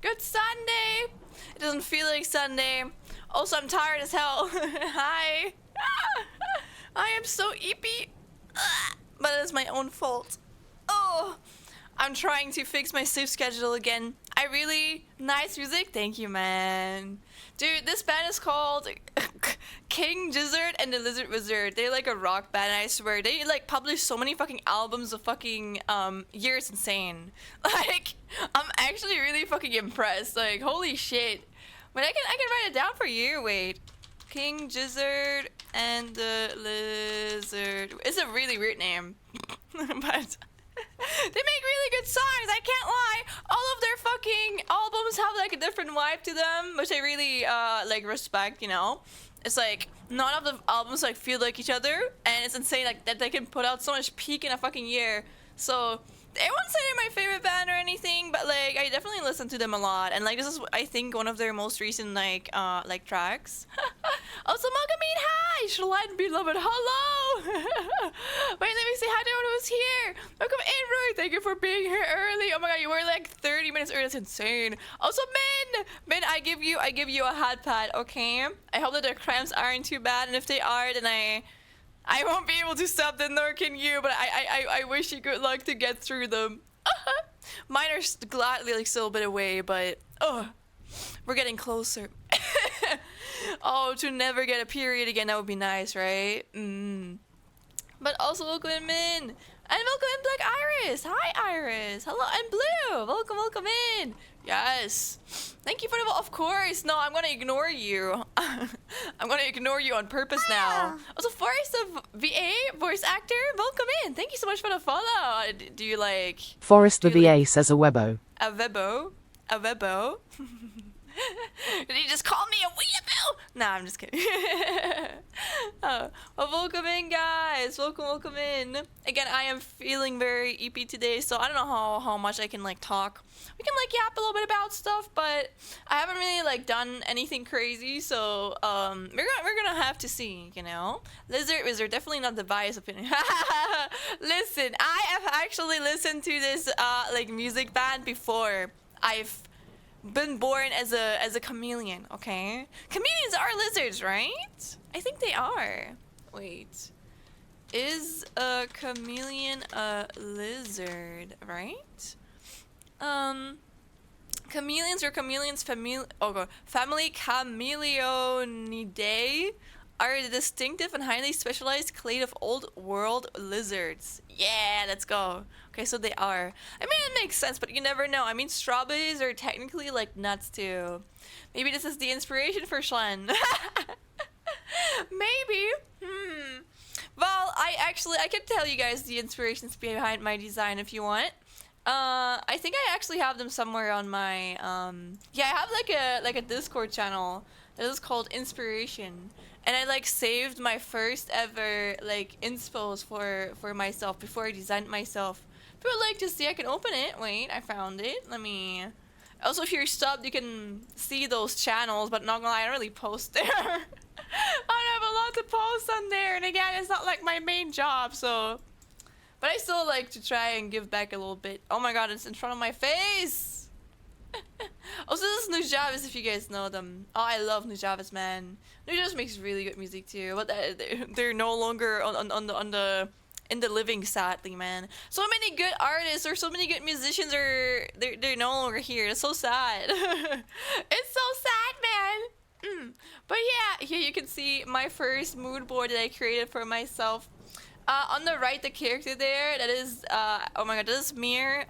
Good Sunday. It doesn't feel like Sunday. Also, I'm tired as hell. Hi. I am so eepy. But it's my own fault. Oh, I'm trying to fix my sleep schedule again. Nice music. Thank you, man. Dude, this band is called King Gizzard and the Lizard Wizard. They're like a rock band, I swear. They like publish so many fucking albums of fucking year. It's insane. Like, I'm actually really fucking impressed. Like, holy shit. But I can write it down for you. Wait. King Gizzard and the Lizard. It's a really weird name. But they make really good songs, I can't lie. All of their fucking albums have like a different vibe to them, which I really like respect, you know. It's like none of the albums like feel like each other, and it's insane like that they can put out so much peak in a fucking year. So I won't say they're my favorite band or anything, but like I definitely listen to them a lot, and like this is I think one of their most recent like tracks. Also, Magamin, hi, Shalad beloved, hello. Wait, let me say hi to everyone who's here. Welcome in, Roy. Thank you for being here early. Oh my god, you were like 30 minutes early. That's insane. Also, Min, I give you a hot pad, okay? I hope that their cramps aren't too bad, and if they are, then I won't be able to stop them, nor can you, but I wish you good luck to get through them. Mine are gladly like still a bit away, but we're getting closer. Oh, to never get a period again, that would be nice, right? But also welcome in, Min. And welcome in, Black Iris. Hi, Iris. Hello, and Blue. Welcome in. Yes. Thank you for the... Of course. No, I'm going to ignore you. I'm going to ignore you on purpose now. Also, Forrest of VA, voice actor, welcome in. Thank you so much for the follow. Do you like... Forrest the VA says a webo. A webo? A webo? Did he just call me a weeaboo? Nah, I'm just kidding. Well, welcome in, guys. Welcome in. Again, I am feeling very EP today, so I don't know how much I can like talk. We can like yap a little bit about stuff, but I haven't really like done anything crazy, so we're gonna have to see, you know. Lizard Wizard, definitely not the biased opinion. Listen, I have actually listened to this like music band before. I've been born as a chameleon, okay? Chameleons are lizards, right? I think they are. Wait. Is a chameleon a lizard, right? Chameleons or chameleons family Chameleonidae are the distinctive and highly specialized clade of old world lizards. Yeah, let's go. Okay, so they are. I mean, it makes sense, but you never know. I mean, strawberries are technically like nuts too. Maybe this is the inspiration for Schlen. Maybe. Well, I can tell you guys the inspirations behind my design if you want. I think I actually have them somewhere on my yeah, I have like a Discord channel that is called Inspiration. And I like saved my first ever like inspos for myself before I designed myself. If you would like to see, I can open it. Wait, I found it. Let me... Also, if you're subbed, you can see those channels, but not gonna lie, I don't really post there. I don't have a lot to post on there, and again, it's not like my main job, so... But I still like to try and give back a little bit. Oh my god, it's in front of my face! Also, this is Nujavis, if you guys know them. Oh, I love Nujavis, man. Nujavis makes really good music too, but they're no longer in the living, sadly, man. So many good artists or so many good musicians they're no longer here. It's so sad. It's so sad, man. But yeah, here you can see my first mood board that I created for myself. On the right, the character there, that is, oh my god, that is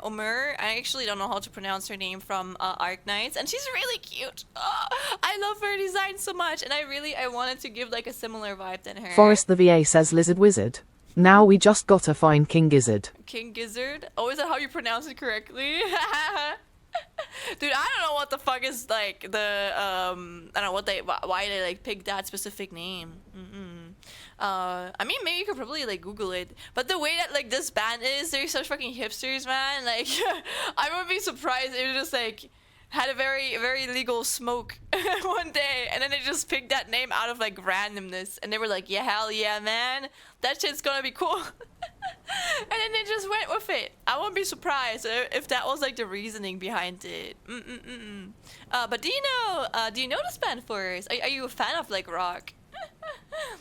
Omer. I actually don't know how to pronounce her name from Arknights, and she's really cute. Oh, I love her design so much, and I wanted to give like a similar vibe than her. Forrest the VA says Lizard Wizard. Now we just gotta find King Gizzard. King Gizzard? Oh, is that how you pronounce it correctly? Dude, I don't know what the fuck is like the I don't know why they like picked that specific name. I mean, maybe you could probably like Google it, but the way that like this band is, they're such fucking hipsters, man. Like I would be surprised if it was just like had a very legal smoke one day, and then they just picked that name out of like randomness, and they were like, yeah, hell yeah, man, that shit's gonna be cool. And then they just went with it. I won't be surprised if that was like the reasoning behind it. But do you know this band first? Are you a fan of like rock?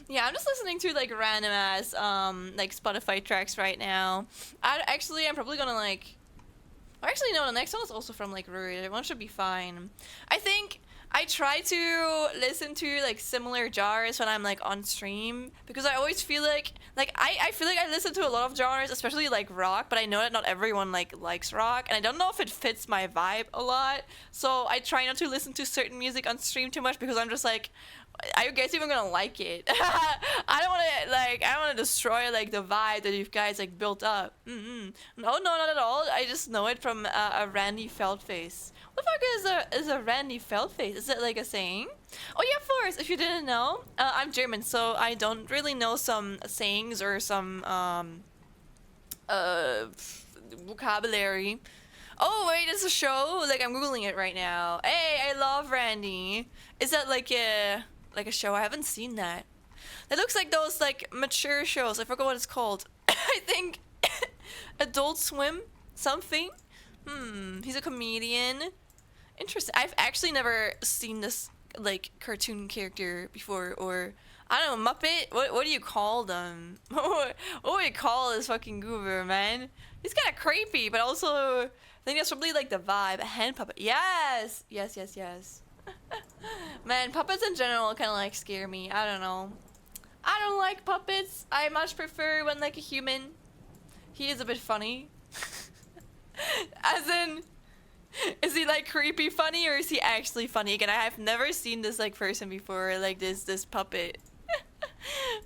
Yeah, I'm just listening to like random ass like Spotify tracks right now. I'm probably gonna like. Actually, no, the next one is also from like Ruri. That one should be fine. I think I try to listen to like similar genres when I'm like on stream, because I always feel like I feel like I listen to a lot of genres, especially like rock, but I know that not everyone like likes rock, and I don't know if it fits my vibe a lot. So I try not to listen to certain music on stream too much, because I'm just like, are you guys even gonna like it? I don't want to destroy like the vibe that you guys like built up. No, not at all. I just know it from a Randy Feldface. What the fuck is a Randy Feldface? Is it like a saying? Oh yeah, of course. If you didn't know, I'm German, so I don't really know some sayings or some vocabulary. Oh wait, it's a show. Like, I'm googling it right now. Hey, I love Randy. Is that like a show? I haven't seen that. That looks like those like mature shows. I forgot what it's called. I think Adult Swim something. He's a comedian. Interesting. I've actually never seen this like cartoon character before, or I don't know, Muppet. What do you call them? What do you call this fucking goober, man? He's kind of creepy, but also I think that's probably like the vibe. A hand puppet. Yes. Man, puppets in general kind of like scare me. I don't know. I don't like puppets. I much prefer when like a human. He is a bit funny. As in, is he like creepy funny, or is he actually funny? Again, I have never seen this like person before, like this puppet.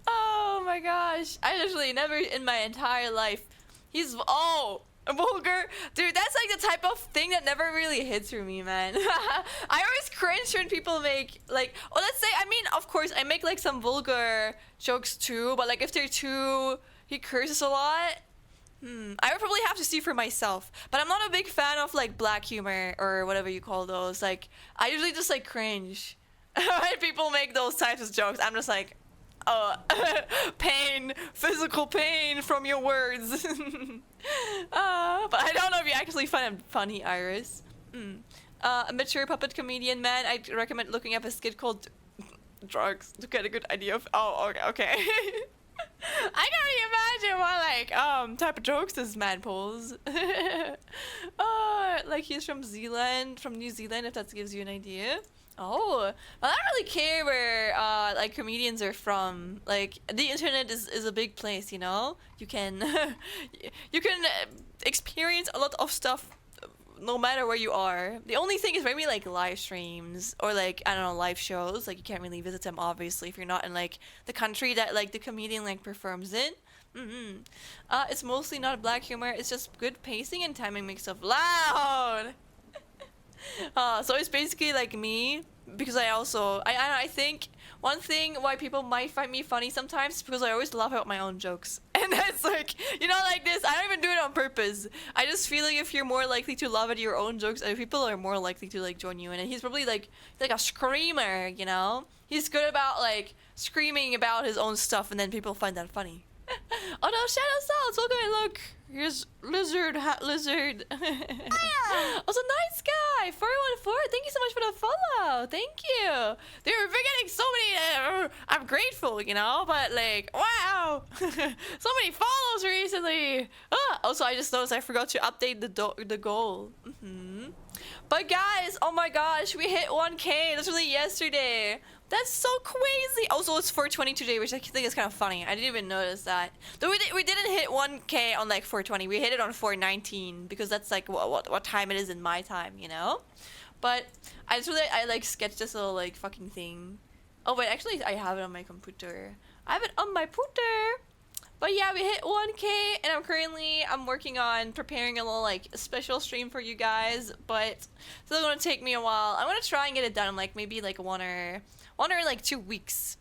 Oh my gosh. I literally never in my entire life. He's vulgar. Dude, that's like the type of thing that never really hits for me, man. I always cringe when people make like, oh, let's say, I mean, of course I make like some vulgar jokes too, but like if they're too, he curses a lot, I would probably have to see for myself. But I'm not a big fan of like black humor or whatever you call those. Like, I usually just like cringe when people make those types of jokes. I'm just like, pain, physical pain from your words. But I don't know if you actually find him funny, Iris. A mature puppet comedian, man. I recommend looking up a skit called Drugs to get a good idea of. Oh, okay. I can't imagine what like type of jokes this man pulls. Like he's from New Zealand, if that gives you an idea. Oh, well, I don't really care where like comedians are from. Like, the internet is a big place, you know. You can you can experience a lot of stuff no matter where you are. The only thing is maybe like live streams or like, I don't know, live shows. Like, you can't really visit them obviously if you're not in like the country that like the comedian like performs in. It's mostly not black humor. It's just good pacing and timing makes up loud. So it's basically like me, because I think one thing why people might find me funny sometimes is because I always laugh at my own jokes. And that's like, you know, like this, I don't even do it on purpose. I just feel like if you're more likely to laugh at your own jokes, other people are more likely to like join you in. And he's probably like a screamer, you know? He's good about like screaming about his own stuff, and then people find that funny. Oh no, Shadow Salts, look at me, look. Here's Lizard. Also, nice guy, 414. Thank you so much for the follow. Thank you. Dude, we're getting so many. I'm grateful, you know, but like, wow, so many follows recently. Also, I just noticed I forgot to update the goal. But guys, oh my gosh, we hit 1K literally yesterday. That's so crazy. Also, it's 420 today, which I think is kind of funny. I didn't even notice that. Though we didn't hit 1K on like 420. We hit it on 419 because that's like what time it is in my time, you know? But I like sketched this little like fucking thing. Oh wait, actually I have it on my computer. I have it on my computer. But yeah, we hit 1K, and I'm working on preparing a little like special stream for you guys, but it's still gonna take me a while. I'm gonna try and get it done in like maybe like one or like 2 weeks.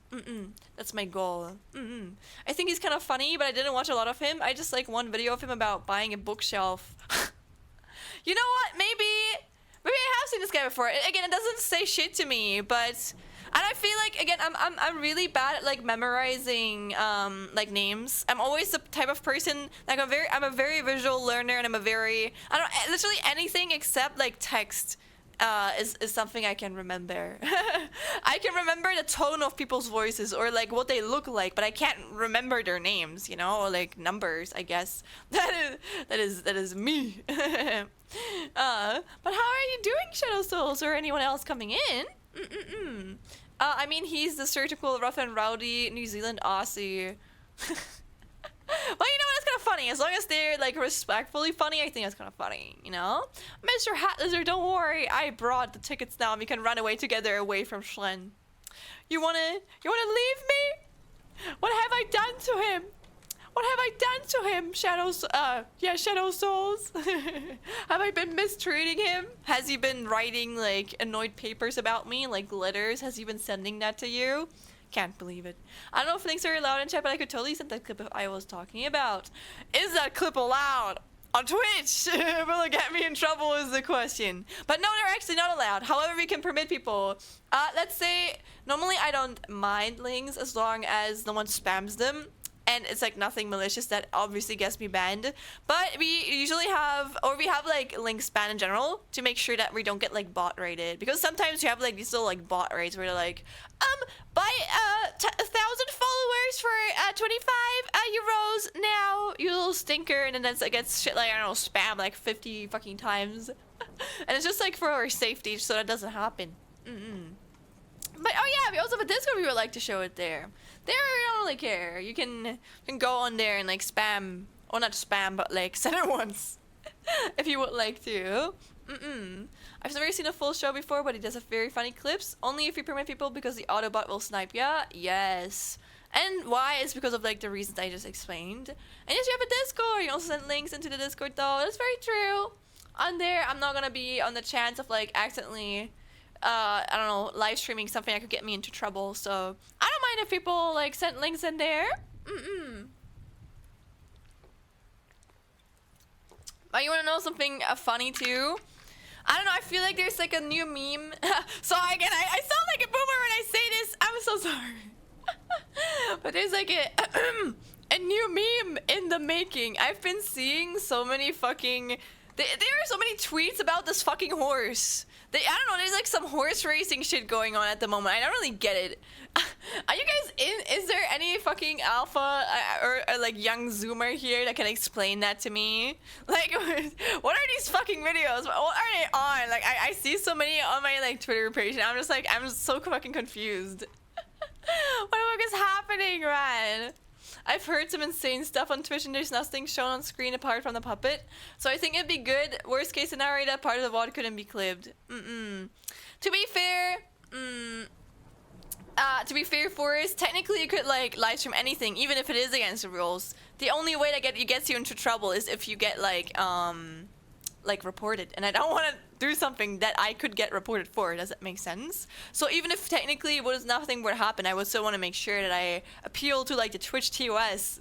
That's my goal. I think he's kind of funny, but I didn't watch a lot of him. I just like one video of him about buying a bookshelf. You know what? Maybe Maybe I have seen this guy before. Again, it doesn't say shit to me, but... And I feel like, again, I'm really bad at, like, memorizing, like, names. I'm always the type of person, like, I'm a very visual learner, and literally anything except, like, text, is something I can remember. I can remember the tone of people's voices, or, like, what they look like, but I can't remember their names, you know, or, like, numbers, I guess. That is me. But how are you doing, Shadow Souls, or anyone else coming in? I mean, he's the surgical, rough and rowdy New Zealand Aussie. Well, you know what? It's kind of funny. As long as they're, like, respectfully funny, I think that's kind of funny, you know? Mr. Hat Lizard, don't worry. I brought the tickets now. We can run away together away from Schlen. You wanna leave me? What have I done to him? What have I done to him, Shadow Souls? Have I been mistreating him? Has he been writing, like, annoyed papers about me, like letters? Has he been sending that to you? Can't believe it. I don't know if things are allowed in chat, but I could totally send that clip if I was talking about. Is that clip allowed? On Twitch? Will it get me in trouble is the question. But no, they're actually not allowed. However, we can permit people. Let's say, normally I don't mind links as long as no one spams them. And it's like nothing malicious that obviously gets me banned. But we usually have, or we have like links banned in general to make sure that we don't get like bot rated. Because sometimes you have like these little like bot rates where they're like, buy 1,000 followers for 25 euros now, you little stinker. And then that's like gets shit like, I don't know, spam like 50 fucking times. And it's just like for our safety so that doesn't happen. But oh yeah, we also have a Discord we would like to show it there. There, I don't really care. You can go on there and like spam, or not spam, but like send it once, if you would like to. I've never seen a full show before, but he does have very funny clips. Only if you permit people, because the Autobot will snipe ya. Yes. And why is because of like the reasons I just explained. And yes, you have a Discord. You also send links into the Discord though. That's very true. On there, I'm not gonna be on the chance of like accidentally I don't know, live streaming something that could get me into trouble, so I don't mind if people like send links in there. But you wanna know something funny too? I don't know, I feel like there's like a new meme. So again, I sound like a boomer when I say this. I'm so sorry. But there's like a new meme in the making. I've been seeing so many fucking... There are so many tweets about this fucking horse. I don't know, there's like some horse racing shit going on at the moment. I don't really get it. Are you guys in? Is there any fucking alpha or like young zoomer here that can explain that to me? Like, what are these fucking videos? What are they on? Like, I see so many on my like Twitter page and I'm just like, I'm so fucking confused. What the fuck is happening, man? I've heard some insane stuff on Twitch and there's nothing shown on screen apart from the puppet. So I think it'd be good, worst case scenario, that part of the VOD couldn't be clipped. To be fair, Forrest, technically you could like live stream anything, even if it is against the rules. The only way that gets you into trouble is if you get like reported, and I don't want to do something that I could get reported for. Does that make sense? So even if technically nothing would happen, I would still want to make sure that I appeal to like the Twitch TOS.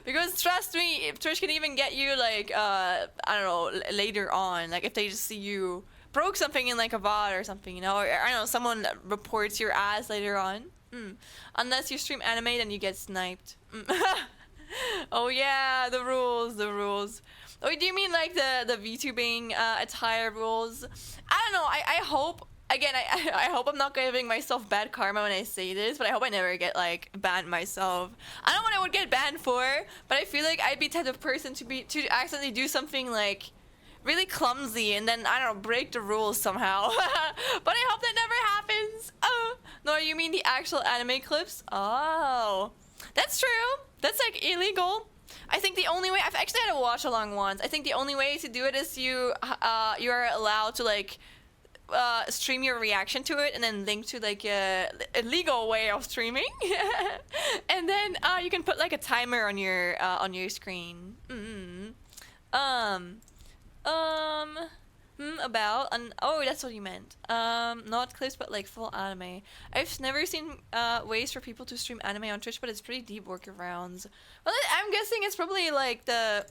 Because trust me, if Twitch can even get you like I don't know, later on, like if they just see you broke something in like a VOD or something, you know, or I don't know, someone reports your ass later on. Unless you stream anime, then you get sniped. Oh yeah, the rules. Oh, do you mean like the VTubing attire rules? I don't know. I hope, again, I hope I'm not giving myself bad karma when I say this, but I hope I never get like banned myself. I don't know what I would get banned for, but I feel like I'd be the type of person to accidentally do something like really clumsy and then I don't know, break the rules somehow. But I hope that never happens. No, you mean the actual anime clips? Oh, that's true. That's like illegal. I think the only way, I've actually had a watch along once. I think the only way to do it is you are allowed to like stream your reaction to it and then link to like a legal way of streaming. And then you can put like a timer on your screen. Oh, that's what you meant. Not clips, but like full anime. I've never seen ways for people to stream anime on Twitch, but it's pretty deep workarounds. Well, I'm guessing it's probably like the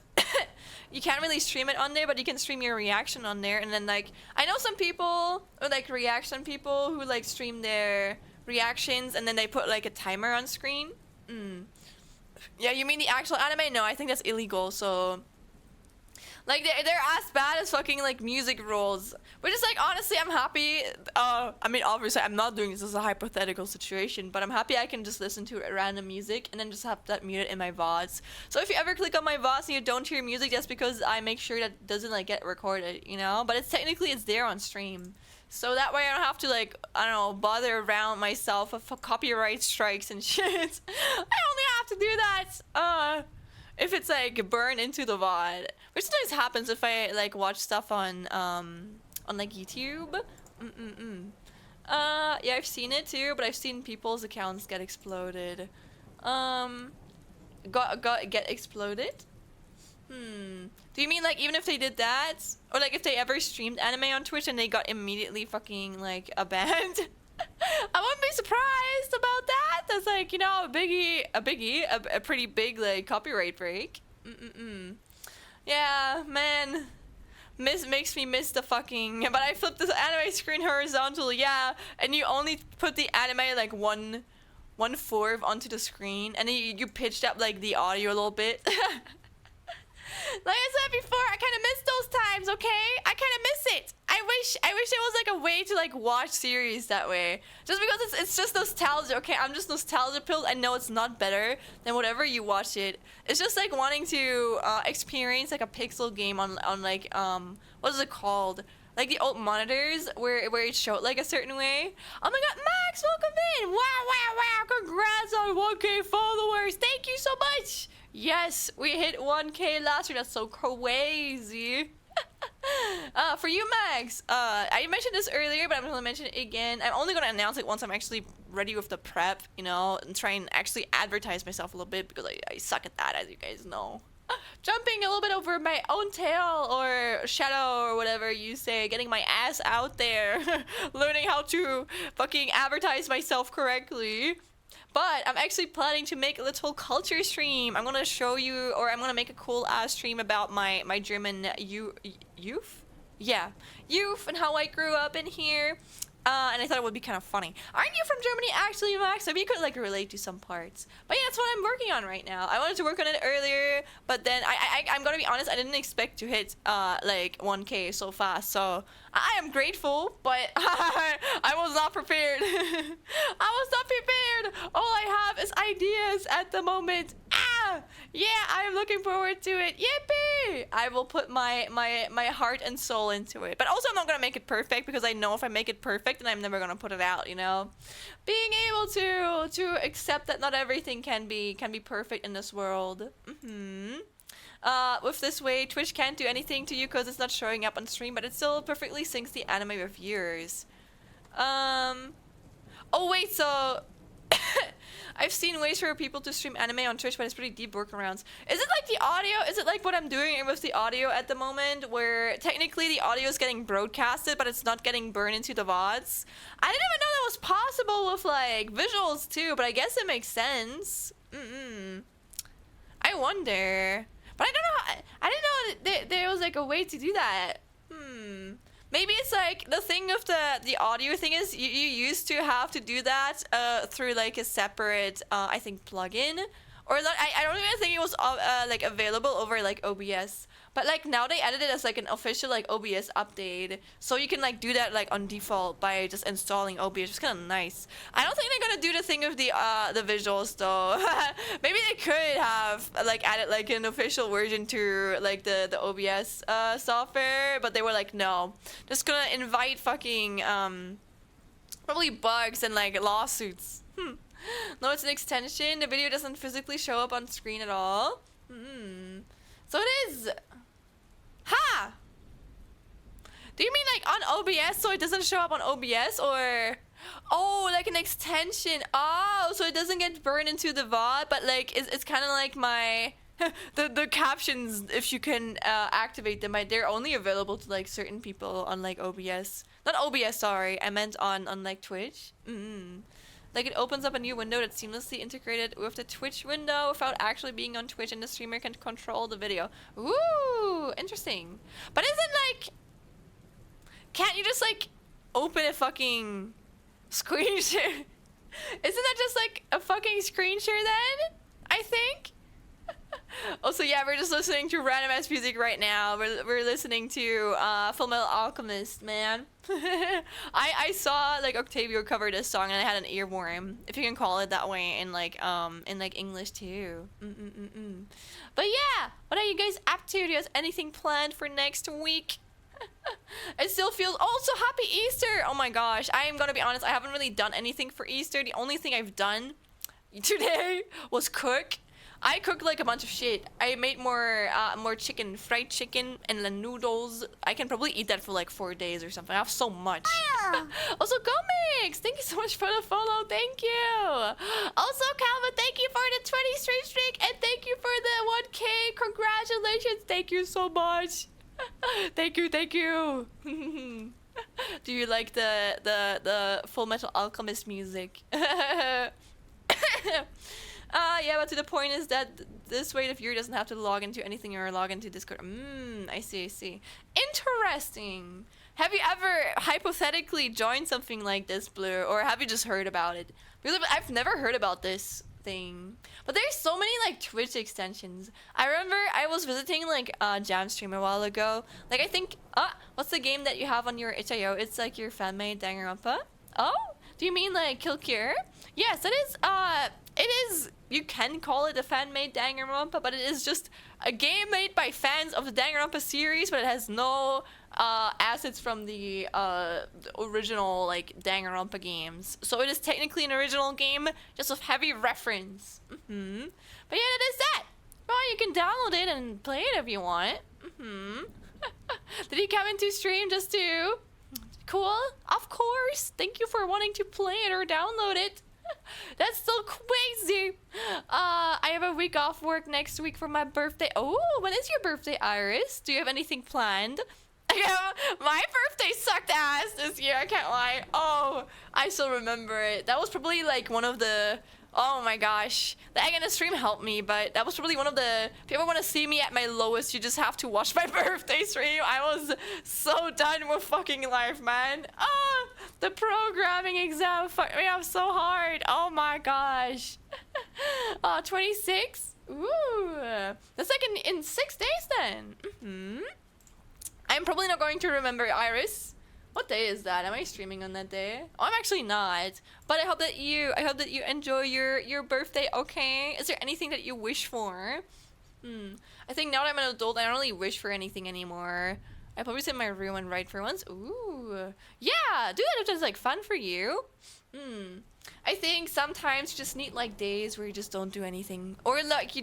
you can't really stream it on there, but you can stream your reaction on there. And then like, I know some people, or like reaction people who like stream their reactions and then they put like a timer on screen. Yeah, you mean the actual anime? No, I think that's illegal. So like they're as bad as fucking like music rules, which is like, honestly, I'm happy. I mean, obviously I'm not doing this as a hypothetical situation, but I'm happy I can just listen to random music and then just have that muted in my VODs. So if you ever click on my VODs and you don't hear music, that's because I make sure that it doesn't like get recorded, you know. But it's technically there on stream, so that way I don't have to like, I don't know, bother around myself with copyright strikes and shit. I only have to do that if it's like burned into the VOD, which sometimes happens if I like watch stuff on like YouTube. Yeah, I've seen it too, but I've seen people's accounts get exploded. Get exploded? Do you mean like even if they did that, or like if they ever streamed anime on Twitch and they got immediately fucking like banned? I wouldn't be surprised about that. That's like, you know, a pretty big like copyright break. Yeah, man. Makes me miss the fucking. But I flipped this anime screen horizontal, yeah, and you only put the anime like one fourth onto the screen, and then you pitched up like the audio a little bit. Like I said before, I kind of miss those times, okay? I kind of miss it. I wish there was like a way to like watch series that way. Just because it's just nostalgia, okay? I'm just nostalgia pilled. I know it's not better than whatever you watch it. It's just like wanting to experience like a pixel game on like what is it called? Like the old monitors where it showed like a certain way. Oh my god, Max, welcome in! Wow! Congrats on 1K followers! Thank you so much! Yes, we hit 1K last year. That's so crazy. For you, Max, I mentioned this earlier, but I'm gonna mention it again. I'm only gonna announce it once I'm actually ready with the prep, you know, and try and actually advertise myself a little bit, because I suck at that, as you guys know. Jumping a little bit over my own tail, or shadow, or whatever you say, getting my ass out there, learning how to fucking advertise myself correctly. But I'm actually planning to make a little culture stream. I'm gonna show you, or I'm gonna make a cool ass stream about my German youth? Yeah, youth, and how I grew up in here. And I thought it would be kind of funny. Aren't you from Germany, actually, Max? Maybe you could like relate to some parts. But yeah, that's what I'm working on right now. I wanted to work on it earlier, but then I'm gonna be honest, I didn't expect to hit like 1K so fast. So I am grateful, but I was not prepared. I was not prepared. All I have is ideas at the moment. Yeah, I'm looking forward to it. Yippee! I will put my heart and soul into it. But also, I'm not gonna make it perfect, because I know if I make it perfect, then I'm never gonna put it out, you know? Being able to accept that not everything can be perfect in this world. With this way, Twitch can't do anything to you because it's not showing up on stream, but it still perfectly syncs the anime with yours. Oh wait, so I've seen ways for people to stream anime on Twitch, but it's pretty deep workarounds. Is it like the audio? Is it like what I'm doing with the audio at the moment, where technically the audio is getting broadcasted, but it's not getting burned into the VODs? I didn't even know that was possible with like visuals too, but I guess it makes sense. I wonder. But I don't know. I didn't know that there was like a way to do that. Maybe it's like the thing of the audio thing is you used to have to do that through like a separate I think plugin, or like I don't even think it was like available over like OBS. But like now they added it as like an official like OBS update, so you can like do that like on default by just installing OBS. It's kind of nice. I don't think they're gonna do the thing of the visuals though. Maybe they could have like added like an official version to like the OBS software, but they were like, no, just gonna invite fucking probably bugs and like lawsuits. No, it's an extension. The video doesn't physically show up on screen at all. So it is. Ha! Do you mean like on OBS so it doesn't show up on OBS, or oh, like an extension? Oh, so it doesn't get burned into the VOD, but like it's kind of like my the captions, if you can activate them, they're only available to like certain people on like OBS. Not OBS, sorry. I meant on like Twitch. Like it opens up a new window that's seamlessly integrated with the Twitch window without actually being on Twitch, and the streamer can control the video. Ooh, interesting. But isn't like, can't you just like open a fucking screen share? Isn't that just like a fucking screen share then? I think. Also, yeah, we're just listening to random ass music right now. We're listening to Full Metal Alchemist, man. I saw like Octavio cover this song and I had an earworm, if you can call it that way, in like English too. But yeah, what are you guys up to? Do you have anything planned for next week? It still feels also happy Easter. Oh my gosh, I am gonna be honest, I haven't really done anything for Easter. The only thing I've done today was cook. I cooked like a bunch of shit. I made more chicken, fried chicken, and the noodles. I can probably eat that for like 4 days or something. I have so much. Also, Gomix, thank you so much for the follow. Thank you. Also, Calvin, thank you for the 20 straight streak, and thank you for the 1K. Congratulations. Thank you so much. Thank you, thank you. Do you like the Full Metal Alchemist music? Yeah, but to the point is that this way the viewer doesn't have to log into anything or log into Discord. I see. Interesting. Have you ever hypothetically joined something like this, Blue? Or have you just heard about it? Because I've never heard about this thing. But there's so many like Twitch extensions. I remember I was visiting like Jam Stream a while ago. Like I think, what's the game that you have on your itch.io? It's like your fan-made Danganronpa. Oh? Do you mean like Kill Cure? Yes, it is, you can call it a fan-made Danganronpa, but it is just a game made by fans of the Danganronpa series, but it has no assets from the original like Danganronpa games. So it is technically an original game, just with heavy reference. But yeah, that is that. Well, you can download it and play it if you want. Did he come into stream just to? Cool, of course. Thank you for wanting to play it or download it. That's so crazy. I have a week off work next week for my birthday. Oh, when is your birthday, Iris? Do you have anything planned? My birthday sucked ass this year, I can't lie. Oh, I still remember it. That was probably like one of the... Oh my gosh. The egg in the stream helped me, but that was probably one of the... If you ever want to see me at my lowest, you just have to watch my birthday stream. I was so done with fucking life, man. Oh, the programming exam fucked me up so hard. Oh my gosh. 26? Ooh. That's like in 6 days then. I'm probably not going to remember, Iris. What day is that? Am I streaming on that day? Oh, I'm actually not. But I hope that you enjoy your birthday, okay? Is there anything that you wish for? I think now that I'm an adult, I don't really wish for anything anymore. I probably sit in my room and write for once. Ooh. Yeah, do that if it's like fun for you. I think sometimes you just need like days where you just don't do anything. Or like you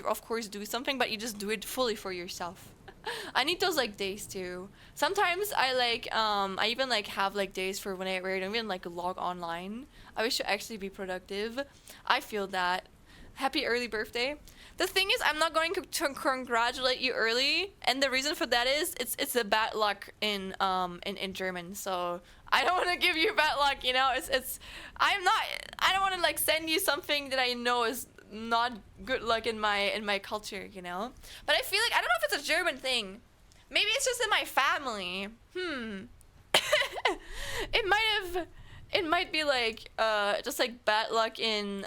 of course do something, but you just do it fully for yourself. I need those like days too. Sometimes I like I even like have like days for where I don't even like log online. I wish to actually be productive. I feel that. Happy early birthday. The thing is, I'm not going to congratulate you early, and the reason for that is it's a bad luck in German. So I don't want to give you bad luck. You know, I don't want to like send you something that I know is not good luck in my culture, you know. But I feel like I don't know if it's a German thing. Maybe it's just in my family. It might be like just like bad luck in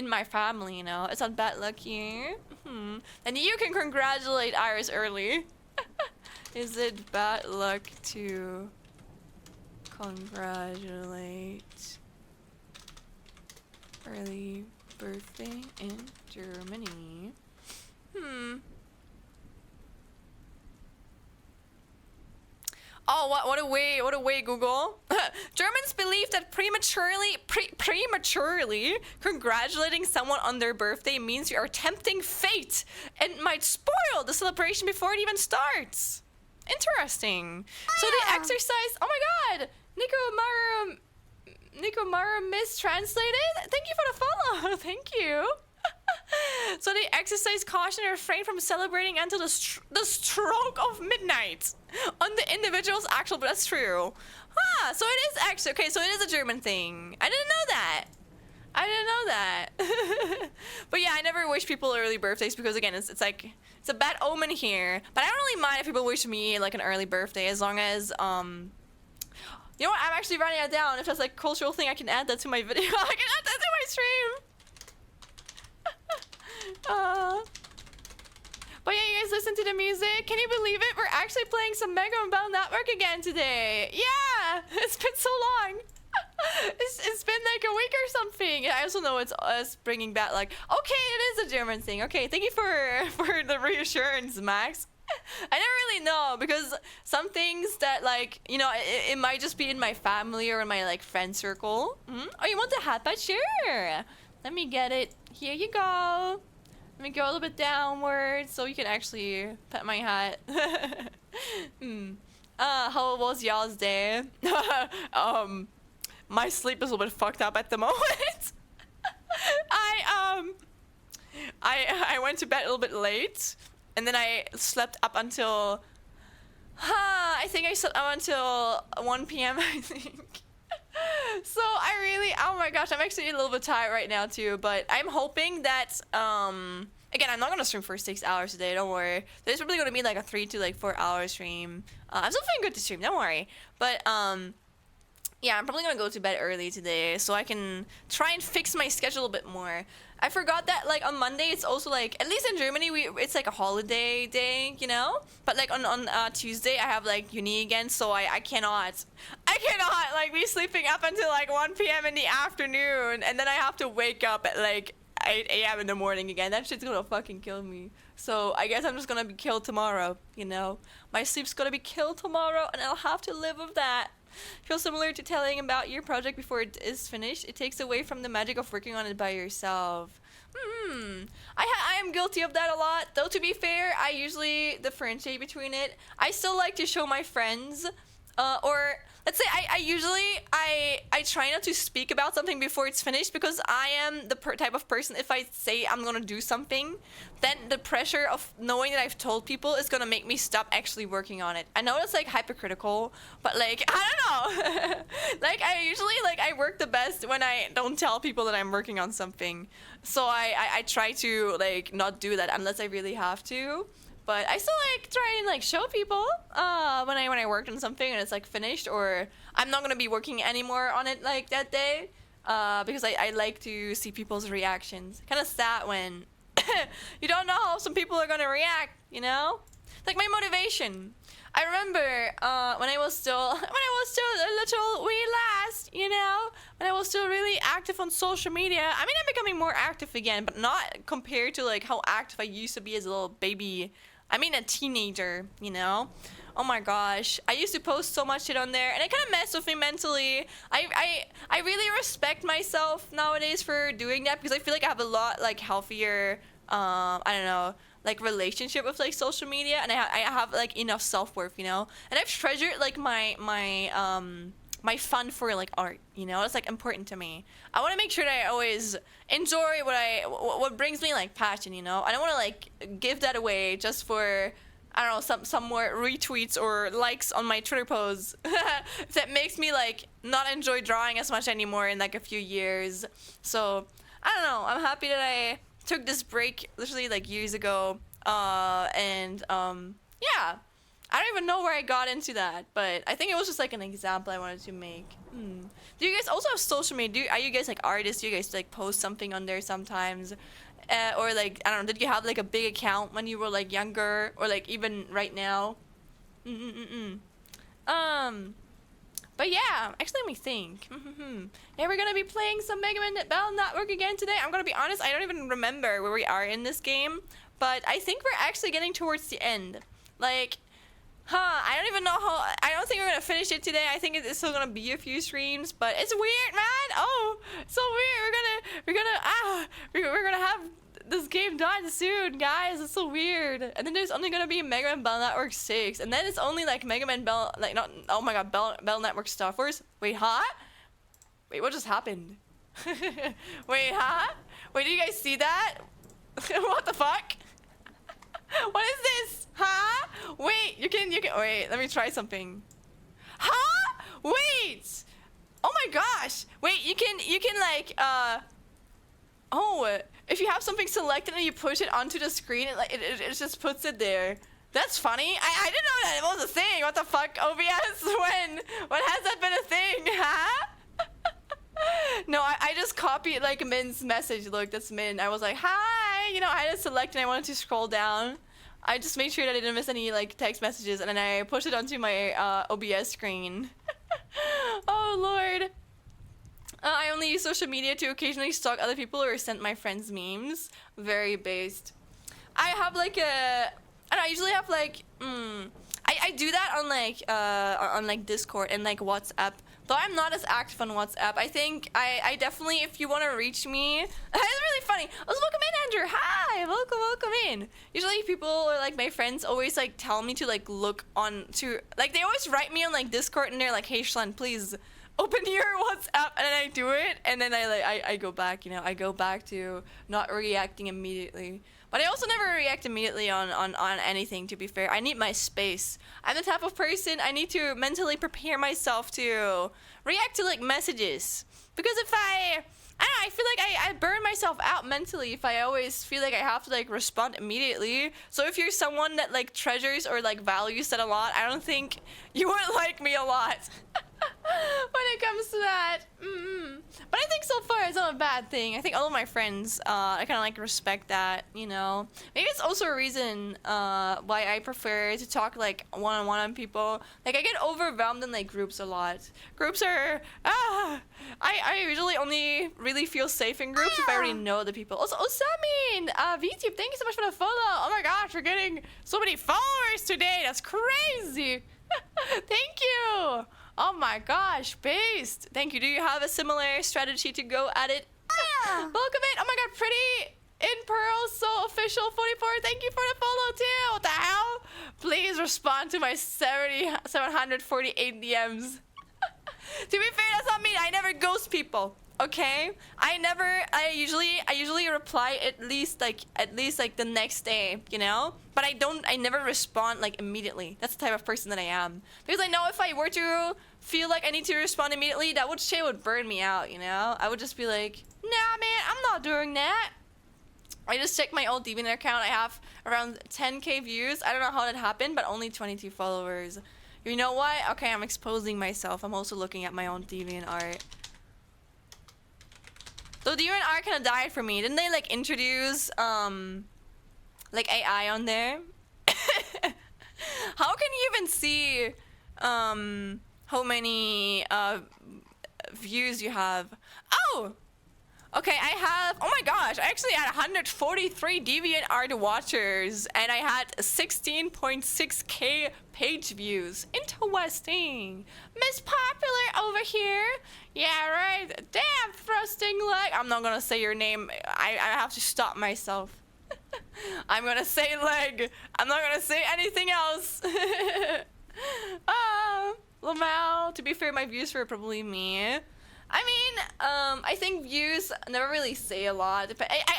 my family, you know. It's not bad luck here. And you can congratulate Iris early. Is it bad luck to congratulate early birthday in Germany? Oh, what a way, Google. Germans believe that prematurely congratulating someone on their birthday means you are tempting fate and might spoil the celebration before it even starts. Interesting. So the exercise, oh my god, Nico Mara mistranslated? Thank you for the follow. Thank you. So they exercise caution and refrain from celebrating until the stroke of midnight on the individual's actual. But that's true. Huh, so it is actually okay. So it is a German thing. I didn't know that. I didn't know that. But yeah, I never wish people early birthdays because again, it's like it's a bad omen here. But I don't really mind if people wish me like an early birthday as long as you know what? I'm actually writing that down. If that's like a cultural thing, I can add that to my video. I can add that to my stream. But yeah, you guys listen to the music. Can you believe it? We're actually playing some Mega Man Battle Network again today. Yeah, it's been so long. It's been like a week or something. And I also know it's us bringing back like, okay, it is a German thing. Okay, thank you for the reassurance, Max. I never really know because some things that like, you know, it might just be in my family or in my like friend circle. Oh, you want the hat? But sure. Let me get it. Here you go. Let me go a little bit downwards so you can actually pet my hat. How was y'all's day? My sleep is a little bit fucked up at the moment. I went to bed a little bit late, and then I slept up until I think I slept up until 1 p.m. I think. So I really, oh my gosh, I'm actually a little bit tired right now too, but I'm hoping that again, I'm not gonna stream for 6 hours today, don't worry. There's probably gonna be like a 3 to like 4 hour stream. I'm still feeling good to stream, don't worry. But yeah, I'm probably gonna go to bed early today so I can try and fix my schedule a bit more. I forgot that like on Monday it's also like, at least in Germany it's like a holiday day, you know. But like on Tuesday I have like uni again, so I cannot like be sleeping up until like 1 p.m. in the afternoon, and then I have to wake up at like 8 a.m. in the morning again. That shit's gonna fucking kill me. So I guess I'm just gonna be killed tomorrow, you know. My sleep's gonna be killed tomorrow, and I'll have to live with that. Feels similar to telling about your project before it is finished. It takes away from the magic of working on it by yourself. I am guilty of that a lot. Though to be fair, I usually differentiate between it. I still like to show my friends, or let's say I usually try not to speak about something before it's finished because I am the type of person, if I say I'm gonna do something, then the pressure of knowing that I've told people is gonna make me stop actually working on it. I know it's like hypocritical, but like, I don't know. Like I usually like I work the best when I don't tell people that I'm working on something. So I try to like not do that unless I really have to. But I still like try and like show people when I worked on something and it's like finished, or I'm not gonna be working anymore on it like that day, because I like to see people's reactions. Kind of sad when you don't know how some people are gonna react, you know? Like my motivation. I remember when I was still a little wee lass, you know, when I was still really active on social media. I mean, I'm becoming more active again, but not compared to like how active I used to be as a little baby. I mean a teenager, you know? Oh my gosh. I used to post so much shit on there and it kind of messed with me mentally. I really respect myself nowadays for doing that because I feel like I have a lot like healthier, I don't know, like relationship with like social media, and I have like enough self-worth, you know? And I've treasured like my fun for like art, you know? It's like important to me. I want to make sure that I always enjoy what brings me like passion, you know? I don't want to like give that away just for, I don't know, some more retweets or likes on my Twitter posts. That makes me like not enjoy drawing as much anymore in like a few years. So I don't know, I'm happy that I took this break literally like years ago, and yeah, I don't even know where I got into that, but I think it was just like an example I wanted to make. Do you guys also have social media? Are you guys like artists? Do you guys like post something on there sometimes? Or like, I don't know, did you have like a big account when you were like younger, or like even right now? But yeah, actually let me think. Yeah, we're gonna be playing some Mega Man Battle Network again today. I'm gonna be honest, I don't even remember where we are in this game, but I think we're actually getting towards the end. Like, I don't even know how. I don't think we're gonna finish it today. I think it's still gonna be a few streams, but it's weird, man. Oh, so weird. We're gonna have this game done soon, guys. It's so weird. And then there's only gonna be Mega Man Battle Network 6, and then it's only like Mega Man Battle, like not. Oh my God, Battle Network stuff. Wait, huh? Wait, what just happened? Wait, huh? Wait, did you guys see that? What the fuck? What is this? Huh? Wait, you can wait, let me try something. Huh? Wait. Oh my gosh. Wait, you can like oh, if you have something selected and you push it onto the screen, it just puts it there. That's funny. I didn't know that it was a thing. What the fuck, OBS? When has that been a thing? Huh? No, I just copied like Min's message. Look, that's Min. I was like, hi. You know, I had to select and I wanted to scroll down. I just made sure that I didn't miss any like text messages, and then I pushed it onto my OBS screen. Oh lord. I only use social media to occasionally stalk other people or send my friends memes. Very based. I have like a, and I usually have like, I do that on like Discord and like WhatsApp. Though I'm not as active on WhatsApp. I think I definitely, if you want to reach me, it's really funny. Let's welcome in, Andrew. Hi, welcome in. Usually people or like my friends always like tell me to like look on to, like they always write me on like Discord and they're like, hey Shlan, please open your WhatsApp, and then I do it, and then I go back, you know, I go back to not reacting immediately. But I also never react immediately on anything, to be fair. I need my space. I'm the type of person I need to mentally prepare myself to react to like messages. Because if I don't know, I feel like I burn myself out mentally if I always feel like I have to like respond immediately. So if you're someone that like treasures or like values that a lot, I don't think you would like me a lot. When it comes to that. But I think so far it's not a bad thing. I think all of my friends, I kind of like respect that, you know. Maybe it's also a reason why I prefer to talk like one-on-one on people. Like I get overwhelmed in like groups a lot. Groups are, I usually only really feel safe in groups if I already know the people. Also, Osamin, VTube, thank you so much for the follow. Oh my gosh, we're getting so many followers today. That's crazy. Thank you. Oh my gosh, based. Thank you. Do you have a similar strategy to go at it? Welcome in. Oh my god, pretty in Pearl, so official 44. Thank you for the follow too. What the hell? Please respond to my 748 DMs. To be fair, that's not me. I never ghost people. Okay? I usually reply at least like the next day, you know? But I never respond like immediately. That's the type of person that I am. Because I know if I were to feel like I need to respond immediately, that shit would burn me out, you know? I would just be like, nah man, I'm not doing that. I just checked my old Deviant account. I have around 10k views. I don't know how that happened, but only 22 followers. You know what? Okay, I'm exposing myself. I'm also looking at my own Deviant art. Though Deviant art kind of died for me. Didn't they like introduce like AI on there? How can you even see how many views you have? Oh! Okay, I have, oh my gosh, I actually had 143 Deviant art watchers and I had 16.6k page views. Interesting. Miss Popular over here. Yeah, right. Damn, thrusting leg. I'm not gonna say your name. I have to stop myself. I'm gonna say leg. I'm not gonna say anything else. Lamau, to be fair, my views were probably me. I mean, I think views never really say a lot,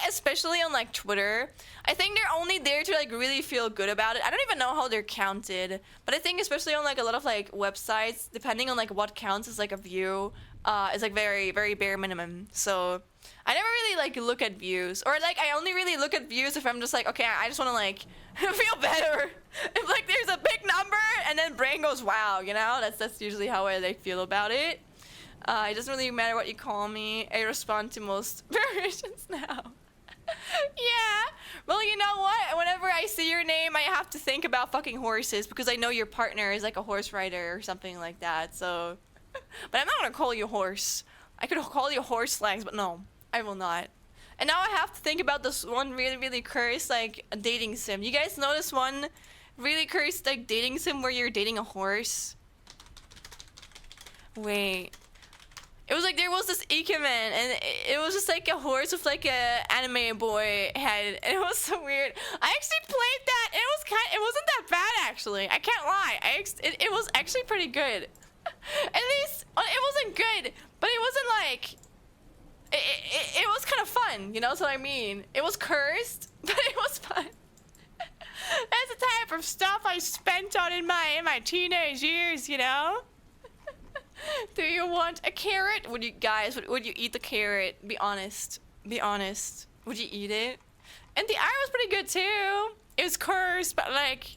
especially on like Twitter. I think they're only there to like really feel good about it. I don't even know how they're counted, but I think especially on like a lot of like websites, depending on like what counts as like a view, is like very, very bare minimum. So I never really like look at views, or like I only really look at views if I'm just like, okay, I just want to like feel better. If like there's a big number and then brain goes, wow, you know, that's usually how I like feel about it. It doesn't really matter what you call me. I respond to most versions now. Yeah. Well, you know what? Whenever I see your name, I have to think about fucking horses because I know your partner is like a horse rider or something like that. So, but I'm not gonna call you horse. I could call you horse legs, but no, I will not. And now I have to think about this one really, really cursed like a dating sim. You guys know this one really cursed like dating sim where you're dating a horse? Wait. It was like there was this Ikemen and it was just like a horse with like a anime boy head, and it was so weird. I actually played that. It wasn't that bad actually. I can't lie. It was actually pretty good. At least it wasn't good, but it wasn't like it was kind of fun, you know what I mean? It was cursed, but it was fun. That's the type of stuff I spent on in my teenage years, you know? Do you want a carrot? Would you guys, would you eat the carrot? Be honest. Be honest. Would you eat it? And the iron was pretty good too. It was cursed, but like...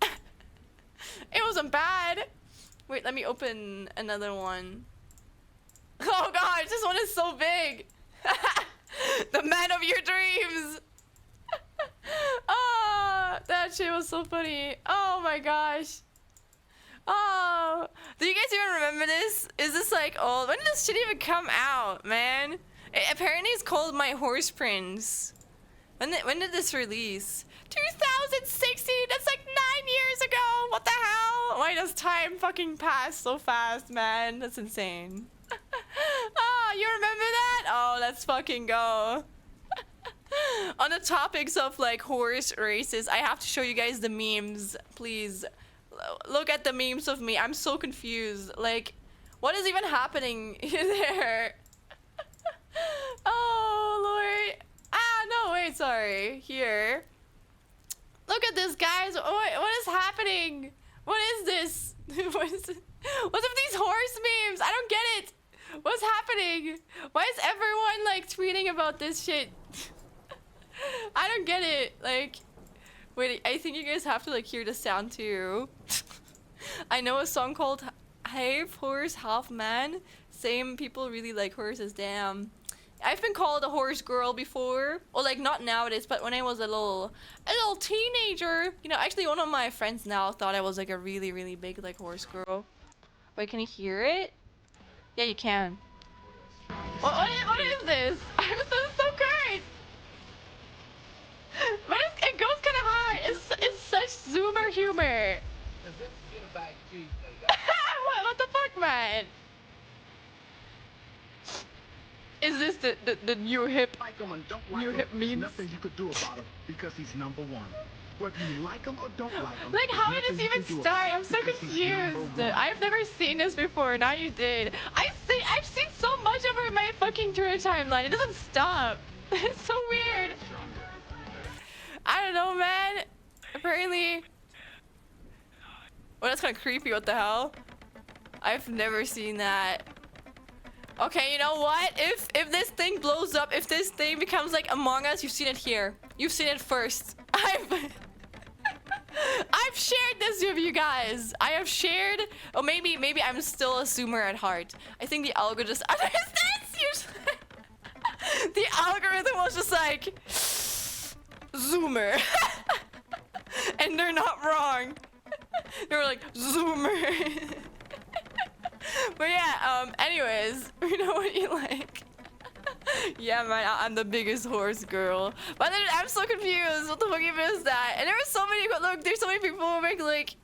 it wasn't bad. Wait, let me open another one. Oh gosh, this one is so big. The man of your dreams. Oh, that shit was so funny. Oh my gosh. Oh, do you guys even remember this? Is this like old? When did this shit even come out, man? Apparently it's called My Horse Prince. When did this release? 2016! That's like 9 years ago! What the hell? Why does time fucking pass so fast, man? That's insane. Oh, you remember that? Oh, let's fucking go. On the topics of like horse races, I have to show you guys the memes. Please look at the memes of me. I'm so confused. Like, what is even happening there? Oh lord. Ah, no, wait, sorry. Here. Look at this, guys. What is happening? What is this? What's with these horse memes? I don't get it. What's happening? Why is everyone like tweeting about this shit? I don't get it. Like, wait, I think you guys have to like hear the sound too. I know a song called Half Horse, Half Man. Same, people really like horses, damn. I've been called a horse girl before. Well, like not nowadays, but when I was a little teenager. You know, actually one of my friends now thought I was like a really, really big like horse girl. Wait, can you hear it? Yeah, you can. What is this? This is so great. But it goes kind of high. It's such zoomer humor. what the fuck, man? Is this the new hip? Like him or don't like new him, hip memes? nothing you could do about him because he's number one. Whether you like him or don't like him. Like, how did this even start? I'm so confused. I've never seen this before. Now you did. I've seen so much over my fucking Twitter timeline. It doesn't stop. It's so weird. I don't know, man. Apparently. Well, that's kind of creepy. What the hell? I've never seen that. Okay, you know what? If this thing blows up, if this thing becomes like Among Us, you've seen it here. You've seen it first. I've shared this with you guys. I have shared. Oh, maybe I'm still a zoomer at heart. I think the algorithm just understands. The algorithm was just like zoomer, and they're not wrong. They were like zoomer. But yeah, anyways, you know what you like. Yeah, man, I'm the biggest horse girl. But then I'm so confused. What the fuck even is that? And there were so many, look, there's so many people who make like,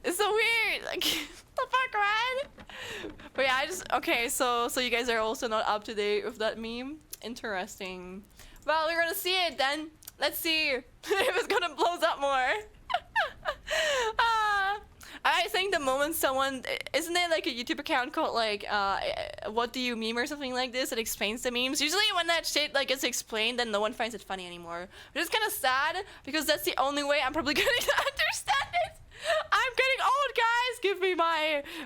it's so weird. Like, what the fuck, man? But yeah, okay, so you guys are also not up to date with that meme? Interesting. Well, we're gonna see it then. Let's see if it's gonna blow up more. I think the moment someone, isn't there like a YouTube account called like what do you meme or something like this that explains the memes? Usually when that shit like gets explained, then no one finds it funny anymore. But it's kind of sad because that's the only way I'm probably going to understand it. I'm getting old, guys. Give me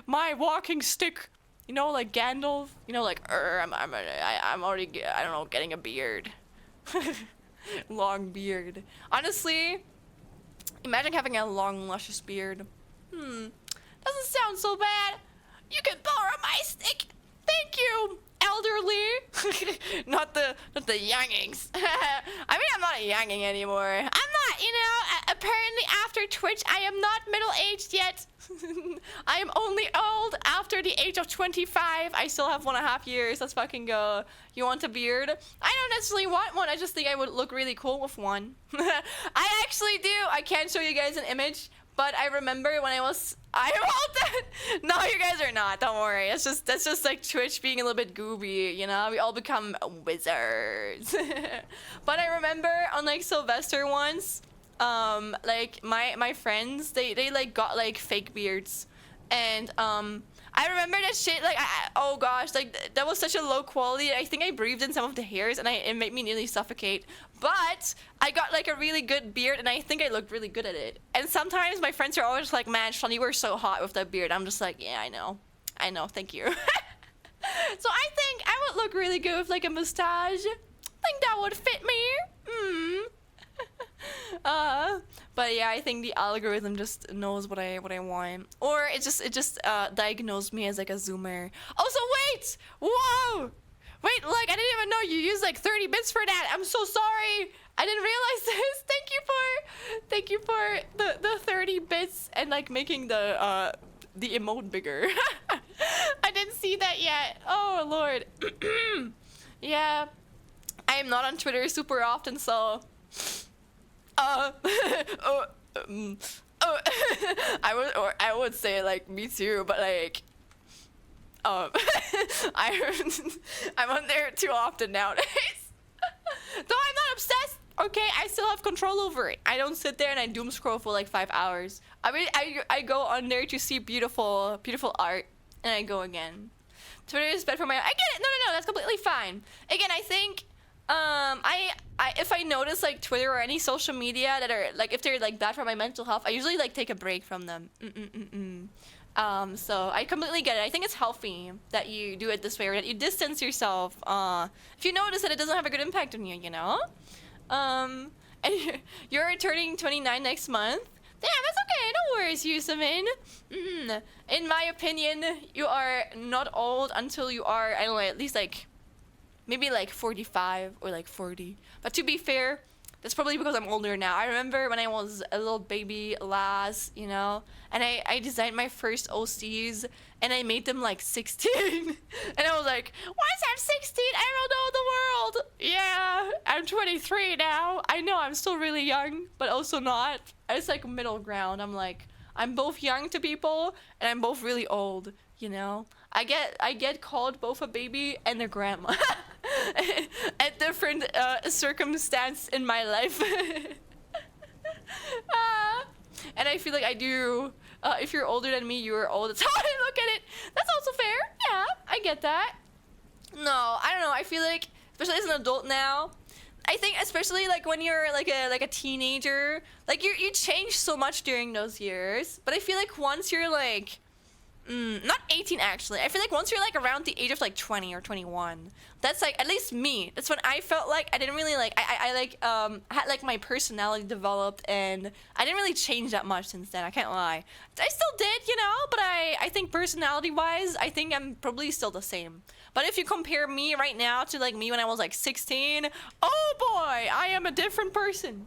my walking stick. You know, like Gandalf. You know, like I'm already, I don't know, getting a beard. Long beard. Honestly, imagine having a long luscious beard. Doesn't sound so bad. You can borrow my stick. Thank you, elderly. not the youngings. I mean, I'm not a younging anymore. I'm not, you know, apparently after Twitch, I am not middle-aged yet. I am only old after the age of 25. I still have 1.5 years. Let's fucking go. You want a beard? I don't necessarily want one. I just think I would look really cool with one. I actually do. I can't show you guys an image. But I remember when I was no, you guys are not. Don't worry. That's just like Twitch being a little bit gooby, you know? We all become wizards. But I remember on like Sylvester once, like my friends, they like got like fake beards. And I I remember that shit, like, oh gosh, like, that was such a low quality. I think I breathed in some of the hairs, and it made me nearly suffocate. But I got, like, a really good beard, and I think I looked really good at it. And sometimes my friends are always like, man, Sean, you were so hot with that beard. I'm just like, yeah, I know. I know, thank you. So I think I would look really good with, like, a mustache. I think that would fit me. But yeah, I think the algorithm just knows what I want, or it just diagnosed me as like a zoomer. Also, wait, whoa, wait, like I didn't even know you used like 30 bits for that. I'm so sorry, I didn't realize this. Thank you for the 30 bits and like making the emote bigger. I didn't see that yet. Oh Lord. Yeah, I am not on Twitter super often, so. I would say like me too, but like I'm on there too often nowadays. Though I'm not obsessed, okay, I still have control over it. I don't sit there and I doom scroll for like 5 hours. I mean, I go on there to see beautiful art, and I go again. Twitter is bad for my. I get it. No, that's completely fine. Again, I think. If I notice like Twitter or any social media that are like if they're like bad for my mental health, I usually like take a break from them. So I completely get it. I think it's healthy that you do it this way, or that you distance yourself. If you notice that it doesn't have a good impact on you, you know. And you're turning 29 next month. Damn, that's okay. No worries, Yusamin. In my opinion, you are not old until you are, I don't know, at least like. Maybe like 45 or like 40. But to be fair, that's probably because I'm older now. I remember when I was a little baby lass, you know, and I designed my first OCs and I made them like 16. And I was like, once I'm 16, I will know the world. Yeah, I'm 23 now. I know I'm still really young, but also not. It's like middle ground. I'm like, I'm both young to people and I'm both really old, you know. I get called both a baby and a grandma at different circumstance in my life. And I feel like I do. If you're older than me, you are old. That's how I look at it. That's also fair. Yeah, I get that. No, I don't know. I feel like, especially as an adult now, I think especially like when you're like a teenager, like you change so much during those years. But I feel like once you're like. Not 18 actually. I feel like once you're like around the age of like 20 or 21, that's like, at least me, that's when I felt like I didn't really like, I like had like my personality developed, and I didn't really change that much since then. I can't lie. I still did, you know, but I think personality wise, I think I'm probably still the same. But if you compare me right now to like me when I was like 16, oh boy, I am a different person.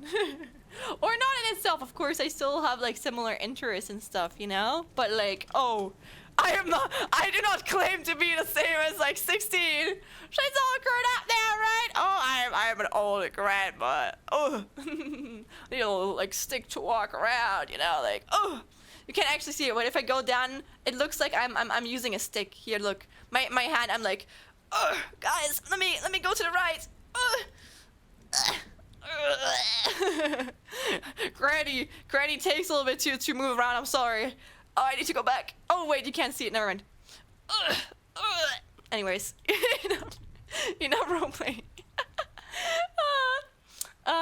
Or not in itself, of course, I still have like similar interests and stuff, you know? But like, oh, I do not claim to be the same as like 16. She's all grown up now, right? Oh, I'm an old grandma. Oh, you know, like stick to walk around, you know, like, oh, you can't actually see it. But if I go down, it looks like I'm using a stick. Here, look, my hand, I'm like, guys, let me go to the right. Granny takes a little bit to move around. I'm sorry. Oh, I need to go back. Oh wait, you can't see it. Never mind. Anyways, you know, role playing.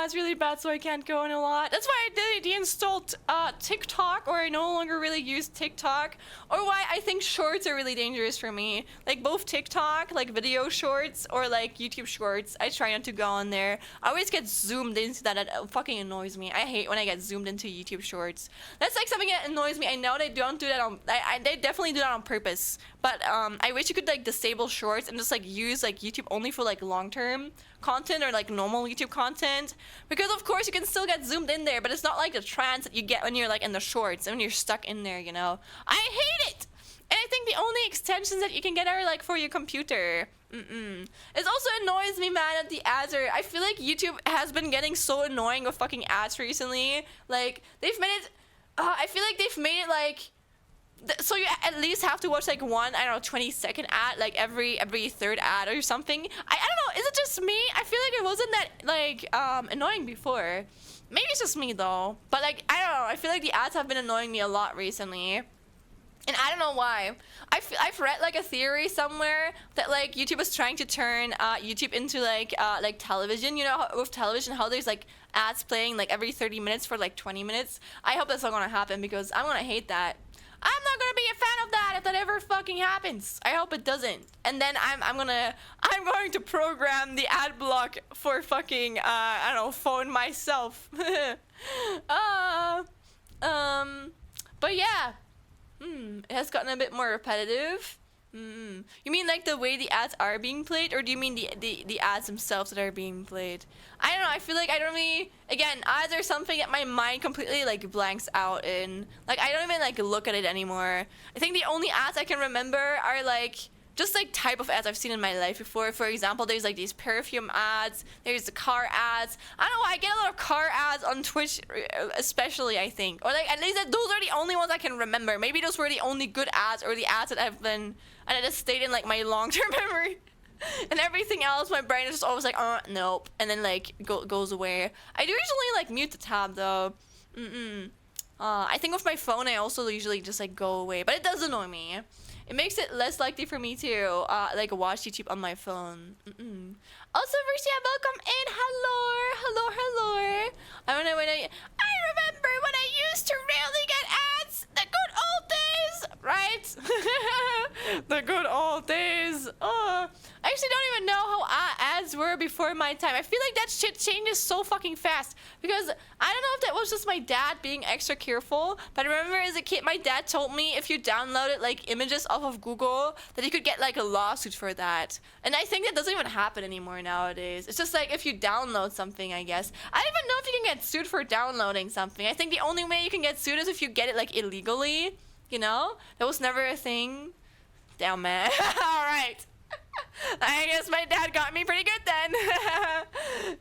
It's really bad, so I can't go in a lot. That's why I deinstalled TikTok, or I no longer really use TikTok, or why I think shorts are really dangerous for me. Like both TikTok, like video shorts, or like YouTube shorts. I try not to go on there. I always get zoomed into that. That fucking annoys me. I hate when I get zoomed into YouTube shorts. That's like something that annoys me. I know they don't do that on. They definitely do that on purpose. But I wish you could like disable shorts and just like use like YouTube only for like long-term content or like normal YouTube content, because of course you can still get zoomed in there, but it's not like the trance that you get when you're like in the shorts and when you're stuck in there, you know. I hate it. And I think the only extensions that you can get are like for your computer. It also annoys me, man, that the ads are. I feel like YouTube has been getting so annoying with fucking ads recently. Like they've made it. I feel like they've made it like. So you at least have to watch like one, I don't know, 20-second ad, like every third ad or something. I don't know, is it just me? I feel like it wasn't that like annoying before. Maybe it's just me though. But like, I don't know, I feel like the ads have been annoying me a lot recently. And I don't know why. I've read like a theory somewhere that like YouTube is trying to turn YouTube into like television. You know, with television, how there's like ads playing like every 30 minutes for like 20 minutes. I hope that's not gonna happen because I'm gonna hate that. I'm not gonna be a fan of that if that ever fucking happens. I hope it doesn't. And then I'm going to program the ad block for fucking I don't know, phone myself. But yeah. It has gotten a bit more repetitive. You mean like the way the ads are being played, or do you mean the ads themselves that are being played? I don't know. I feel like I don't really. Again, ads are something that my mind completely like blanks out in. Like I don't even like look at it anymore. I think the only ads I can remember are like just like type of ads I've seen in my life before. For example, there's like these perfume ads. There's the car ads. I don't know. I get a lot of car ads on Twitch, especially I think, or like at least those are the only ones I can remember. Maybe those were the only good ads or the ads that have been and it just stayed in like my long-term memory. And everything else, my brain is just always like, nope, and then like goes away. I do usually like mute the tab though. I think with my phone, I also usually just like go away, but it does annoy me. It makes it less likely for me to like watch YouTube on my phone. Also, Versia, welcome in. Hello. I remember when I used to rarely get ads. The good old days, right? The good old days. I actually don't even know how ads were before my time. I feel like that shit changes so fucking fast because I don't know if that was just my dad being extra careful, but I remember as a kid my dad told me if you downloaded like images off of Google that you could get like a lawsuit for that. And I think that doesn't even happen anymore nowadays. It's just like if you download something, I guess. I don't even know if you can get sued for downloading something. I think the only way you can get sued is if you get it like illegally, you know? That was never a thing. Damn, man. All right. I guess my dad got me pretty good then.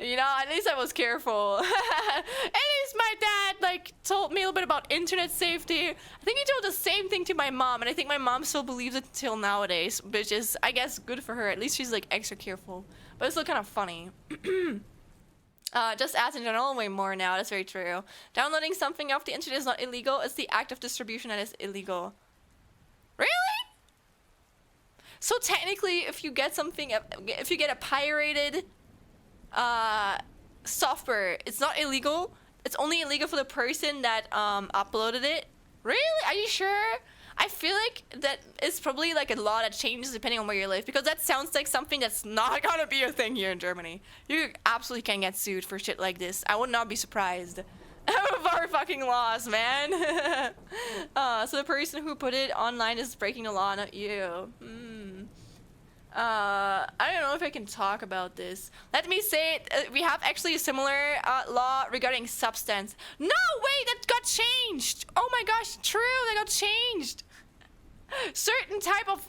You know, at least I was careful. At least my dad like told me a little bit about internet safety. I think he told the same thing to my mom, and I think my mom still believes it till nowadays, which is, I guess, good for her. At least she's like extra careful, but it's still kind of funny. Just ads in general, way more now. That's very true. Downloading something off the internet is not illegal. It's the act of distribution that is illegal. Really? So technically, if you get something, if you get a pirated software, it's not illegal. It's only illegal for the person that uploaded it. Really? Are you sure? I feel like that is probably like a law that changes depending on where you live, because that sounds like something that's not gonna be a thing here in Germany. You absolutely can get sued for shit like this. I would not be surprised. Of our fucking laws, man. So the person who put it online is breaking the law, not you. I don't know if I can talk about this. Let me say we have actually a similar law regarding substance. No, wait, that got changed. Oh my gosh, true, that got changed. Certain type of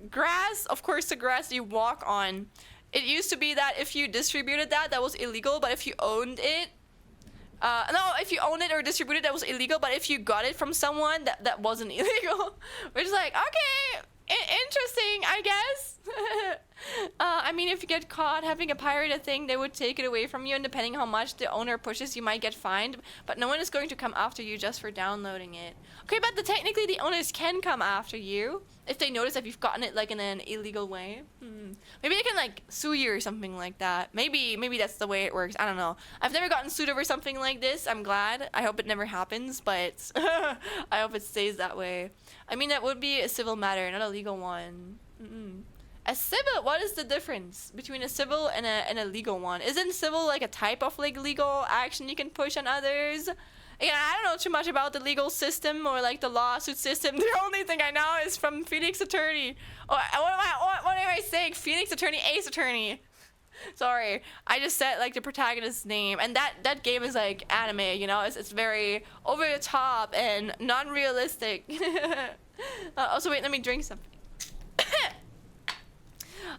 grass, of course the grass you walk on, it used to be that if you distributed that was illegal, but if you owned it, no, if you owned it or distributed, that was illegal, but if you got it from someone, that wasn't illegal. Which is like, okay, interesting, I guess. I mean, if you get caught having a pirated thing, they would take it away from you, and depending how much the owner pushes, you might get fined, but no one is going to come after you just for downloading it. Okay, but technically the owners can come after you if they notice that you've gotten it like in an illegal way. Maybe they can like sue you or something like that. Maybe that's the way it works. I don't know. I've never gotten sued over something like this. I'm glad. I hope it never happens, but I hope it stays that way. I mean, that would be a civil matter, not a legal one. A civil, what is the difference between a civil and a legal one? Isn't civil like a type of like legal action you can push on others? Again, I don't know too much about the legal system or like the lawsuit system. The only thing I know is from Phoenix Attorney. Oh, what am I saying? Phoenix Attorney, Ace Attorney. Sorry, I just said like the protagonist's name, and that game is like anime, you know. It's very over the top and non-realistic. Also, wait, let me drink something.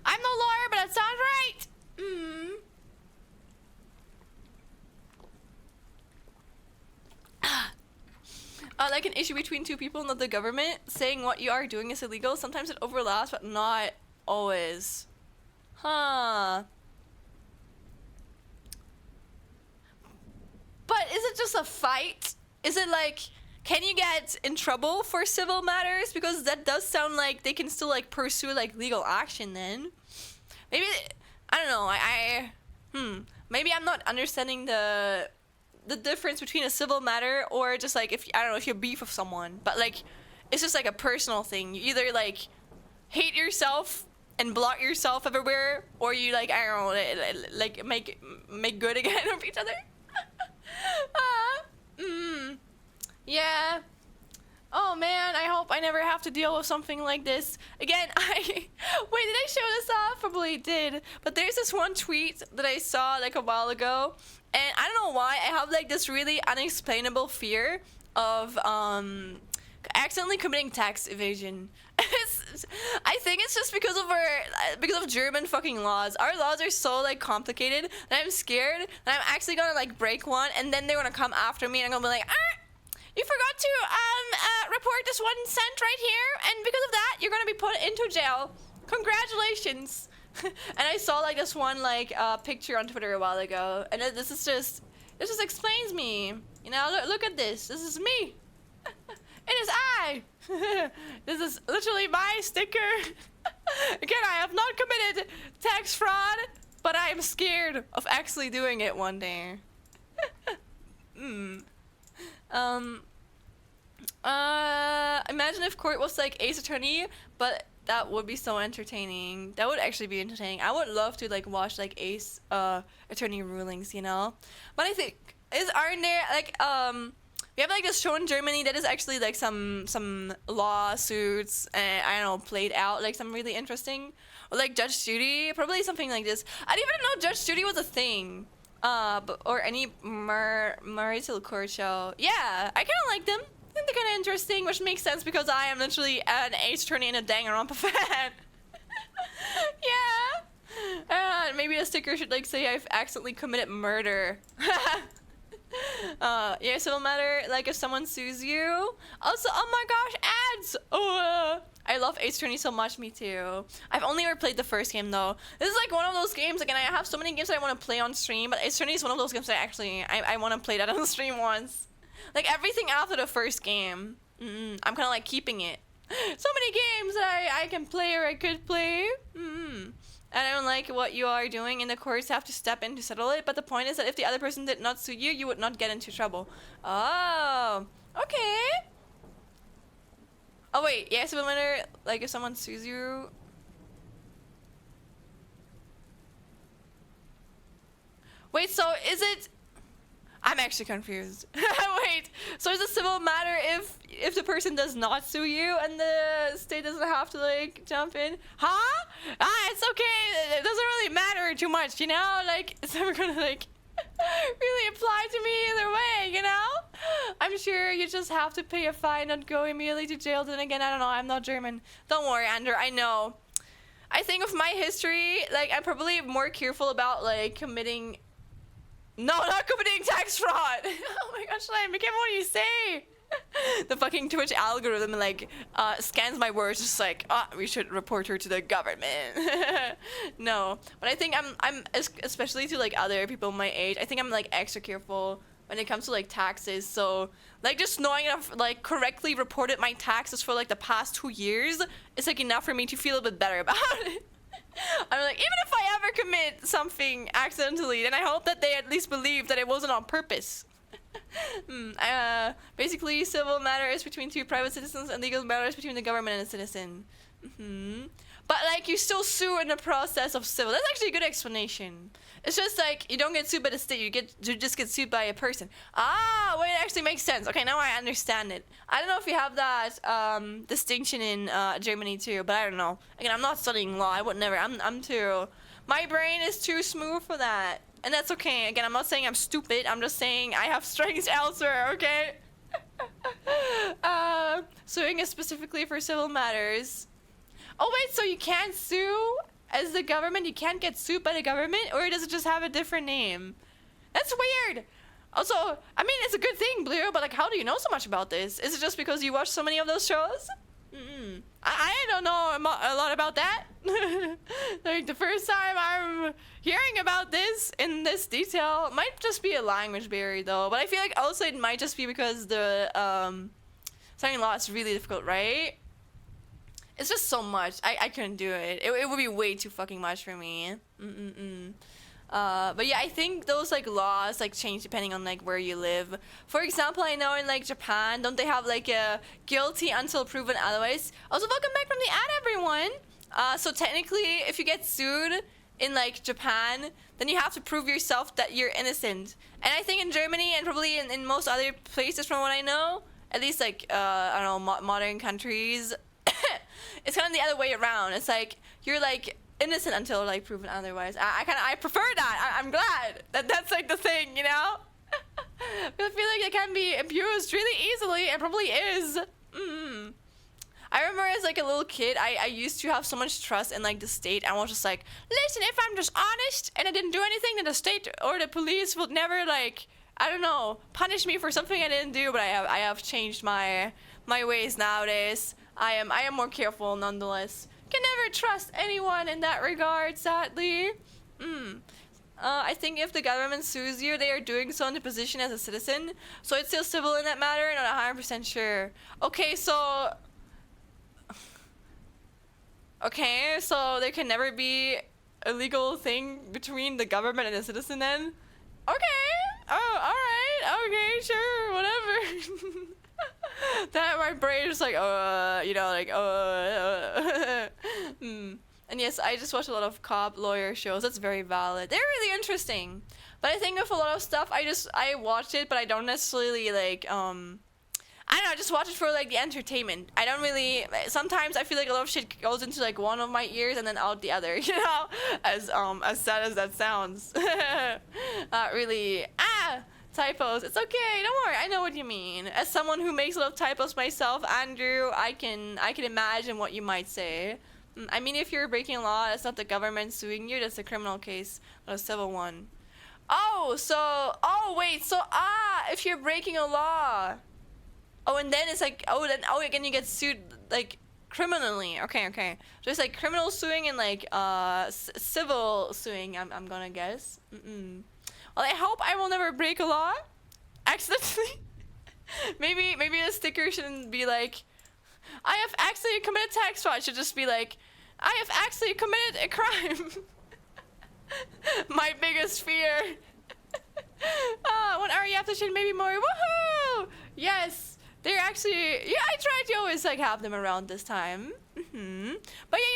I'm no lawyer, but that sounds right. Like an issue between two people, not the government. Saying what you are doing is illegal. Sometimes it overlaps, but not always. Huh. But is it just a fight? Is it like, can you get in trouble for civil matters? Because that does sound like they can still like pursue like legal action then. Maybe, I don't know, maybe I'm not understanding the difference between a civil matter or just like if, I don't know, if you beef with someone, but like, it's just like a personal thing. You either like hate yourself and block yourself everywhere, or you like, I don't know, like make good again of each other. Yeah. Oh man, I hope I never have to deal with something like this again. Wait, did I show this off? Probably did. But there's this one tweet that I saw like a while ago, and I don't know why I have like this really unexplainable fear of accidentally committing tax evasion. I think it's just because of German fucking laws. Our laws are so like complicated that I'm scared that I'm actually gonna like break one, and then they're gonna come after me, and I'm gonna be like, you forgot to report this 1 cent right here, and because of that, you're gonna be put into jail. Congratulations. And I saw like this one like picture on Twitter a while ago, and this just explains me. You know, look at this. This is me. It is I. This is literally my sticker. Again, I have not committed tax fraud, but I am scared of actually doing it one day. Imagine if court was like Ace Attorney, but that would be so entertaining. That would actually be entertaining. I would love to like watch like Ace Attorney rulings, you know. But I think aren't there like we have like this show in Germany that is actually like some lawsuits and I don't know, played out like some really interesting, or like Judge Judy, probably something like this. I didn't even know Judge Judy was a thing. Or any marital court show. Yeah, I kind of like them. I think they're kind of interesting, which makes sense because I am literally an Ace Attorney and a Danganronpa fan. Yeah. Maybe a sticker should like say I've accidentally committed murder. Yeah, civil matter, like if someone sues you. Also, oh my gosh, ads! Oh, I love Ace Attorney so much, me too. I've only ever played the first game though. This is like one of those games, again, I have so many games that I want to play on stream, but Ace Attorney is one of those games that I want to play that on the stream once. Like everything after the first game. I'm kind of like keeping it. So many games that I can play or I could play. I don't like what you are doing, and the courts have to step in to settle it, but the point is that if the other person did not sue you, you would not get into trouble. Oh, okay. Oh wait, yeah, civil matter, like if someone sues you. Wait, so is it? I'm actually confused. Wait, so is it civil matter if the person does not sue you and the state doesn't have to like jump in? Huh? It's okay. It doesn't really matter too much, you know? Like it's never gonna like really apply to me either way, you know? I'm sure you just have to pay a fine, not go immediately to jail. Then again, I don't know. I'm not German. Don't worry, Andrew. I know. I think of my history, like I'm probably more careful about like committing. No, not committing tax fraud. Oh my gosh, Liam, be careful what you say. The fucking Twitch algorithm like scans my words, just like, we should report her to the government. No, but I think I'm especially to like other people my age, I think I'm like extra careful when it comes to like taxes. So like just knowing I've like correctly reported my taxes for like the past 2 years is like enough for me to feel a bit better about it. I'm like, even if I ever commit something accidentally, then I hope that they at least believe that it wasn't on purpose. Basically, civil matters between two private citizens and legal matters between the government and a citizen. But like, you still sue in the process of civil. That's actually a good explanation. It's just like, you don't get sued by the state, you just get sued by a person. Well, it actually makes sense. Okay, now I understand it. I don't know if you have that distinction in Germany too, but I don't know. Again, I'm not studying law. I would never. I'm too. My brain is too smooth for that, and that's okay. Again, I'm not saying I'm stupid. I'm just saying I have strengths elsewhere. Okay. Suing is specifically for civil matters. Oh wait, so you can't sue as the government? You can't get sued by the government, or does it just have a different name? That's weird. Also, I mean, it's a good thing, Blue, but like, how do you know so much about this? Is it just because you watch so many of those shows? I don't know a lot about that. Like the first time I'm hearing about this in this detail. Might just be a language barrier though, but I feel like also it might just be because the signing law is really difficult, right? It's just so much. I couldn't do it. It would be way too fucking much for me. But yeah, I think those like laws like change depending on like where you live. For example, I know in like Japan, don't they have like a guilty until proven otherwise? Also, welcome back from the ad, everyone. So technically, if you get sued in like Japan, then you have to prove yourself that you're innocent. And I think in Germany and probably in most other places, from what I know, at least like I don't know, modern countries, it's kind of the other way around. It's like you're like innocent until like proven otherwise. I prefer that. I'm glad that that's like the thing, you know. I feel like it can be abused really easily, and probably is. I remember as like a little kid, I used to have so much trust in like the state. I was just like, listen, if I'm just honest and I didn't do anything, then the state or the police would never like, I don't know, punish me for something I didn't do. But I have changed my ways nowadays. I am more careful nonetheless. Can never trust anyone in that regard, sadly. I think if the government sues you, they are doing so in the position as a citizen. So it's still civil in that matter. Not 100% sure. Okay, so there can never be a legal thing between the government and the citizen then? Okay. Oh, alright. Okay, sure, whatever. That my brain is like, you know, like, And yes, I just watch a lot of cop lawyer shows. That's very valid. They're really interesting. But I think of a lot of stuff, I watched it, but I don't necessarily like, I don't know, I just watch it for like the entertainment. I don't really, sometimes I feel like a lot of shit goes into like one of my ears and then out the other, you know? As sad as that sounds. Really, typos. It's okay, don't worry, I know what you mean. As someone who makes a lot of typos myself, Andrew, I can imagine what you might say. I mean, if you're breaking a law, that's not the government suing you, that's a criminal case, not a civil one. Oh, wait, so, if you're breaking a law. Oh, and then it's like, again, you get sued, like, criminally. Okay. So it's like criminal suing and, like, civil suing, I'm gonna guess. Well, I hope I will never break a law. Accidentally. maybe a sticker shouldn't be like, I have accidentally committed tax fraud. It should just be like, I have accidentally committed a crime. My biggest fear. 1 hour after shit, maybe more. Woohoo! Yes. They're actually, yeah, I try to always like have them around this time. But yeah, you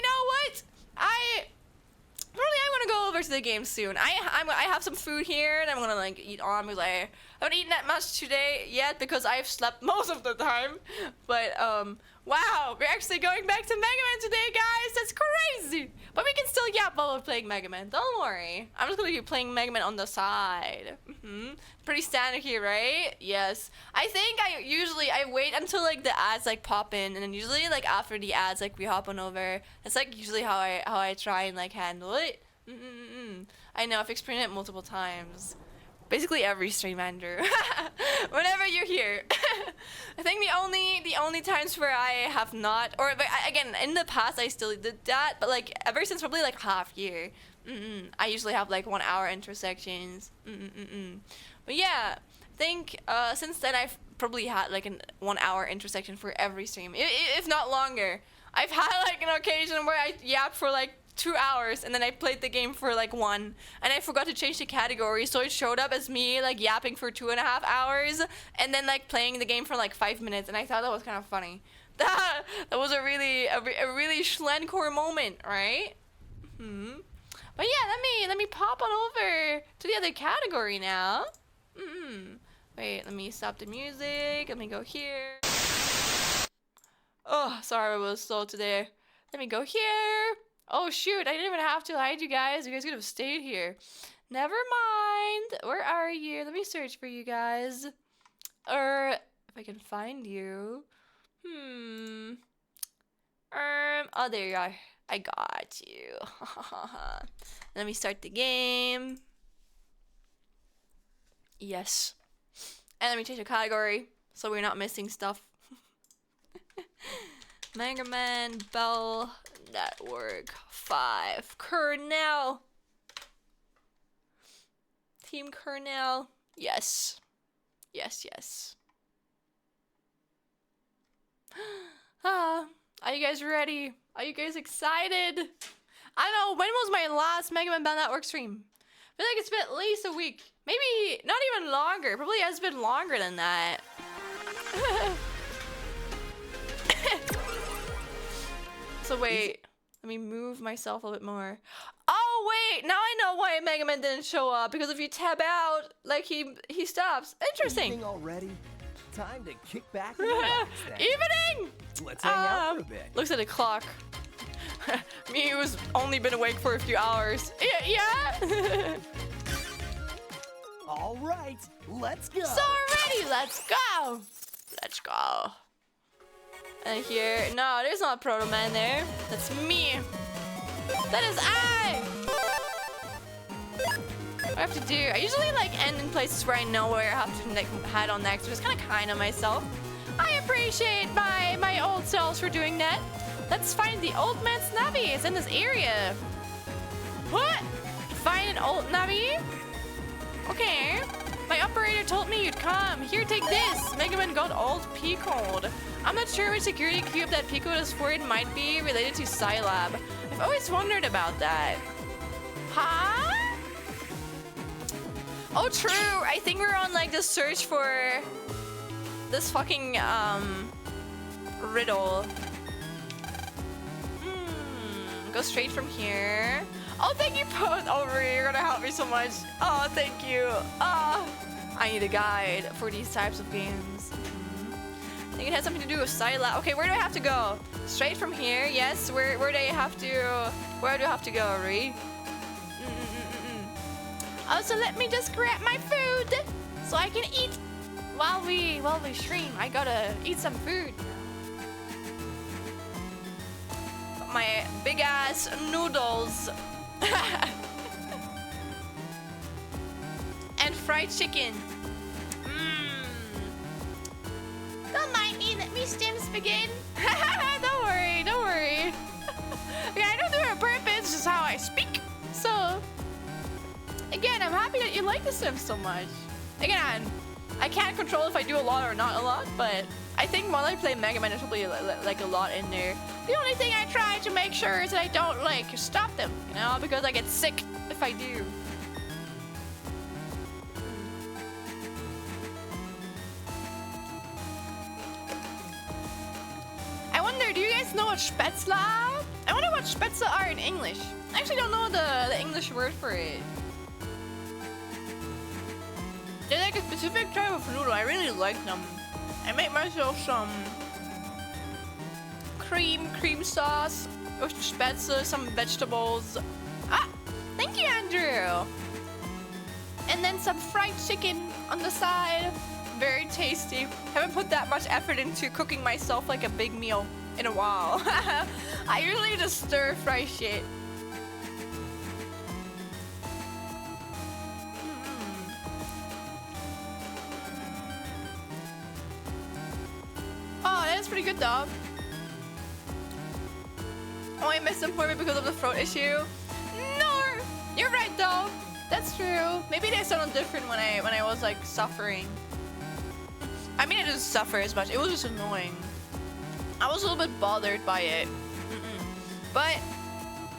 know what? I want to go over to the game soon. I have some food here and I'm gonna like eat on because I haven't eaten that much today yet because I've slept most of the time. But wow, we're actually going back to Mega Man today, guys. That's crazy. But we can still yap while we're playing Mega Man. Don't worry. I'm just gonna be playing Mega Man on the side. Pretty standard here, right? Yes. I think I wait until like the ads like pop in, and then usually like after the ads like we hop on over. That's like usually how I try and like handle it. I know I've experienced it multiple times. Basically every stream, Andrew. Whenever you're here. I think the only times where I have not, or but again in the past I still did that, but like ever since probably like half year, I usually have like 1 hour intersections. But yeah, I think since then I've probably had like a 1 hour intersection for every stream, if not longer. I've had like an occasion where I yap for like 2 hours and then I played the game for like 1 and I forgot to change the category, so it showed up as me like yapping for 2.5 hours and then like playing the game for like 5 minutes, and I thought that was kind of funny. That was a really Schlencore moment, right? But yeah, let me pop on over to the other category now. Wait, let me stop the music. Let me go here. Oh, sorry, I was slow today. Let me go here. Oh shoot, I didn't even have to hide you guys. You guys could have stayed here. Never mind. Where are you? Let me search for you guys. Or if I can find you. Oh, there you are. I got you. Let me start the game. Yes. And let me change the category so we're not missing stuff. Mega Man, Bell, Network 5. Kernel. Team Kernel. Yes. Yes, yes. Are you guys ready? Are you guys excited? I don't know, when was my last Mega Man Band Network stream? I feel like it's been at least a week. Maybe not even longer. Probably has been longer than that. So wait, let me move myself a little bit more. Oh wait, now I know why Mega Man didn't show up. Because if you tab out, like he stops. Interesting. Evening already? Time to kick back and relax then. Evening! Let's hang out for a bit. Looks at the clock. Me who's only been awake for a few hours. Yeah? All right, let's go. So ready, let's go. Let's go. And here, no, there's not Proto Man there. That's me. That is I. What I have to do, I usually like end in places where I know where I have to like head on next, which is kind of kind of myself. I appreciate my old selves for doing that. Let's find the old man's Navi. It's in this area. What? Find an old Navi? Okay. My operator told me you'd come. Here, take this. Mega Man got old P code. I'm not sure which security cube that P code is for. It might be related to Scilab. I've always wondered about that. Huh? Oh, true. I think we're on like the search for this fucking riddle. Go straight from here. Oh, thank you, Post. Oh, Marie, you're gonna help me so much. Oh, thank you. I need a guide for these types of games. I think it has something to do with Scilab. Okay, where do I have to go? Straight from here, yes. Where do I have to go, Marie? Also, let me just grab my food so I can eat while we stream. I gotta eat some food. My big ass noodles and fried chicken. Don't mind me, let me stim spaghetti. Don't worry, don't worry. Okay, I don't do it on purpose, it's just how I speak. So, again, I'm happy that you like the Sims so much. Again, I can't control if I do a lot or not a lot, but I think while I play Mega Man, there's probably like a lot in there. The only thing I try to make sure is that I don't like stop them, you know, because I get sick if I do. I wonder, do you guys know what Spätzle are? I wonder what Spätzle are in English. I actually don't know the English word for it. They're like a specific type of noodle. I really like them. I make myself some cream sauce with Spätzle, some vegetables. Ah, thank you, Andrew. And then some fried chicken on the side. Very tasty. Haven't put that much effort into cooking myself like a big meal in a while. I usually just stir fry shit. Oh, that's pretty good though. Oh, I missed appointment because of the throat issue. No, you're right though. That's true. Maybe they sounded different when I was like suffering. I mean, I didn't suffer as much. It was just annoying. I was a little bit bothered by it. But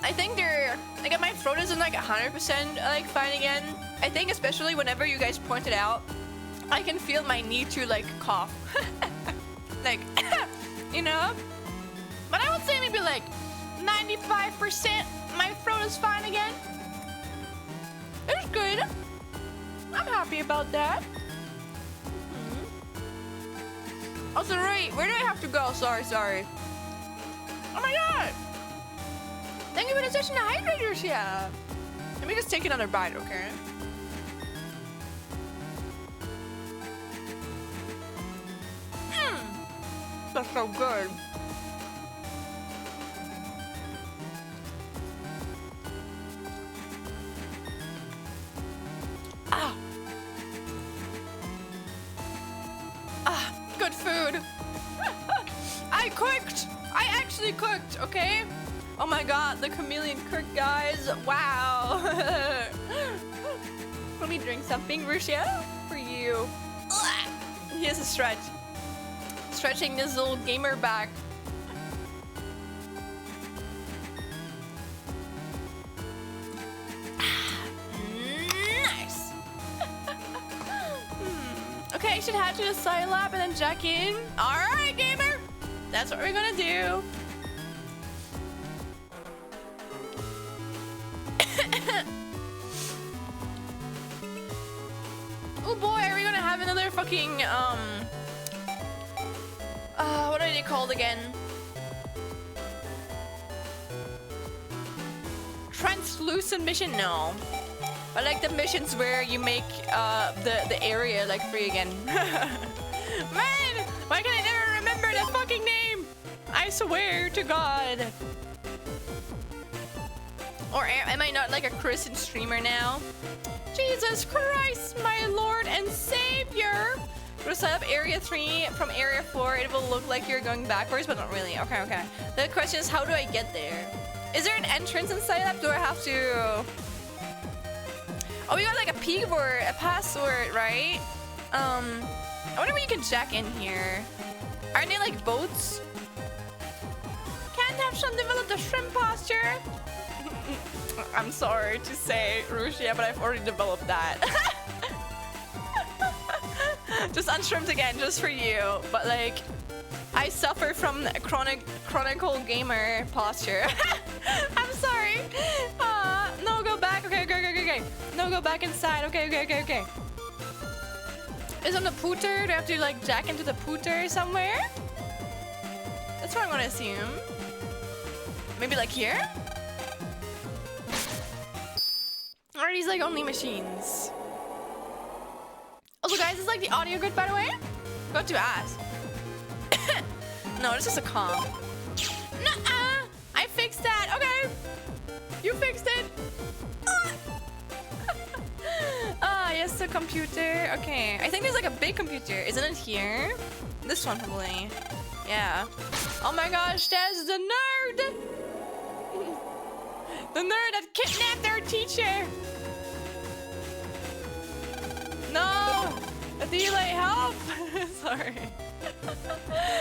I think they're like my throat isn't like 100% like fine again. I think especially whenever you guys pointed out, I can feel my need to like cough. Like, you know? But I would say maybe like 95% my throat is fine again. It's good. I'm happy about that. Also, right, where do I have to go? Sorry. Oh my god! Thank you for the session of hydrators, yeah. Let me just take another bite, okay? That's so good. Good food. I cooked. I actually cooked, okay? Oh my god, the chameleon Kirk, guys. Wow. Let me drink something, Russia, for you. He has a stretch. Stretching this little gamer back. Nice. Okay, I should head to the side lab and then jack in. Alright, gamer. That's what we're gonna do. Oh boy, are we gonna have another fucking what are they called again? Translucent mission? No. I like the missions where you make the area like free again. Man, why can I never remember the fucking name? I swear to God. Or am I not like a Christian streamer now? Jesus Christ, my Lord and Savior. Go set up area 3 from area 4. It will look like you're going backwards, but not really. Okay, okay. The question is, how do I get there? Is there an entrance inside that? Do I have to... Oh, we got like a keyword, a password, right? I wonder if you can jack in here. Aren't they like boats? Can't have some develop the shrimp posture. I'm sorry to say, Rushia, but I've already developed that. Just unshrimped again, just for you. But like, I suffer from chronicle gamer posture. I'm sorry. No, go back. Okay, okay. No, go back inside. Okay. Is on the pooter? Do I have to like jack into the pooter somewhere? That's what I'm gonna assume. Maybe like here? Or are these like only machines? Also guys, is like the audio good by the way? Got to ask. No, it's just a comp. Nuh-uh! I fixed that, okay. You fixed it. Ah, yes, the computer. Okay, I think there's like a big computer. Isn't it here? This one probably. Yeah. Oh my gosh, that's the nerd! The nerd that kidnapped our teacher! No! Delay, help! Sorry.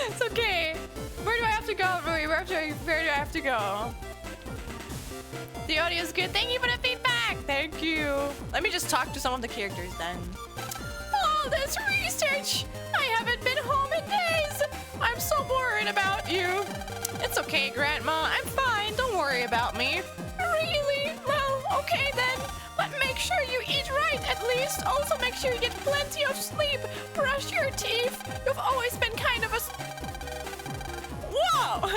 It's okay. Where do I have to go, Rui? Where do I have to go? The audio is good. Thank you for the feedback! Thank you. Let me just talk to some of the characters then. All this research! I haven't been home in days! I'm so worried about you. It's okay, Grandma. I'm fine. Don't worry about me. Really? Well, okay then. But make sure you eat right at least. Also make sure you get plenty of sleep. Brush your teeth. You've always been kind of a... Whoa!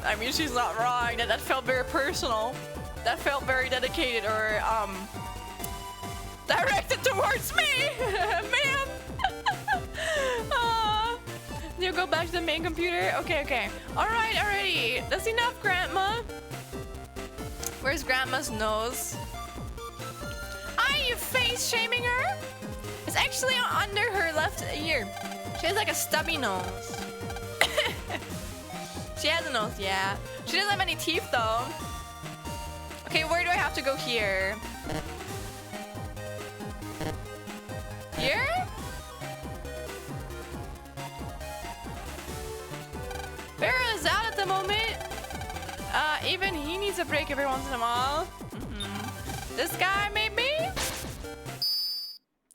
I mean, she's not wrong. That felt very personal. That felt very dedicated or, directed towards me! Ma'am! You go back to the main computer? Okay. Alright, alrighty. That's enough, Grandma. Where's Grandma's nose? Are you face shaming her? It's actually under her left ear. She has like a stubby nose. She has a nose, yeah. She doesn't have any teeth though. Okay, where do I have to go here? Here? Farrah is out at the moment. Even he needs a break every once in a while. This guy, maybe?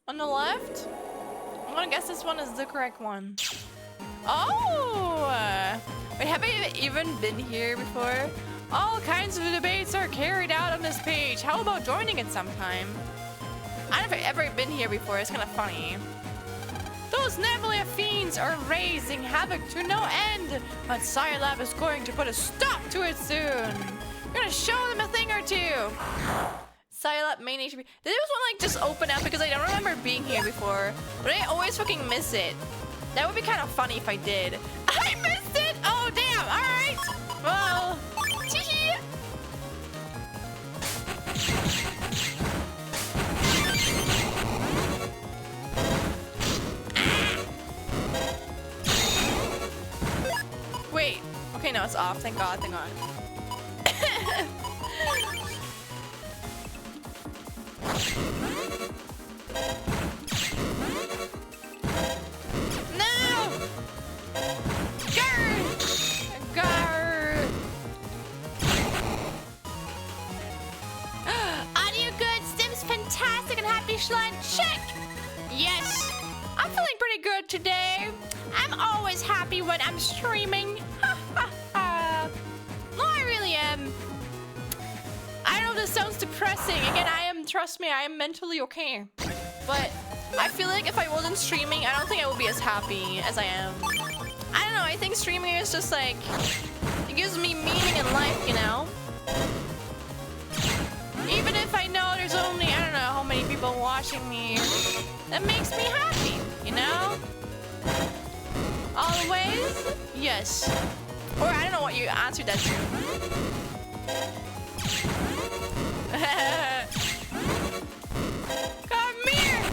On the left? I'm gonna guess this one is the correct one. Oh! Wait, have I even been here before? All kinds of debates are carried out on this page. How about joining it sometime? I don't know if I've ever been here before. It's kind of funny. Those Nephilim fiends are raising havoc to no end, but Scilab is going to put a stop to it soon. We're gonna show them a thing or two. Scilab main HP. Did this one like just open up because I don't remember being here before, but I always fucking miss it. That would be kind of funny if I did. I missed it. Oh damn! All right. Well, tee-hee. Wait. Okay, no, it's off. Thank God. Thank God. No! Grr! Grr! Audio good, Stim's fantastic, and happy Schlein. Check! Yes! I'm feeling pretty good today. I'm always happy when I'm streaming. No, I really am. I know this sounds depressing. Again, trust me, I am mentally okay. But I feel like if I wasn't streaming, I don't think I would be as happy as I am. I don't know, I think streaming is just like, it gives me meaning in life, you know? Even if I know there's only, I don't know how many people watching me, that makes me happy, you know? Always? Yes. Or I don't know what you answered that to. Come here!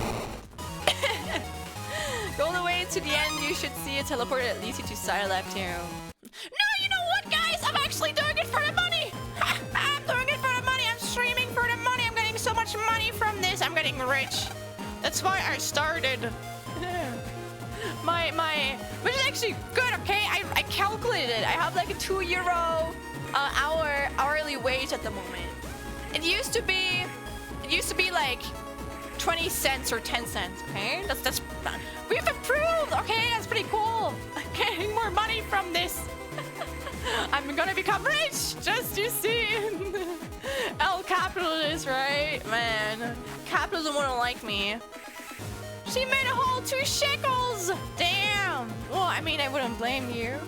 Go all the way to the end, you should see a teleport that leads you to side left here. No, you know what, guys? I'm actually doing it for the money! I'm doing it for the money! I'm streaming for the money! I'm getting so much money from this! I'm getting rich! That's why I started. Which is actually good, okay? I calculated it. I have like a €2 hourly wage at the moment. It used to be like 20 cents or 10 cents, okay? That's we've improved, okay? That's pretty cool. I'm getting more money from this. I'm gonna become rich, just you see. El capitalist, right? Man, capitalism wouldn't like me. She made a whole 2 shekels! Damn! Well, I mean, I wouldn't blame you.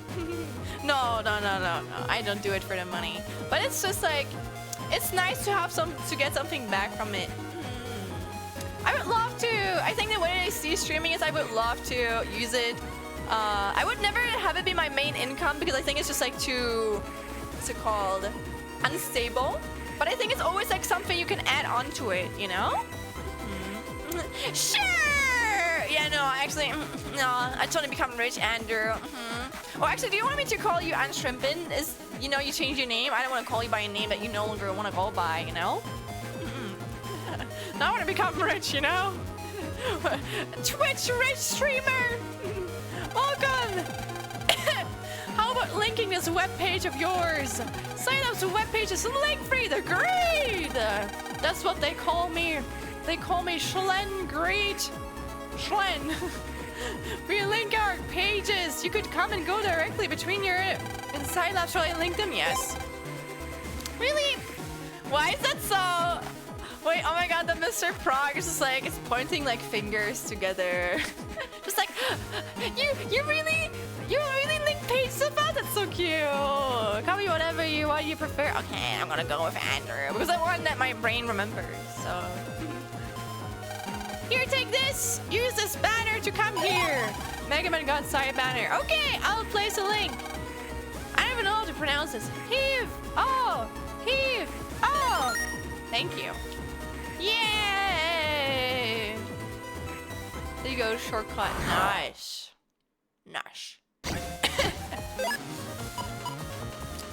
No. I don't do it for the money. But it's just like, it's nice to have to get something back from it. I would love to. I think the way I see streaming is I would love to use it. I would never have it be my main income because I think it's just like too, what's it called? Unstable. But I think it's always like something you can add on to it, you know? Sure! Yeah, no, actually, no, I just want to become rich, Andrew. Or actually, do you want me to call you Anshrimpin? You know, you change your name. I don't want to call you by a name that you no longer want to go by, you know? Now I want to become rich, you know? Twitch rich streamer! Welcome! How about linking this webpage of yours? Sign up to webpage is link-free. They're great! That's what they call me. They call me Schlen Great. Schlen. We link our pages. You could come and go directly between your inside labs. Shall I link them? Yes. Really? Why is that so? Wait, oh my god, the Mr. Prog is just like, it's pointing like fingers together. Just like, you really link pages of us? That's so cute. Call me whatever you prefer. Okay, I'm gonna go with Andrew because I want that my brain remembers, so. Here, take this! Use this banner to come here! Mega Man got side banner. Okay, I'll place a link. I don't even know how to pronounce this. Heave! Oh! Heave! Oh! Thank you. Yay! There you go, shortcut. Nice. Nice.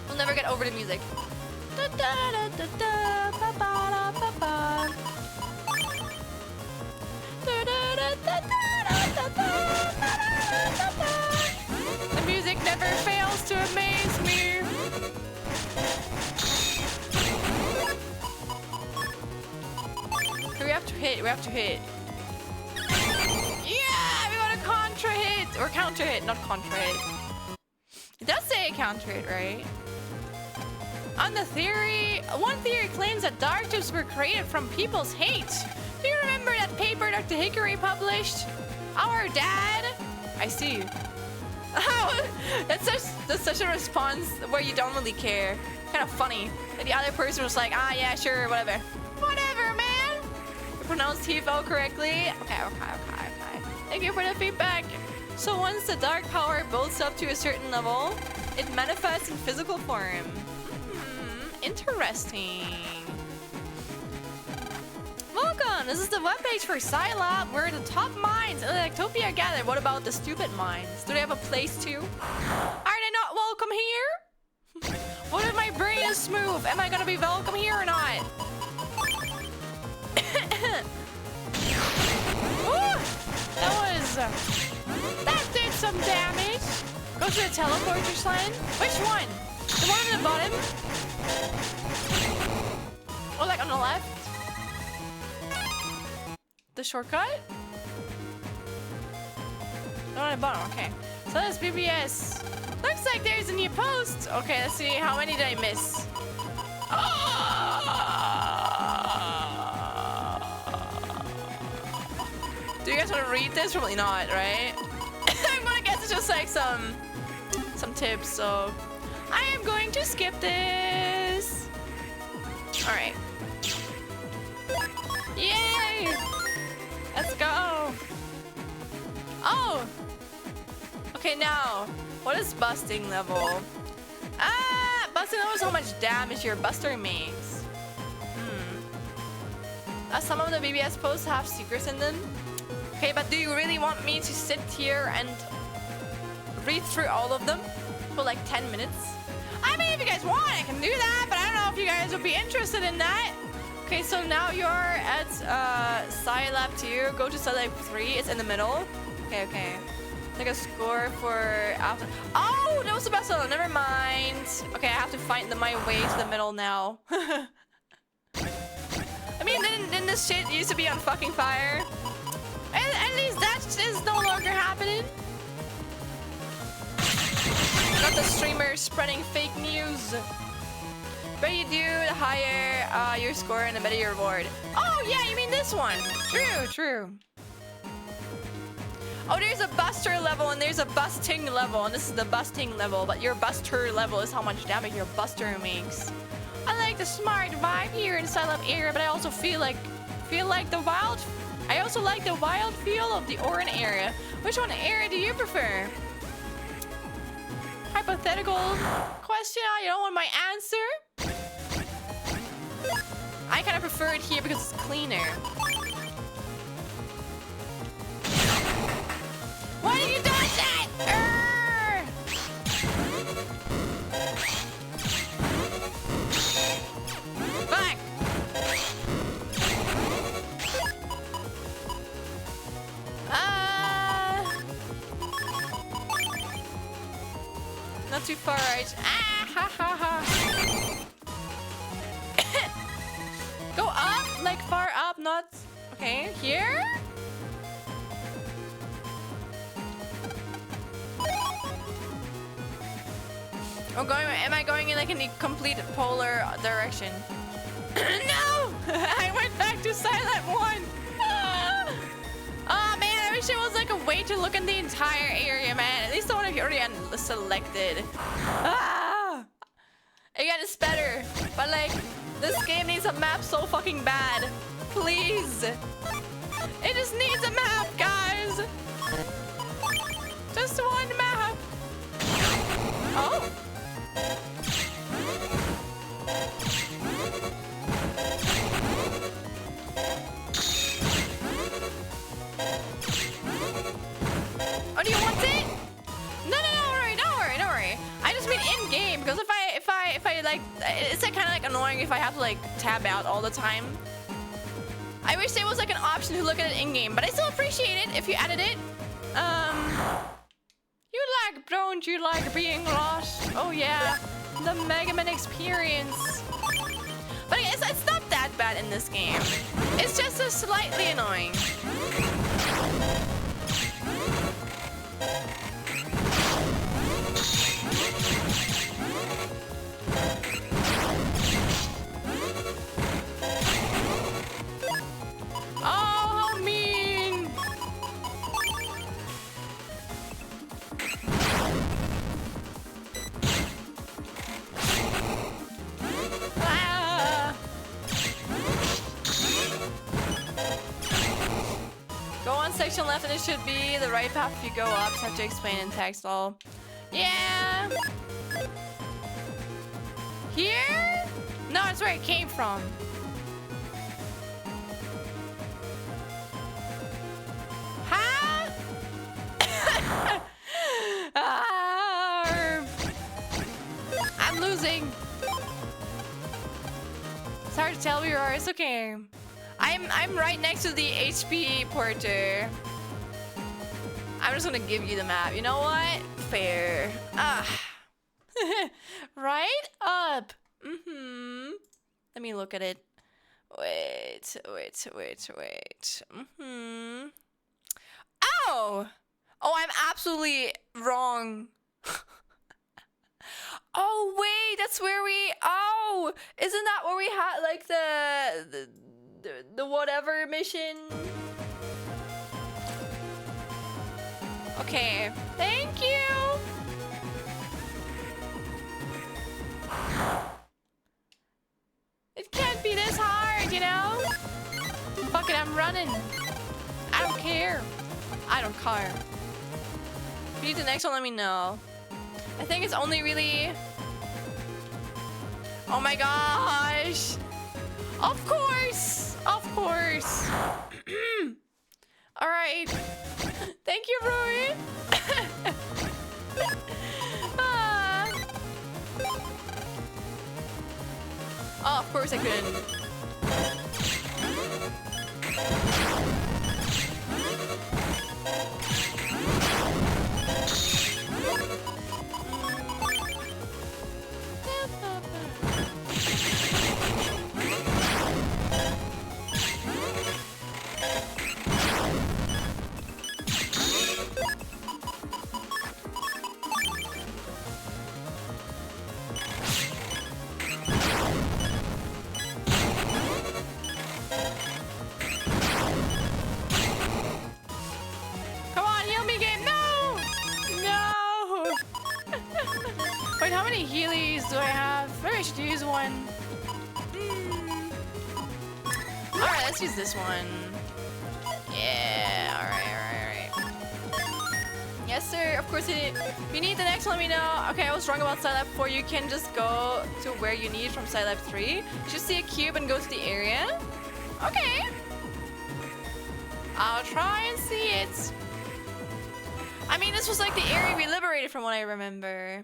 We'll never get over the music. Da da da da da ba ba da ba ba. The music never fails to amaze me. We have to hit. Yeah, we got a contra hit. Or counter hit, not contra hit. It does say counter hit, right? On the theory, one theory claims that dark tubes were created from people's hate. Do you remember that paper Dr. Hickory published? Our dad? I see. That's such a response where you don't really care. Kind of funny. And the other person was like, ah, yeah, sure, whatever. Whatever, man. You pronounced TFO correctly. Okay. Thank you for the feedback. So once the dark power builds up to a certain level, it manifests in physical form. Interesting. Welcome! This is the webpage for Scilab, where the top minds in Electopia gather. What about the stupid minds? Do they have a place too? Are they not welcome here? What if my brain is smooth? Am I gonna be welcome here or not? Ooh, that did some damage. Go to the teleporter's land. Which one? The one on the bottom? Or like on the left? The shortcut? The one on the bottom, okay. So that's BBS. Looks like there's a new post. Okay, let's see. How many did I miss? Do you guys want to read this? Probably not, right? I'm gonna guess it's just like some tips, so I am going to skip this. All right. Yay! Let's go. Oh. Okay, now what is busting level? Busting level is how much damage your buster makes. Some of the BBS posts have secrets in them. Okay, but do you really want me to sit here and read through all of them for like 10 minutes? I mean, if you guys want, I can do that, but I don't know if you guys would be interested in that. Okay, so now you're at Scilab 2. Go to Scilab 3. It's in the middle. Okay, okay. Like a score for after. Oh, that was the best one. Never mind. Okay, I have to find my way to the middle now. I mean, didn't this shit used to be on fucking fire? At least that is no longer happening. Not the streamers spreading fake news. The better you do, the higher your score and the better your reward. Oh yeah, you mean this one? True, true. Oh, there's a buster level and there's a busting level, and this is the busting level, but your buster level is how much damage your buster makes. I like the smart vibe here in Scilab area, but I also feel like the wild. I also like the wild feel of the Oran area. Which one area do you prefer? Hypothetical question. You don't want my answer? I kind of prefer it here because it's cleaner. Why did you dodge that? Fuck! Not too far, right? Ah, ha, ha, ha. Go up, like far up, not... Okay, here? Am I going in like in the complete polar direction? No! I went back to Silent 1! Oh man, I wish there was like a way to look in the entire area, man. At least the one I've already selected. Again, it's better. But like, this game needs a map so fucking bad. Please. It just needs a map, guys. Just one map. Oh. Oh, do you want it? No, don't worry. I just mean in game, because if I like, it's like kind of like annoying if I have to like tab out all the time. I wish there was like an option to look at it in game, but I still appreciate it if you added it. Don't you like being lost? Oh yeah, the Mega Man experience. But it's not that bad in this game. It's just slightly annoying. Oh, how mean! Ah. Go on section left and it should be the right path if you go up. Just have to explain in text all. Yeah. Here? No, it's where it came from. Huh? I'm losing. hard to tell where you are. It's okay. I'm right next to the HP porter. I'm just gonna give you the map. You know what? Fair. Ah. Right up. Let me look at it. Wait. Oh! Oh, I'm absolutely wrong. Oh, wait, that's where we... Oh! Isn't that where we had, like, the whatever mission? Okay. Thank you! It can't be this hard, you know? Fuck it, I'm running. I don't care. I don't care. If you need the next one, let me know. I think it's only really... Oh my gosh! Of course! Of course! Alright. Thank you, Roy! Ah. Oh, of course I couldn't. Come on, heal me, game. No! No! Wait, how many healies do I have? Maybe I should use one. Alright, let's use this one. Yeah, alright. Yes, sir. Of course, if you need the next one, let me know. Okay, I was wrong about Side Lab 4. You can just go to where you need from Side Lab 3. You just see a cube and go to the area. Okay. I'll try and see it. I mean, this was like the area we liberated from what I remember.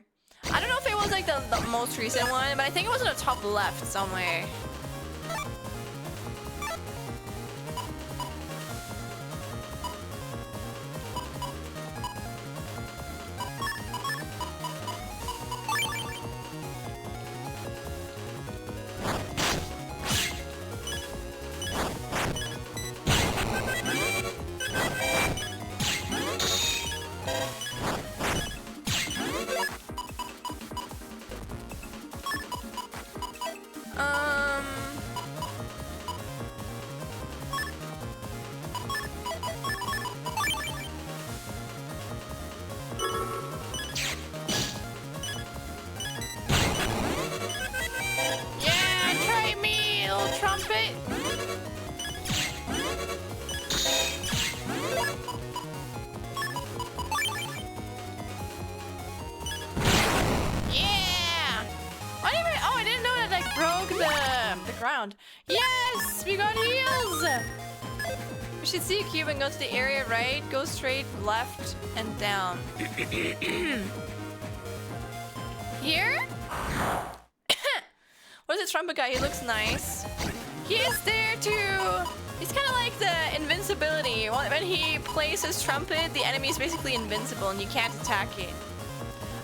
I don't know if it was like the most recent one, but I think it was in the top left somewhere. Ground. Yes! We got heals! We should see a cube and go to the area right. Go straight left and down. Here? What is the trumpet guy? He looks nice. He is there too! He's kind of like the invincibility. When he plays his trumpet, the enemy is basically invincible and you can't attack it.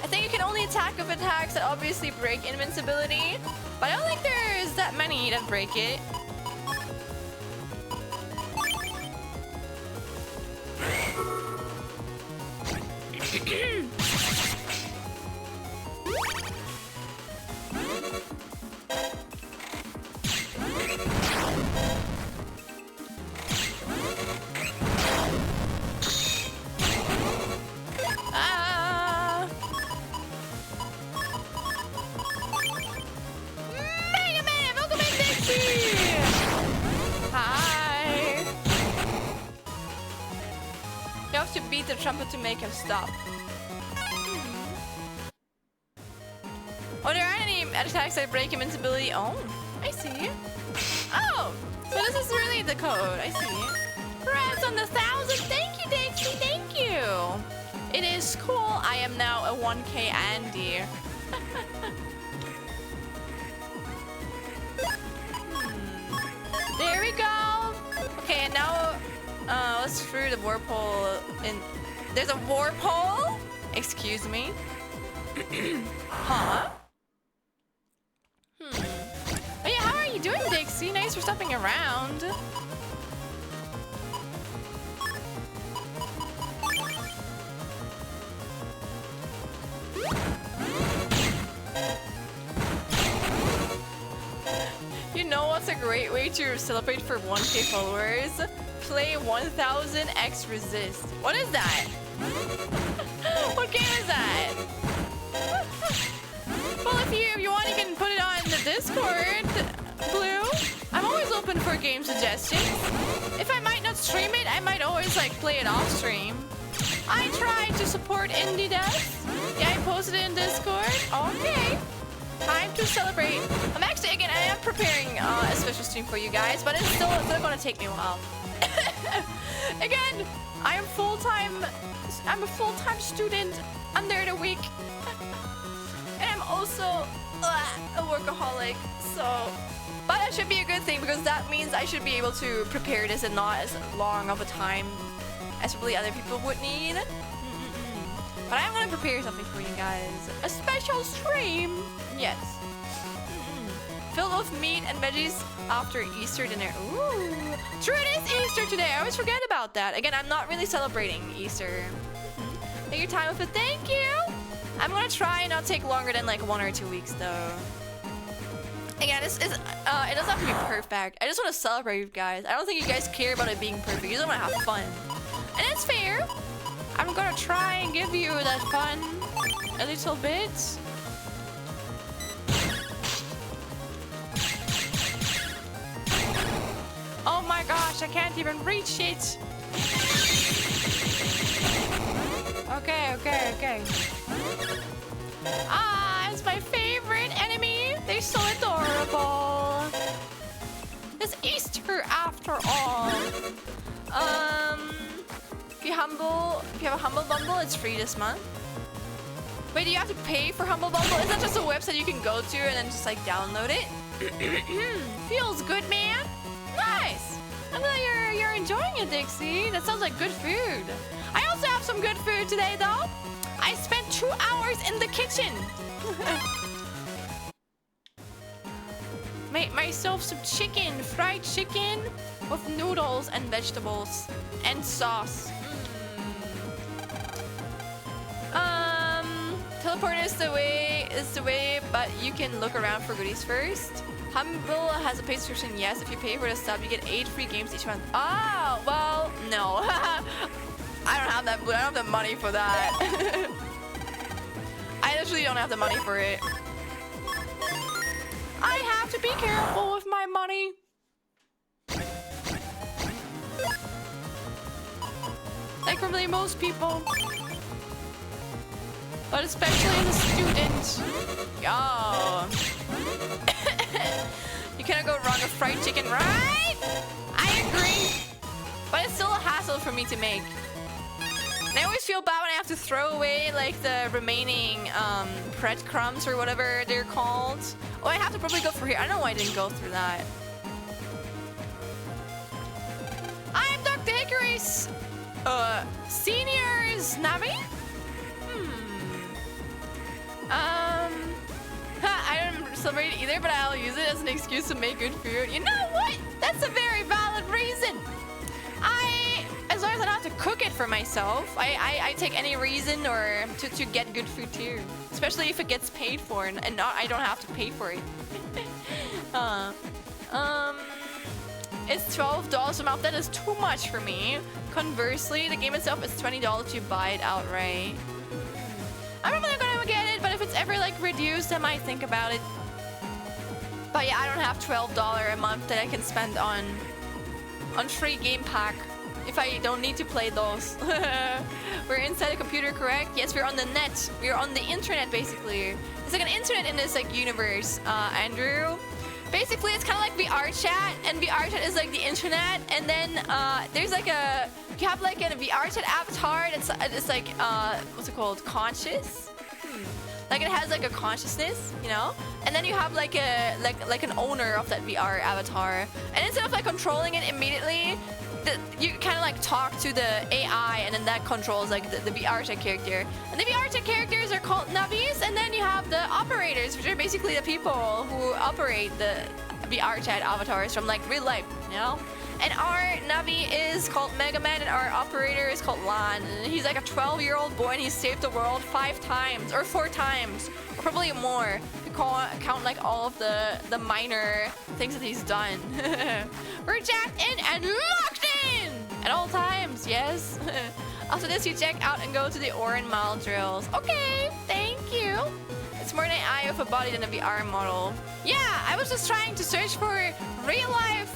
I think you can only attack with attacks that obviously break invincibility, but I don't think there's that many that break it. To beat the trumpet to make him stop. Oh, there aren't any attacks that break invincibility. Oh, I see. Oh, so this is really the code. I see. Congrats on the 1,000. Thank you, Dixie. Thank you. It is cool. I am now a 1K Andy. pass through the warp hole in... There's a warp hole? Excuse me? Huh? Oh yeah, how are you doing, Dixie? Nice for stopping around. You know what's a great way to celebrate for 1K followers? Play 1000x Resist. What is that? What game is that? Well, if you want, you can put it on the Discord, Blue. I'm always open for game suggestions. If I might not stream it, I might always like play it off stream. I try to support indie devs. Yeah, I posted it in Discord. Okay. Time to celebrate. I'm actually, again, I am preparing a special stream for you guys, but it's still going to take me a while. Again, I'm a full-time student under the week. And I'm also a workaholic, so... But that should be a good thing, because that means I should be able to prepare this in not as long of a time as probably other people would need. But I'm gonna prepare something for you guys. A special stream! Yes. Filled with meat and veggies after Easter dinner. Ooh. True, it is Easter today. I always forget about that. Again, I'm not really celebrating Easter. Take your time with it. Thank you! I'm gonna try and not take longer than like 1 or 2 weeks though. Again, it doesn't have to be perfect. I just want to celebrate you guys. I don't think you guys care about it being perfect. You just want to have fun. And it's fair. I'm gonna try and give you that fun a little bit. Oh my gosh, I can't even reach it. Okay. Ah, it's my favorite enemy. They're so adorable. It's Easter after all. If you have a Humble Bundle, it's free this month. Wait, do you have to pay for Humble Bundle? Is that just a website you can go to and then just like download it? Feels good, man. Nice. I'm glad you're enjoying it, Dixie. That sounds like good food. I also have some good food today, though. I spent 2 hours in the kitchen. Made myself some chicken, fried chicken with noodles and vegetables and sauce. Teleport is the way, but you can look around for goodies first. Humble has a paid subscription, yes. If you pay for the sub, you get 8 free games each month. Oh, well, no. I don't have that. I don't have the money for that. I literally don't have the money for it. I have to be careful with my money. Like probably most people. But especially as a student. Yo. You cannot go wrong with fried chicken, right? I agree. But it's still a hassle for me to make. And I always feel bad when I have to throw away like the remaining breadcrumbs or whatever they're called. Oh, I have to probably go through here. I don't know why I didn't go through that. I'm Dr. Hickory's senior's Navi? I don't celebrate it either, but I'll use it as an excuse to make good food. You know what? That's a very valid reason. As long as I don't have to cook it for myself, I take any reason or to get good food too. Especially if it gets paid for and not I don't have to pay for it. It's $12 a month. That is too much for me. Conversely, the game itself is $20 to buy it outright. I'm probably not gonna get it, but if it's ever like reduced, I might think about it. But yeah, I don't have $12 a month that I can spend on free game pack if I don't need to play those. We're inside a computer, correct? Yes, we're on the net. We're on the internet, basically. It's like an internet in this like universe, Andrew. Basically, it's kind of like VR chat, and VR chat is like the internet, and then there's like you have like a VR chat avatar that's like what's it called, conscious, like it has like a consciousness, you know, and then you have like an owner of that VR avatar, and instead of like controlling it immediately, you kind of like talk to the AI, and then that controls like the VR chat character. And the VR chat characters are called Navis, and then you have the operators, which are basically the people who operate the VR chat avatars from like real life, you know? And our Navi is called Mega Man, and our operator is called Lan. And he's like a 12-year-old boy, and he's saved the world 5 times, or 4 times, or probably more. If you count like all of the minor things that he's done. We're jacked in and locked in at all times, yes. After this, you check out and go to the Orin Mile drills. Okay, thank you. It's more than an eye of a body than a VR model. Yeah, I was just trying to search for real-life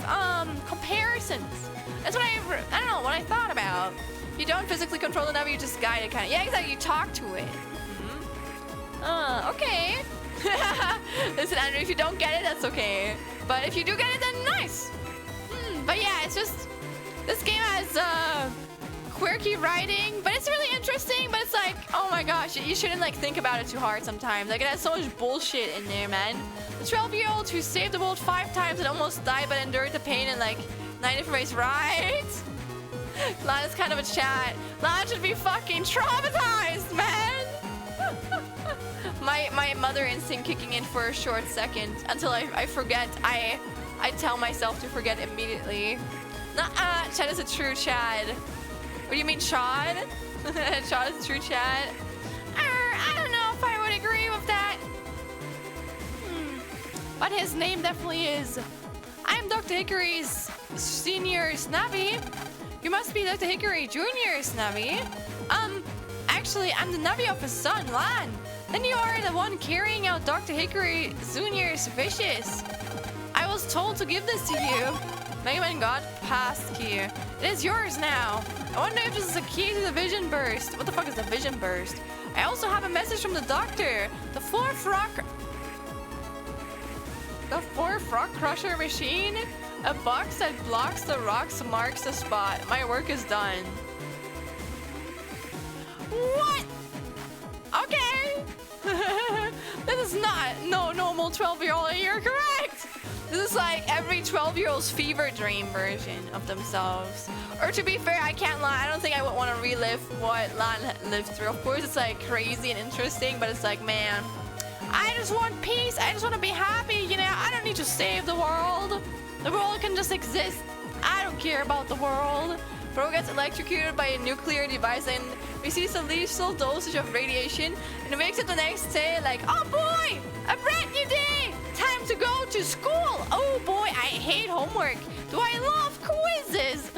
comparisons. That's what I don't know, what I thought about. You don't physically control the Navi, you just guide it kind of. Yeah, exactly, you talk to it. Okay. Listen, Andrew, if you don't get it, that's okay. But if you do get it, then nice. But yeah, it's just, this game has quirky writing, but it's really interesting. But it's like, oh my gosh, you shouldn't like think about it too hard sometimes. Like, it has so much bullshit in there, man. The 12-year-old who saved the world 5 times and almost died but endured the pain in like 9 different ways, right? Lan is kind of a chat. Lan should be fucking traumatized, man. my mother instinct kicking in for a short second until I forget. I tell myself to forget immediately. Nuh-uh, Chad is a true Chad. What do you mean, Chad? Chad is a true Chad. I don't know if I would agree with that. But his name definitely is. I'm Dr. Hickory's senior Navi. You must be Dr. Hickory Jr.'s Navi. Actually, I'm the Navi of his son, Lan. Then you are the one carrying out Dr. Hickory Jr.'s wishes. I was told to give this to you. Mega Man God passed key. It is yours now. I wonder if this is a key to the vision burst. What the fuck is the vision burst? I also have a message from the doctor. The 4th rock crusher machine. A box that blocks the rocks marks the spot. My work is done. What? Okay. This is not no normal 12-year-old. You're correct. This is like every 12-year-old's fever dream version of themselves. Or to be fair, I can't lie. I don't think I would want to relive what Lan lived through. Of course, it's like crazy and interesting, but it's like, man, I just want peace. I just want to be happy. You know, I don't need to save the world. The world can just exist. I don't care about the world. Bro gets electrocuted by a nuclear device and receives a lethal dosage of radiation and wakes up the next day like, oh boy, a brand new day. Time to go to school. Oh boy, I hate homework. Do I love quizzes?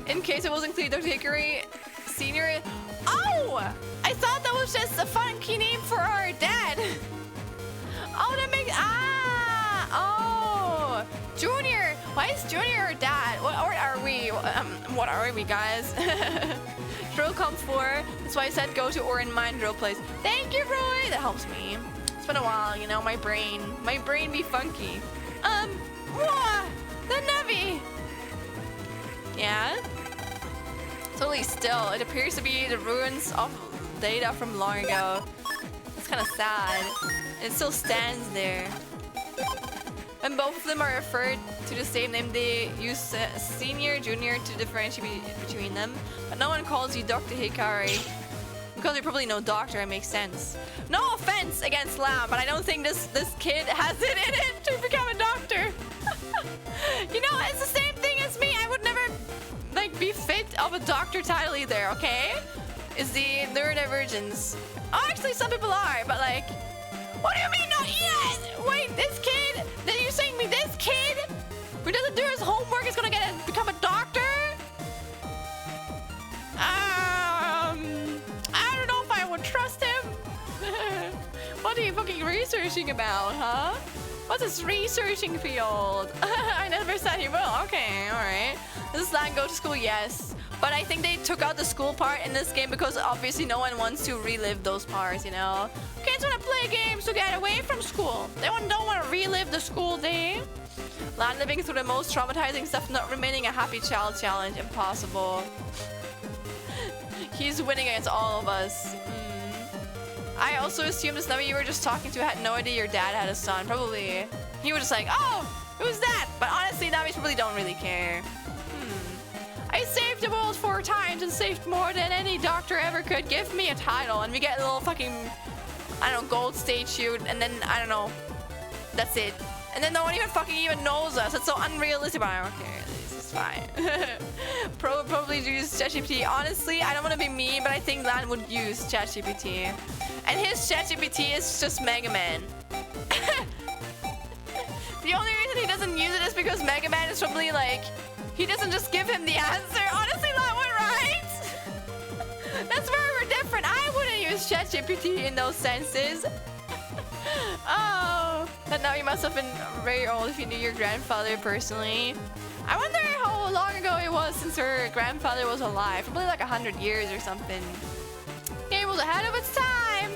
In case it wasn't clear, Dr. Hickory Senior. Oh, I thought that was just a funky name for our dad. Oh, that makes oh, Junior. Why is Junior our dad? What are we? What are we, guys? Drill comp 4. That's why I said go to Orin Mine Drill Place. Thank you, Roy. That helps me. It's been a while, you know. My brain be funky. The Navi. Yeah. Totally still. It appears to be the ruins of data from long ago. It's kind of sad. It still stands there. When both of them are referred to the same name, they use senior, junior to differentiate between them. But no one calls you Dr. Hikari. Because you probably know doctor, it makes sense. No offense against Lam, but I don't think this kid has it in it to become a doctor. You know, it's the same thing as me. I would never like be fit of a doctor title either, okay? Is the neurodivergence. Oh, actually some people are, but like, what do you mean not yet? Wait, this kid? Then you're saying me this kid who doesn't do his homework is gonna become a doctor? I don't know if I would trust him. What are you fucking researching about, huh? What's this researching field? I never said he will. Okay, alright. Does Slan go to school? Yes. But I think they took out the school part in this game because obviously no one wants to relive those parts, you know? Kids want to play games to get away from school. They don't want to relive the school day. Lan living through the most traumatizing stuff, not remaining a happy child challenge. Impossible. He's winning against all of us. I also assumed this number you were just talking to had no idea your dad had a son. Probably. He was just like, oh, who's that? But honestly, Navis probably don't really care. I saved the world 4 times and saved more than any doctor ever could. Give me a title. And we get a little fucking, I don't know, gold statue. And then, I don't know. That's it. And then no one even knows us. It's so unrealistic. But I don't care. This is fine. Probably use ChatGPT. Honestly, I don't want to be mean, but I think Lan would use ChatGPT. And his ChatGPT is just Mega Man. The only reason he doesn't use it is because Mega Man is probably like, he doesn't just give him the answer. Honestly, Lan would, right? That's where we're different. I wouldn't use ChatGPT in those senses. Oh, but now you must have been very old if you knew your grandfather personally. I wonder how long ago it was since her grandfather was alive. Probably like 100 years or something. Game was ahead of its time.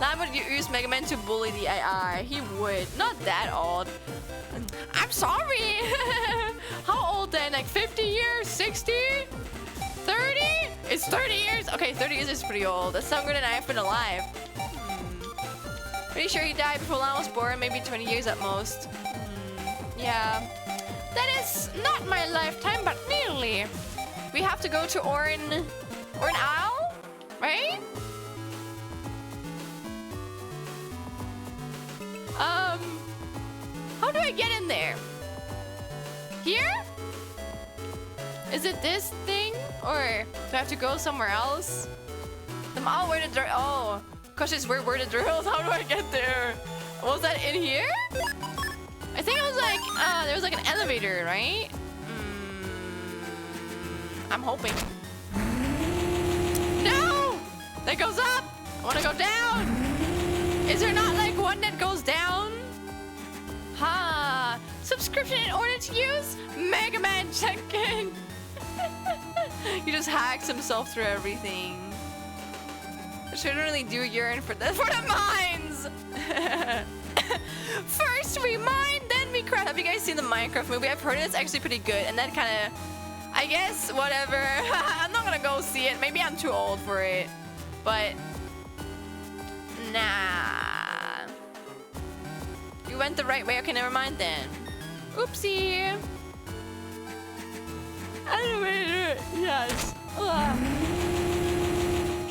Lan would use Mega Man to bully the AI. He would. Not that old. I'm sorry. How old then? Like 50 years? 60? 30? It's 30 years? Okay, 30 years is pretty old. That's longer than I've been alive. Pretty sure he died before Lan was born. Maybe 20 years at most. Yeah. That is not my lifetime, but nearly. We have to go to Orin Isle? Right? How do I get in there? Here? Is it this thing? Or do I have to go somewhere else? Oh, where the drill? Oh, gosh, it's where the drills. How do I get there? Was that in here? I think it was like, there was like an elevator, right? I'm hoping. No! That goes up! I wanna go down! Is there not like one that goes down? Ha! Subscription in order to use Mega Man check-in. He just hacks himself through everything. I shouldn't really do urine for the mines. First we mine, then we craft. Have you guys seen the Minecraft movie? I've heard it's actually pretty good, and that kind of, I guess, whatever. I'm not gonna go see it. Maybe I'm too old for it, but nah. You went the right way. Okay, never mind then. Oopsie. Elevator. Yes. Ugh.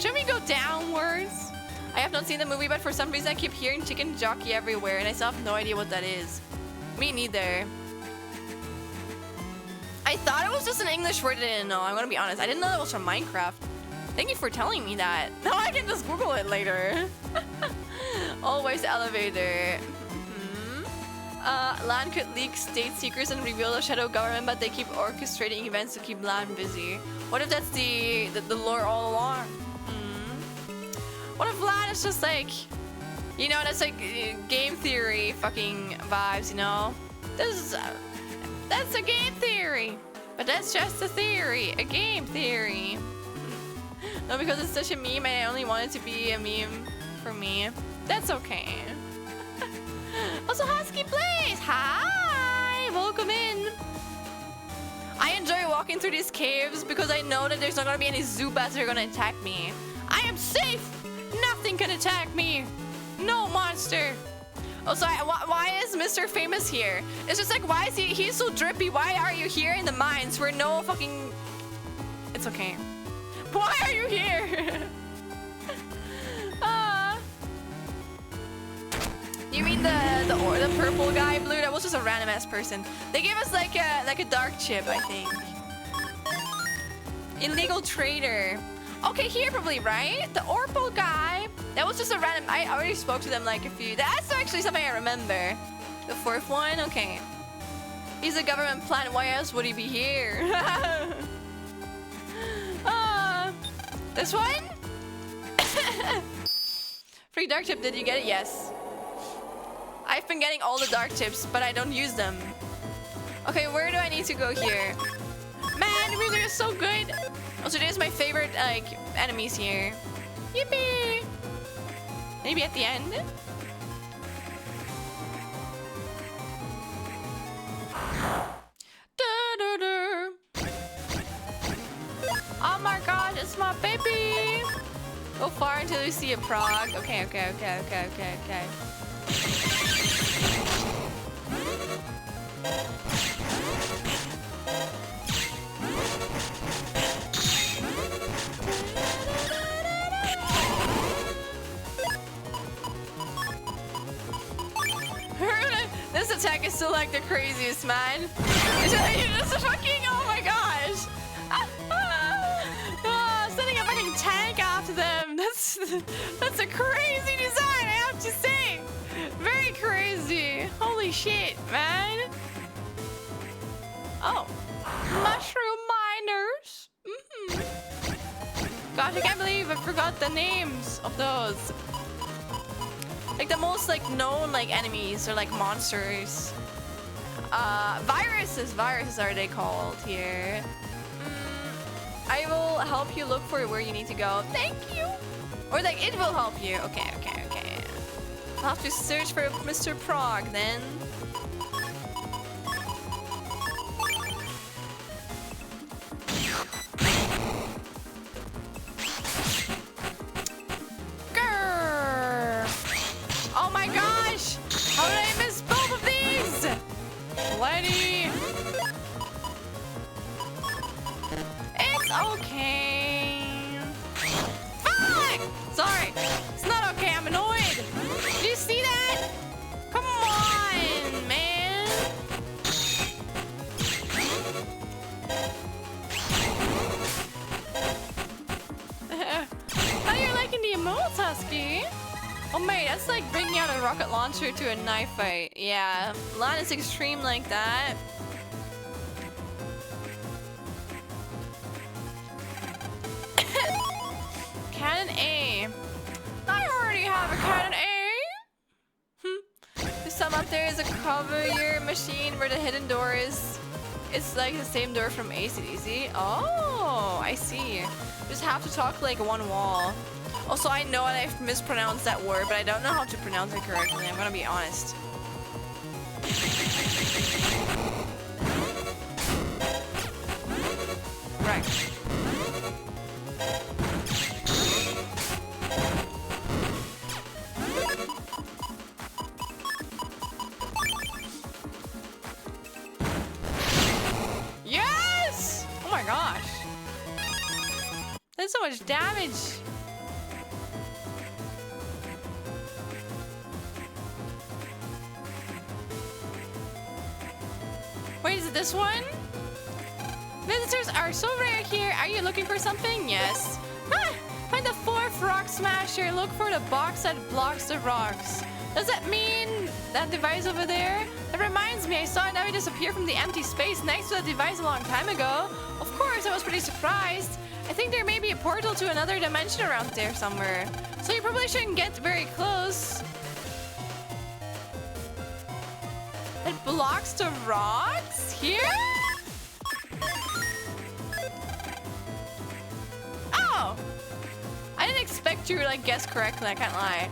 Should we go downwards? I have not seen the movie, but for some reason I keep hearing chicken jockey everywhere, and I still have no idea what that is. Me neither. I thought it was just an English word I didn't know. I'm gonna be honest. I didn't know that was from Minecraft. Thank you for telling me that. Now I can just Google it later. Always elevator. Lan could leak state secrets and reveal the shadow government, but they keep orchestrating events to keep Lan busy. What if that's the lore all along? What if Lan is just like, you know, that's like game theory fucking vibes, you know? That's a game theory, but that's just a theory, a game theory. No, because it's such a meme and I only want it to be a meme for me. That's okay. Also, Husky Blaze! Hi! Welcome in! I enjoy walking through these caves because I know that there's not gonna be any Zubats that are gonna attack me. I am safe! Nothing can attack me! No monster! Also, why is Mr. Famous here? It's just like, why is he's so drippy? Why are you here in the mines where no fucking... It's okay. Why are you here? You mean the purple guy, Blue? That was just a random ass person. They gave us like a dark chip, I think. Illegal trader. Okay, here probably, right? The Orpal guy. That was just a random. I already spoke to them like a few. That's actually something I remember. The fourth one. Okay. He's a government plant. Why else would he be here? This one. Free dark chip. Did you get it? Yes. I've been getting all the dark chips, but I don't use them. Okay, where do I need to go here? Man, the music is so good. Also, this is my favorite, like, enemies here. Yippee! Maybe at the end? Oh my god, it's my baby! Go far until you see a prog. Okay. This attack is still like the craziest, man. It's a fucking, oh my gosh. Sending a fucking tank after them. That's a crazy design, I have to say. Very crazy. Holy shit, man. Oh. Mushroom miners. Gosh, I can't believe I forgot the names of those. Like the most like known like enemies or like monsters. Viruses are they called here. I will help you look for where you need to go. Thank you. Or like it will help you. Okay. I'll have to search for Mr. Prog then. Grrr. Oh my gosh! How did I miss both of these? Plenty. It's okay. Fuck! Sorry. It's not okay. I'm annoyed. Did you see that? Come on, man. How you liking the emotes, Husky? Oh mate, that's like bringing out a rocket launcher to a knife fight. Yeah, Lan is extreme like that. Cannon A. I already have a Cannon A. There's some up there is a cover your machine where the hidden door is. It's like the same door from AC/DC. Oh, I see. Just have to talk like one wall. Also, I know I've mispronounced that word, but I don't know how to pronounce it correctly. I'm gonna be honest. Right. Yes! Oh my gosh. That's so much damage. Wait, is it this one? Visitors are so rare here. Are you looking for something? Yes. Ah, find the fourth rock smasher. Look for the box that blocks the rocks. Does that mean that device over there? That reminds me, I saw it now disappear from the empty space next to the device a long time ago. Of course, I was pretty surprised. I think there may be a portal to another dimension around there somewhere. So you probably shouldn't get very close. It blocks the rocks? Here? Oh! I didn't expect you to like guess correctly, I can't lie.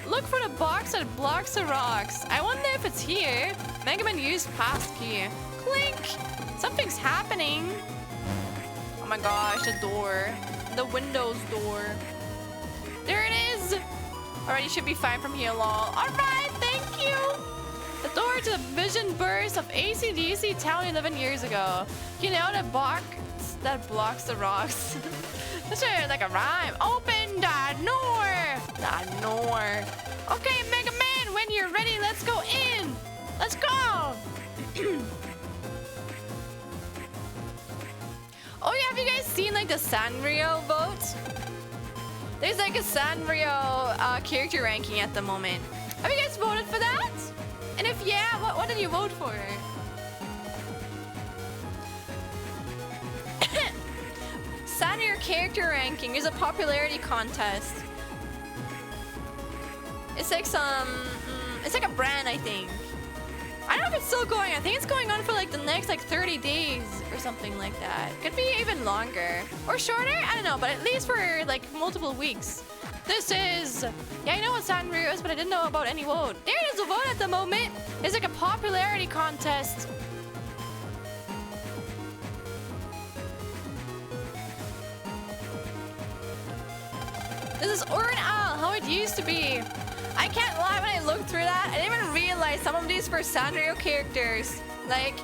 Look for the box that blocks the rocks. I wonder if it's here. Mega Man used passkey. Clink! Something's happening. Oh my gosh, the door. The Windows door. There it is! Alright, you should be fine from here, lol. Alright, thank you! The door to the vision burst of AC/DC town 11 years ago. You know, the box that blocks the rocks. That's like a rhyme. Open the door! The door. Okay, Mega Man, when you're ready, let's go in! Let's go! Oh yeah, have you guys seen like the Sanrio vote? There's like a Sanrio character ranking at the moment. Have you guys voted for that? And if yeah, what did you vote for? Sanrio character ranking is a popularity contest. It's like it's like a brand, I think. I don't know if it's still going. I think it's going on for like the next like 30 days or something like that. Could be even longer or shorter. I don't know, but at least for like multiple weeks. This is, yeah, I know what Sanrio is, but I didn't know about any vote. There is a vote at the moment. It's like a popularity contest. This is Orin Al, how it used to be. I can't lie, when I looked through that, I didn't even realize some of these were Sanrio characters. Like,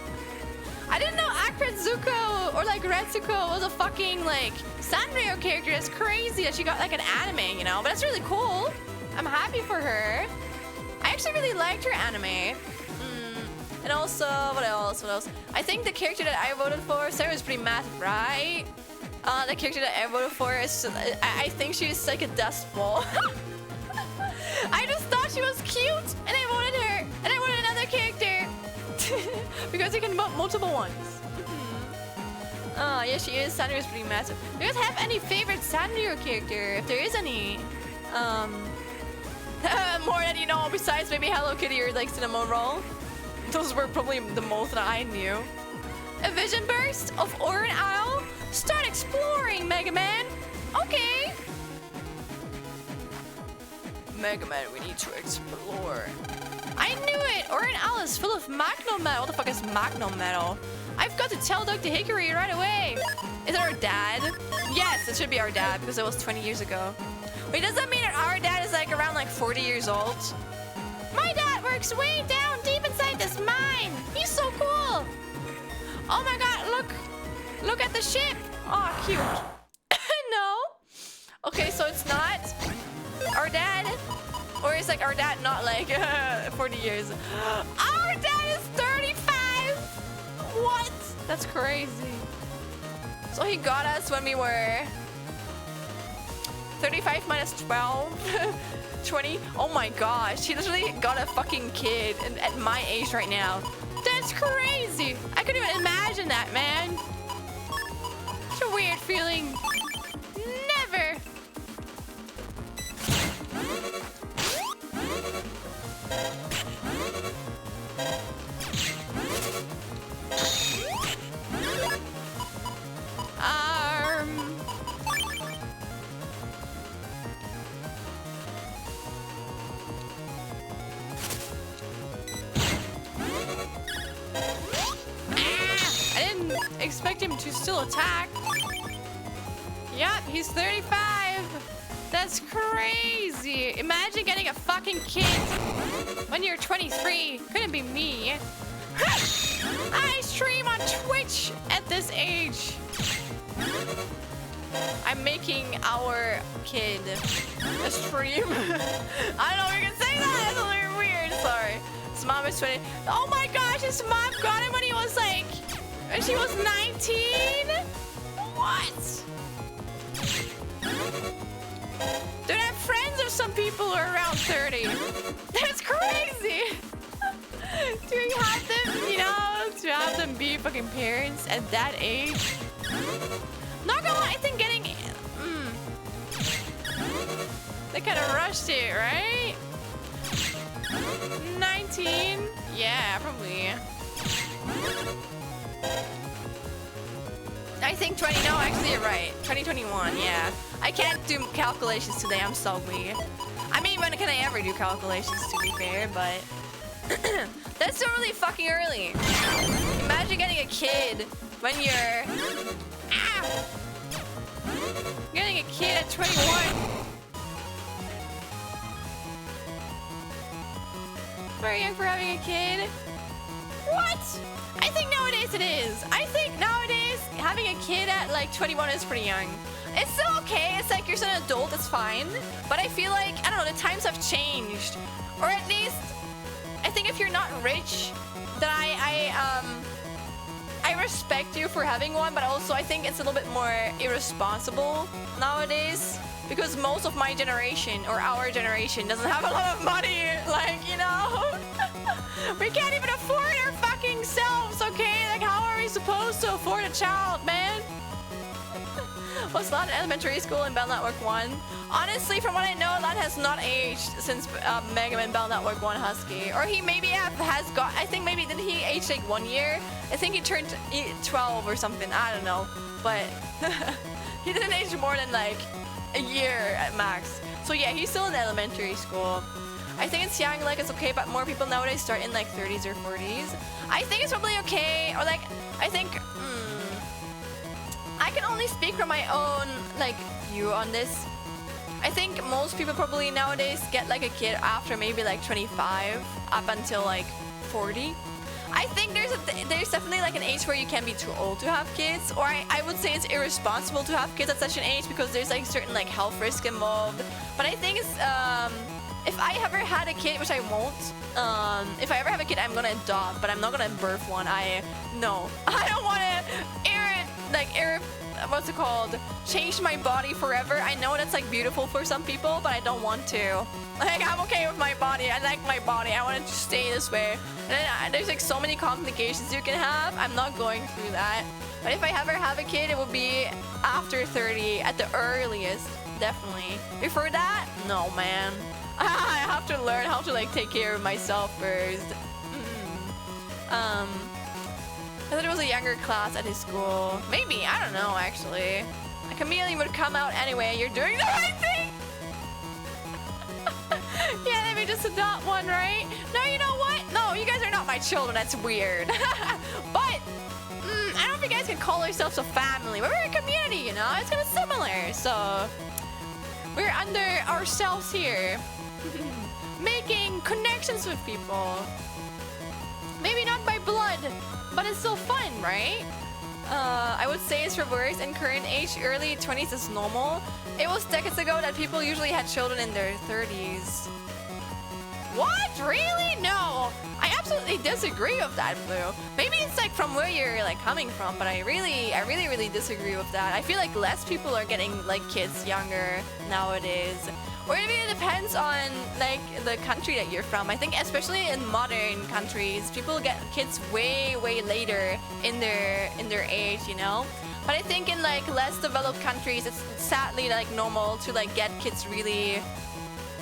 I didn't know Akret Zuko or like Retsuko was a fucking like Sanrio character. It's crazy that she got like an anime, you know? But that's really cool. I'm happy for her. I actually really liked her anime. And also, what else? I think the character that I voted for, Sarah was pretty massive, right? The character that I voted for is, I think she's like a dust ball. I just thought she was cute, and I voted her, and I voted another character. Because you can vote multiple ones. Oh, yeah, she is. Sanrio is pretty massive. Do you guys have any favorite Sanrio character? If there is any. More than you know, besides maybe Hello Kitty or like Cinnamon Roll. Those were probably the most that I knew. A vision burst of Orin Owl? Start exploring, Mega Man. Okay. Mega Man, we need to explore. I knew it! Orin Owl is full of Magno Metal. What the fuck is Magno Metal? I've got to tell Dr. Hickory right away. Is it our dad? Yes, it should be our dad because it was 20 years ago. Wait, does that mean that our dad is like around like 40 years old? My dad works way down deep inside this mine. He's so cool. Oh my god, look at the ship. Oh, cute. No. Okay, so it's not our dad, or is like our dad not like 40 years? Our dad is 35. What? That's crazy. So he got us when we were 35 minus 12. 20. Oh my gosh, he literally got a fucking kid at my age right now. That's crazy. I couldn't even imagine that, man. It's a weird feeling. Never. I didn't expect him to still attack. Yep, he's 35. That's crazy. Imagine getting a fucking kid when you're 23. Couldn't be me. I stream on Twitch at this age. I'm making our kid a stream. I don't know if you can say that. That's a little weird. Sorry. His mom is 20. Oh my gosh, his mom got him when he was like, when she was 19? What? Dude, I have friends of some people who are around 30. That's crazy. Do you have them, you know, to have them be fucking parents at that age? Not gonna lie, I think getting... They kind of rushed it, right? 19? Yeah, probably. I think 20, no, actually you're right. 2021, yeah. I can't do calculations today, I'm sorry. I mean, when can I ever do calculations, to be fair, but... That's still really fucking early. Imagine getting a kid when you're... Ah! Getting a kid at 21. Very young for having a kid. What? I think nowadays it is. I think nowadays having a kid at like 21 is pretty young. It's still okay. It's like you're still an adult. It's fine. But I feel like, I don't know, the times have changed. Or at least, I think if you're not rich, then I respect you for having one. But also I think it's a little bit more irresponsible nowadays. Because most of my generation, or our generation, doesn't have a lot of money. Like, you know? We can't even afford our fucking selves, okay? Like, how are we supposed to afford a child, man? Was Lan in elementary school in Bell Network 1? Honestly, from what I know, Lan has not aged since Mega Man Bell Network 1 Husky. Or he maybe has got, I think maybe, did he age like 1 year? I think he turned 12 or something, I don't know. But he didn't age more than like a year at max. So yeah, he's still in elementary school. I think it's young, like it's okay, but more people nowadays start in like 30s or 40s. I think it's probably okay, or like, I think, I can only speak from my own like view on this. I think most people probably nowadays get like a kid after maybe like 25 up until like 40. I think there's definitely like an age where you can be too old to have kids, or I would say it's irresponsible to have kids at such an age because there's like certain like health risk involved. But I think it's if I ever had a kid, which I won't, if I ever have a kid, I'm gonna adopt, but I'm not gonna birth one. No, I don't want to what's it called? Change my body forever. I know that's like beautiful for some people, but I don't want to. Like, I'm okay with my body. I like my body. I want it to stay this way. And then there's like so many complications you can have. I'm not going through that. But if I ever have a kid, it will be after 30 at the earliest, definitely. Before that, no, man. I have to learn how to like take care of myself first. I thought it was a younger class at his school. Maybe, I don't know actually. A chameleon would come out anyway. You're doing the right thing. Yeah, let me just adopt one, right? No, you know what? No, you guys are not my children. That's weird. But I don't think you guys can call yourselves a family. We're a community, you know? It's kind of similar. So we're under ourselves here. Making connections with people. Maybe not by blood, but it's still fun, right? I would say it's reversed. In current age, early 20s is normal. It was decades ago that people usually had children in their 30s. What? Really? No. I absolutely disagree with that, Blue. Maybe it's like from where you're like coming from, but I really disagree with that. I feel like less people are getting like kids younger nowadays. Or maybe it depends on like the country that you're from. I think especially in modern countries, people get kids way later in their age, you know? But I think in like less developed countries, it's sadly like normal to like get kids really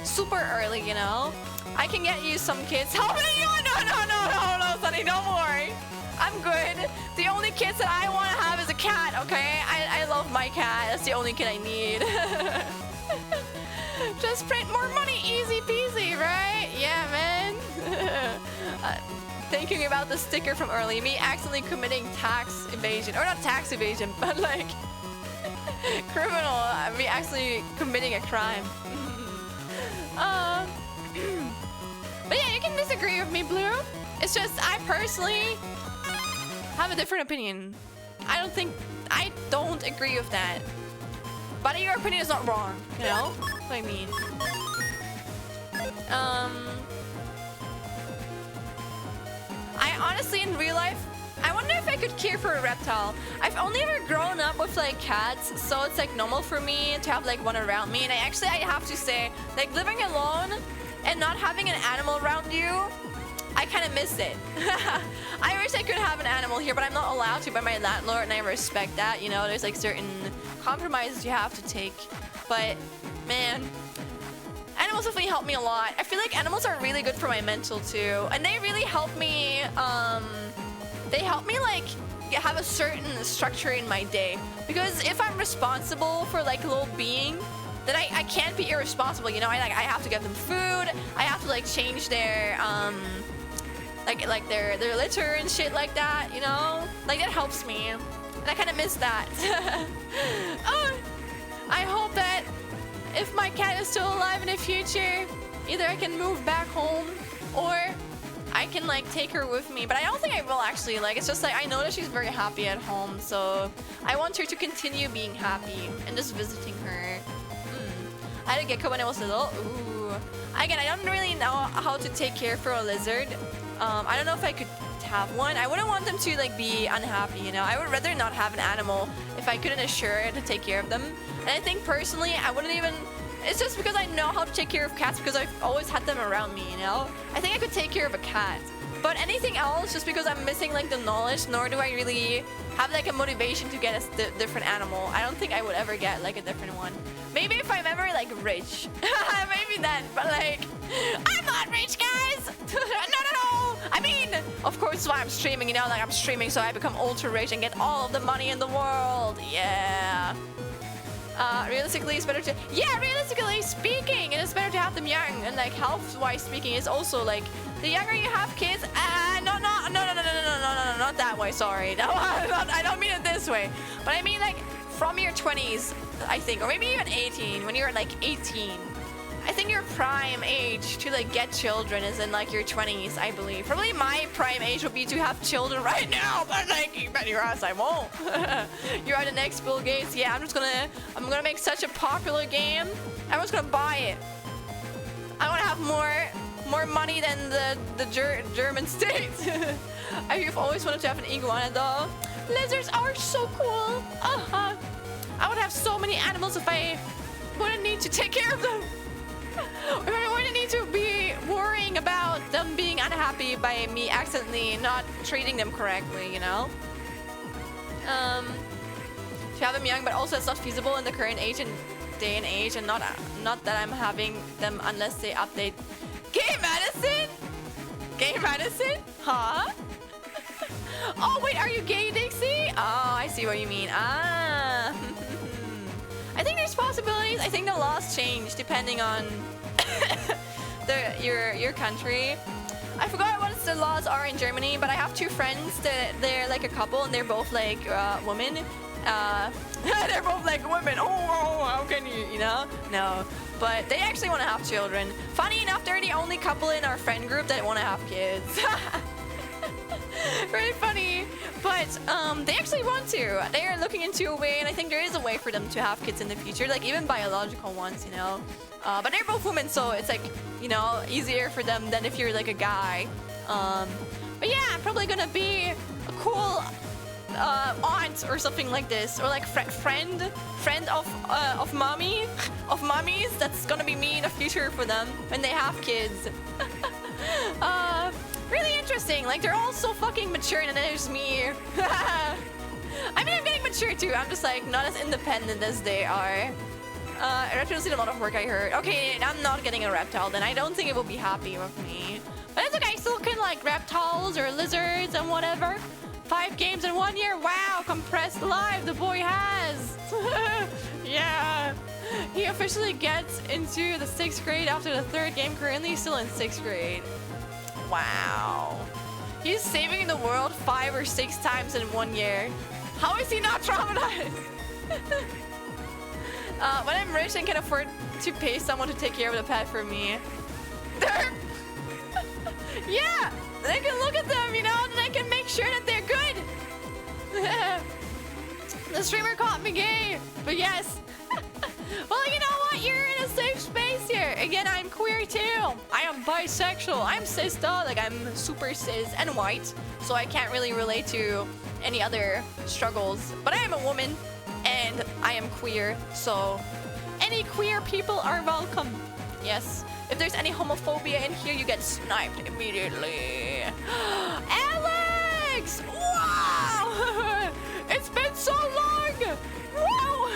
super early, you know? I can get you some kids. How many? No, Sunny, don't worry. I'm good. The only kids that I want to have is a cat, okay? I love my cat. That's the only kid I need. Just print more money, easy peasy, right? Yeah, man. Thinking about the sticker from early, me accidentally committing tax evasion, or not tax evasion, but like criminal. Me actually committing a crime. But yeah, you can disagree with me, Blue. It's just I personally have a different opinion. I don't agree with that. But your opinion is not wrong, you know? What I mean. I honestly, in real life, I wonder if I could care for a reptile. I've only ever grown up with like cats, so it's like normal for me to have like one around me. And I have to say, like living alone and not having an animal around you, I kind of miss it. I wish I could have an animal here, but I'm not allowed to by my landlord, and I respect that. You know, there's like certain compromises you have to take. But man, animals definitely help me a lot. I feel like animals are really good for my mental too, and they really help me. They help me like have a certain structure in my day, because if I'm responsible for like a little being, then I can't be irresponsible, you know? I have to give them food. I have to like change their like their litter and shit like that, you know? Like that helps me, and I kind of miss that. Oh, I hope that if my cat is still alive in the future, either I can move back home or I can like take her with me. But I don't think I will actually. Like, it's just like I know that she's very happy at home, so I want her to continue being happy and just visiting her. I had a gecko when I was little. Ooh. Again, I don't really know how to take care for a lizard. I don't know if I could have one. I wouldn't want them to like be unhappy, you know? I would rather not have an animal if I couldn't assure to take care of them. And I think personally, I wouldn't even... It's just because I know how to take care of cats because I've always had them around me, you know? I think I could take care of a cat. But anything else, just because I'm missing like the knowledge, nor do I really have like a motivation to get a different animal. I don't think I would ever get like a different one. Maybe if I'm ever like rich. Maybe then, but like, I'm not rich, guys! No. I mean, of course, that's why I'm streaming, you know? Like, I'm streaming so I become ultra rich and get all of the money in the world. Yeah. Realistically, it's better to... Yeah, realistically speaking, it is better to have them young. And like, health-wise speaking, it's also like, the younger you have kids... No, not that way, sorry. No, I don't mean it this way. But I mean like, from your 20s I think, or maybe even 18. When you're like 18, I think your prime age to like get children is in like your 20s, I believe. Probably my prime age would be to have children right now, but like you bet your ass I won't. You're on the next Bill Gates. Yeah, I'm gonna make such a popular game. Everyone's gonna buy it. I want to have more money than the German state. I've always wanted to have an iguana though. Lizards are so cool. I would have so many animals if I wouldn't need to take care of them. If I wouldn't need to be worrying about them being unhappy by me accidentally not treating them correctly, you know? To have them young, but also it's not feasible in the current day and age, and not that I'm having them unless they update. Gay medicine? Gay medicine? Huh? Oh wait, are you gay, Dixie? Oh, I see what you mean. Ah. I think there's possibilities. I think the laws change depending on your country. I forgot what the laws are in Germany, but I have two friends that they're like a couple and they're both like women. They're both like women. Oh, how can you know? No, but they actually want to have children. Funny enough, they're the only couple in our friend group that want to have kids. Very funny, but they actually want to. They are looking into a way, and I think there is a way for them to have kids in the future, like even biological ones, you know. But they're both women, so it's like, you know, easier for them than if you're like a guy. But yeah, I'm probably gonna be a cool aunt or something like this, or like friend of mommies. That's gonna be me in the future for them when they have kids. Really interesting. Like they're all so fucking mature, and then there's me. I mean, I'm getting mature too. I'm just like not as independent as they are. Reptiles need a lot of work, I heard. Okay, I'm not getting a reptile then. I don't think it will be happy with me. But it's okay. I still can like reptiles or lizards and whatever. 5 games in 1 year. Wow, compressed life the boy has. Yeah. He officially gets into the 6th grade after the 3rd game. Currently still in 6th grade. Wow. He's saving the world 5 or 6 times in 1 year. How is he not traumatized? When I'm rich and can afford to pay someone to take care of the pet for me. Yeah, they can look at them, you know, and I can make sure that they're good. The streamer caught me gay, but yes. Well, you know what? You're in a safe space here. Again, I'm queer too. I am bisexual. I'm cis though. Like I'm super cis and white, so I can't really relate to any other struggles. But I am a woman, and I am queer, so any queer people are welcome. Yes. If there's any homophobia in here, you get sniped immediately. Alex! Wow! It's been so long! Wow!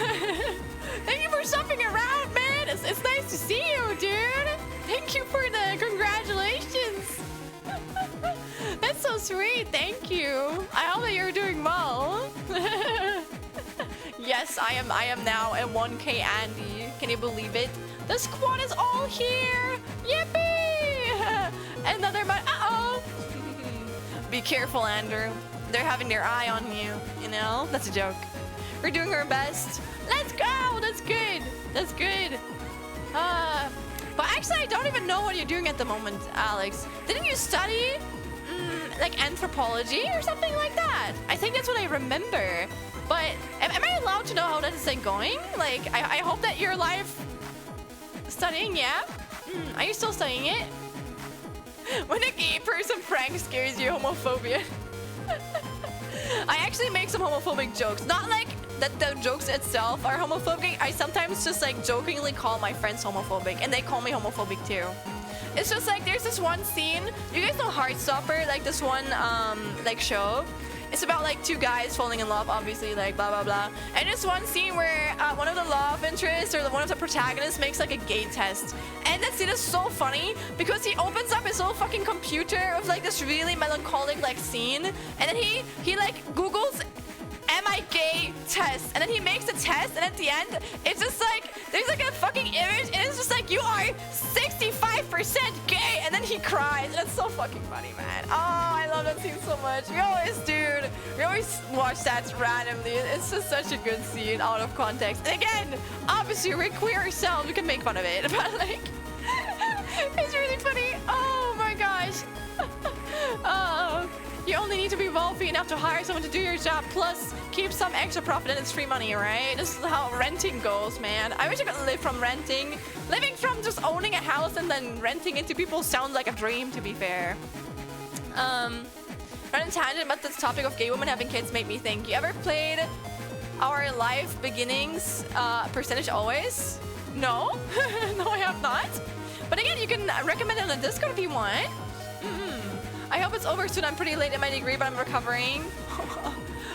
Thank you for stopping around, man! It's nice to see you, dude! Thank you for the congratulations! That's so sweet, thank you! I hope that you're doing well! Yes, I am now a 1K Andy. Can you believe it? The squad is all here! Yippee! Another uh-oh! Be careful, Andrew. They're having their eye on you, you know? That's a joke. We're doing our best. Let's go! That's good! That's good! But actually, I don't even know what you're doing at the moment, Alex. Didn't you study, like, anthropology or something like that? I think that's what I remember. But am I allowed to know how that is like going? Like, I hope that you're live studying, yeah? Are you still studying it? When a gay person prank scares you, homophobia. I actually make some homophobic jokes. Not like that the jokes itself are homophobic. I sometimes just like jokingly call my friends homophobic, and they call me homophobic too. It's just like there's this one scene. You guys know Heartstopper? Like this one like show. It's about like 2 guys falling in love, obviously, like blah blah blah. And it's one scene where one of the love interests or one of the protagonists makes like a gay test. And that scene is so funny because he opens up his whole fucking computer with like this really melancholic like scene, and then he like Googles am I gay test, and then he makes a test, and at the end it's just like there's like a fucking image, and it's just like you are 65% gay, and then he cries. That's so fucking funny, man. Oh, I love that scene so much. We always watch that randomly. It's just such a good scene out of context. And again, obviously we're queer ourselves. We can make fun of it, but like, it's really funny. Oh my gosh. Oh. You only need to be wealthy enough to hire someone to do your job, plus keep some extra profit and it's free money, right? This is how renting goes, man. I wish I could live from renting. Living from just owning a house and then renting it to people sounds like a dream, to be fair. Running tangent about this topic of gay women having kids made me think. You ever played Our Life Beginnings Percentage Always? No? No, I have not. But again, you can recommend it on the Discord if you want. I hope it's over soon. I'm pretty late in my degree, but I'm recovering.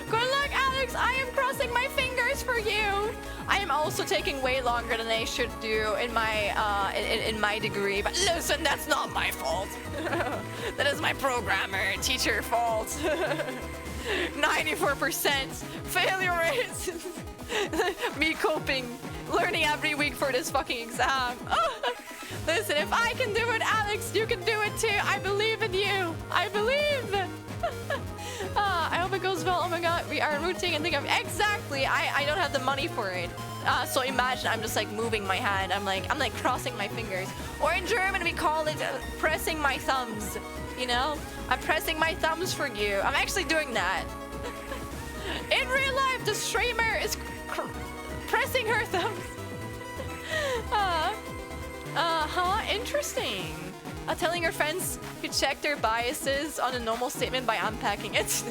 Good luck, Alex. I am crossing my fingers for you. I am also taking way longer than I should do in my in my degree. But listen, that's not my fault. That is my programmer teacher fault. 94% failure rate. Me coping, learning every week for this fucking exam. Listen, if I can do it, Alex, you can do it too. I believe in you. I believe. I hope it goes well. Oh my god, we are rooting and think of exactly. I don't have the money for it. So imagine I'm just like moving my hand. I'm like crossing my fingers. Or in German we call it pressing my thumbs. You know, I'm pressing my thumbs for you. I'm actually doing that. In real life, the streamer is pressing her thumbs. Interesting. Telling your friends to check their biases on a normal statement by unpacking it.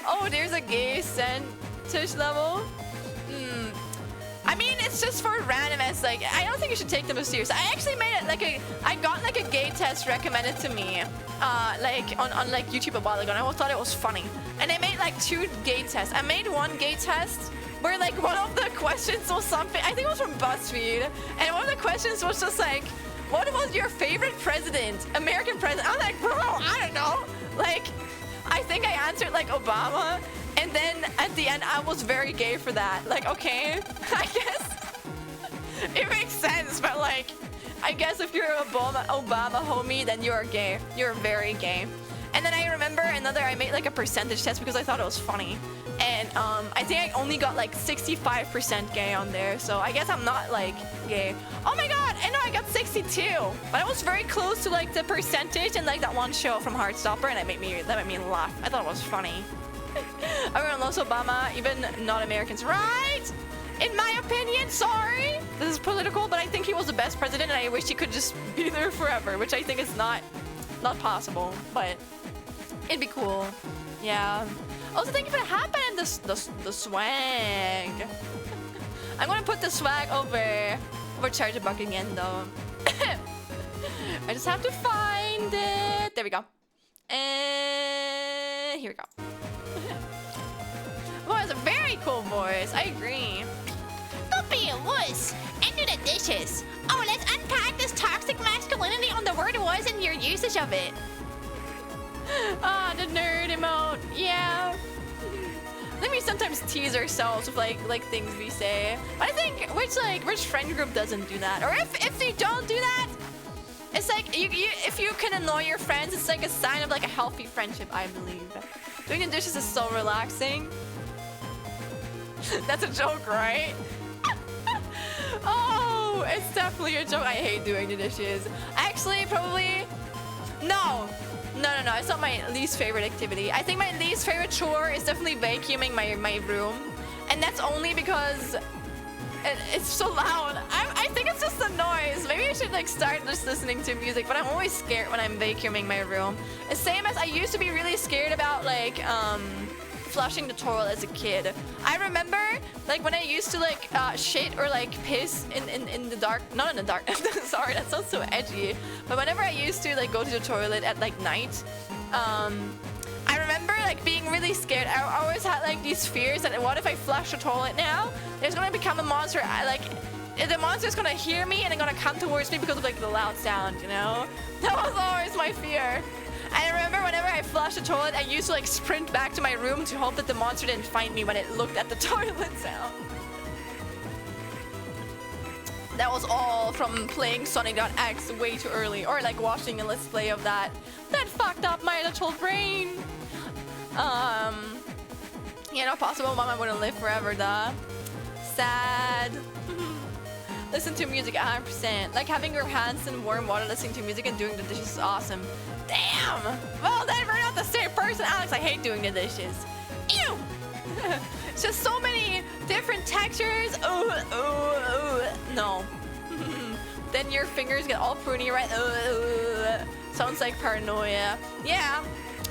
Oh, there's a gay percentage level. I mean, it's just for random. It's like, I don't think you should take them as serious. I actually made it like I got like a gay test recommended to me, like on like YouTube a while ago, and I thought it was funny. And I made like 2 gay tests. I made one gay test where like one of the questions was something, I think it was from BuzzFeed, and one of the questions was just like, what was your favorite president, American president? I'm like, bro, I don't know. Like, I think I answered like Obama, and then at the end I was very gay for that. Like, okay, I guess it makes sense, but like, I guess if you're an Obama homie, then you're gay. You're very gay. And then I remember I made like a percentage test because I thought it was funny. And I think I only got like 65% gay on there, so I guess I'm not like gay. Oh my god, I know I got 62, but I was very close to like the percentage and like that one show from Heartstopper, and that made me laugh. I thought it was funny. Everyone loves Obama, even non-Americans, right? In my opinion, sorry, this is political, but I think he was the best president, and I wish he could just be there forever, which I think is not possible, but it'd be cool. Yeah. Also, thank you for the happening, the swag. I'm gonna put the swag over Charger Buck again, though. I just have to find it. There we go. And here we go. Well, it's a very cool voice. I agree. Don't be a wuss and do the dishes. Oh, let's unpack this toxic masculinity on the word was and your usage of it. Ah, the nerd emote. Yeah. I think we sometimes tease ourselves with like things we say. But I think which friend group doesn't do that? Or if they don't do that, it's like if you can annoy your friends, it's like a sign of like a healthy friendship, I believe. Doing the dishes is so relaxing. That's a joke, right? Oh, it's definitely a joke. I hate doing the dishes. Actually, probably no. It's not my least favorite activity. I think my least favorite chore is definitely vacuuming my room, and that's only because it's so loud. I think it's just the noise. Maybe I should like start just listening to music, but I'm always scared when I'm vacuuming my room. The same as I used to be really scared about like flushing the toilet as a kid. I remember like when I used to like shit or like piss in the dark, not in the dark, sorry, that sounds so edgy, but whenever I used to like go to the toilet at like night, I remember like being really scared. I always had like these fears that what if I flush the toilet now, there's gonna become a monster. The monster's gonna hear me and they're gonna come towards me because of like the loud sound, you know? That was always my fear. I remember whenever I flushed the toilet, I used to like sprint back to my room to hope that the monster didn't find me when it looked at the toilet sound. That was all from playing Sonic.X way too early, or like watching a let's play of that. That fucked up my little brain. Yeah, not possible. Mama wouldn't live forever, duh. Sad. Listen to music 100%. Like having your hands in warm water, listening to music and doing the dishes is awesome. Damn! Well, then we're not the same person, Alex. I hate doing the dishes. Ew! It's just so many different textures. No. Then your fingers get all pruny, right? Sounds like paranoia. Yeah.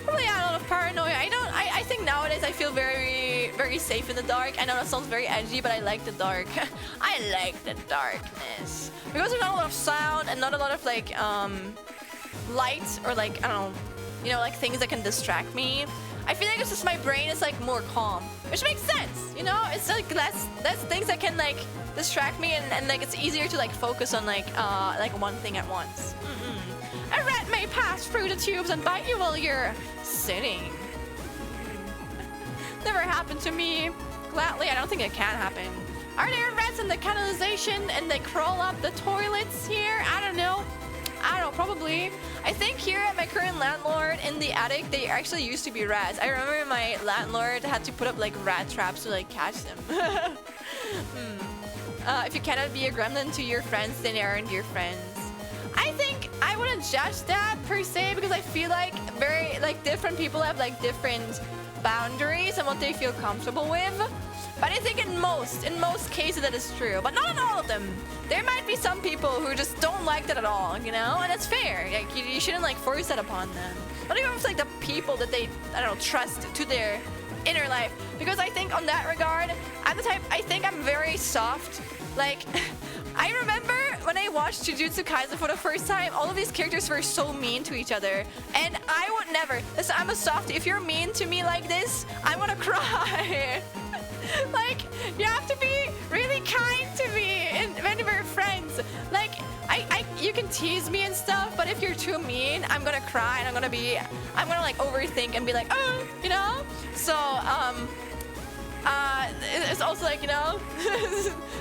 Probably a lot of paranoia. I think nowadays I feel very, very safe in the dark. I know that sounds very edgy, but I like the dark. I like the darkness. Because there's not a lot of sound and not a lot of like, light or like, I don't know, you know, like things that can distract me. I feel like it's just my brain is like more calm, which makes sense, you know? It's like less things that can like distract me and like it's easier to like focus on like one thing at once. A rat may pass through the tubes and bite you while you're sitting. Never happened to me. Gladly, I don't think it can happen. Are there rats in the canalization and they crawl up the toilets here? I don't know. Probably. I think here at my current landlord in the attic, they actually used to be rats. I remember my landlord had to put up like rat traps to like catch them. If you cannot be a gremlin to your friends, then they aren't your friends. I think I wouldn't judge that per se because I feel like very like different people have like different boundaries and what they feel comfortable with. But I think in most cases that is true, but not in all of them. There might be some people who just don't like that at all, you know, and it's fair. Like you shouldn't like force that upon them. But even if it's like the people that they, I don't know, trust to their inner life, because I think on that regard, I'm the type. I think I'm very soft. Like I remember when I watched Jujutsu Kaisen for the first time, all of these characters were so mean to each other, and I would never. Listen, I'm a softie. If you're mean to me like this, I'm gonna cry. Like, you have to be really kind to me when we're friends. Like, you can tease me and stuff, but if you're too mean, I'm gonna cry and I'm gonna like overthink and be like, oh, you know? So, it's also like, you know,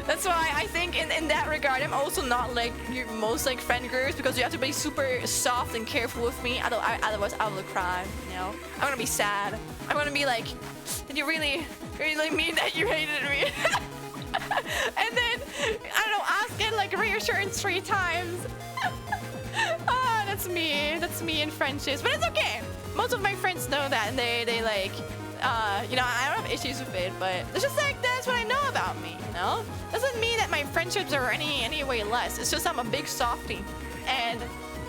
that's why I think in that regard, I'm also not like your most like friend groups because you have to be super soft and careful with me. Otherwise, I will cry, you know? I'm gonna be sad. I'm gonna be like, did you really mean that you hated me? And then, I don't know, ask it like reassurance 3 times. That's me in friendships, but it's okay. Most of my friends know that and they like, you know, I don't have issues with it, but it's just like, that's what I know about me, you know? Doesn't mean that my friendships are any way less. It's just I'm a big softie and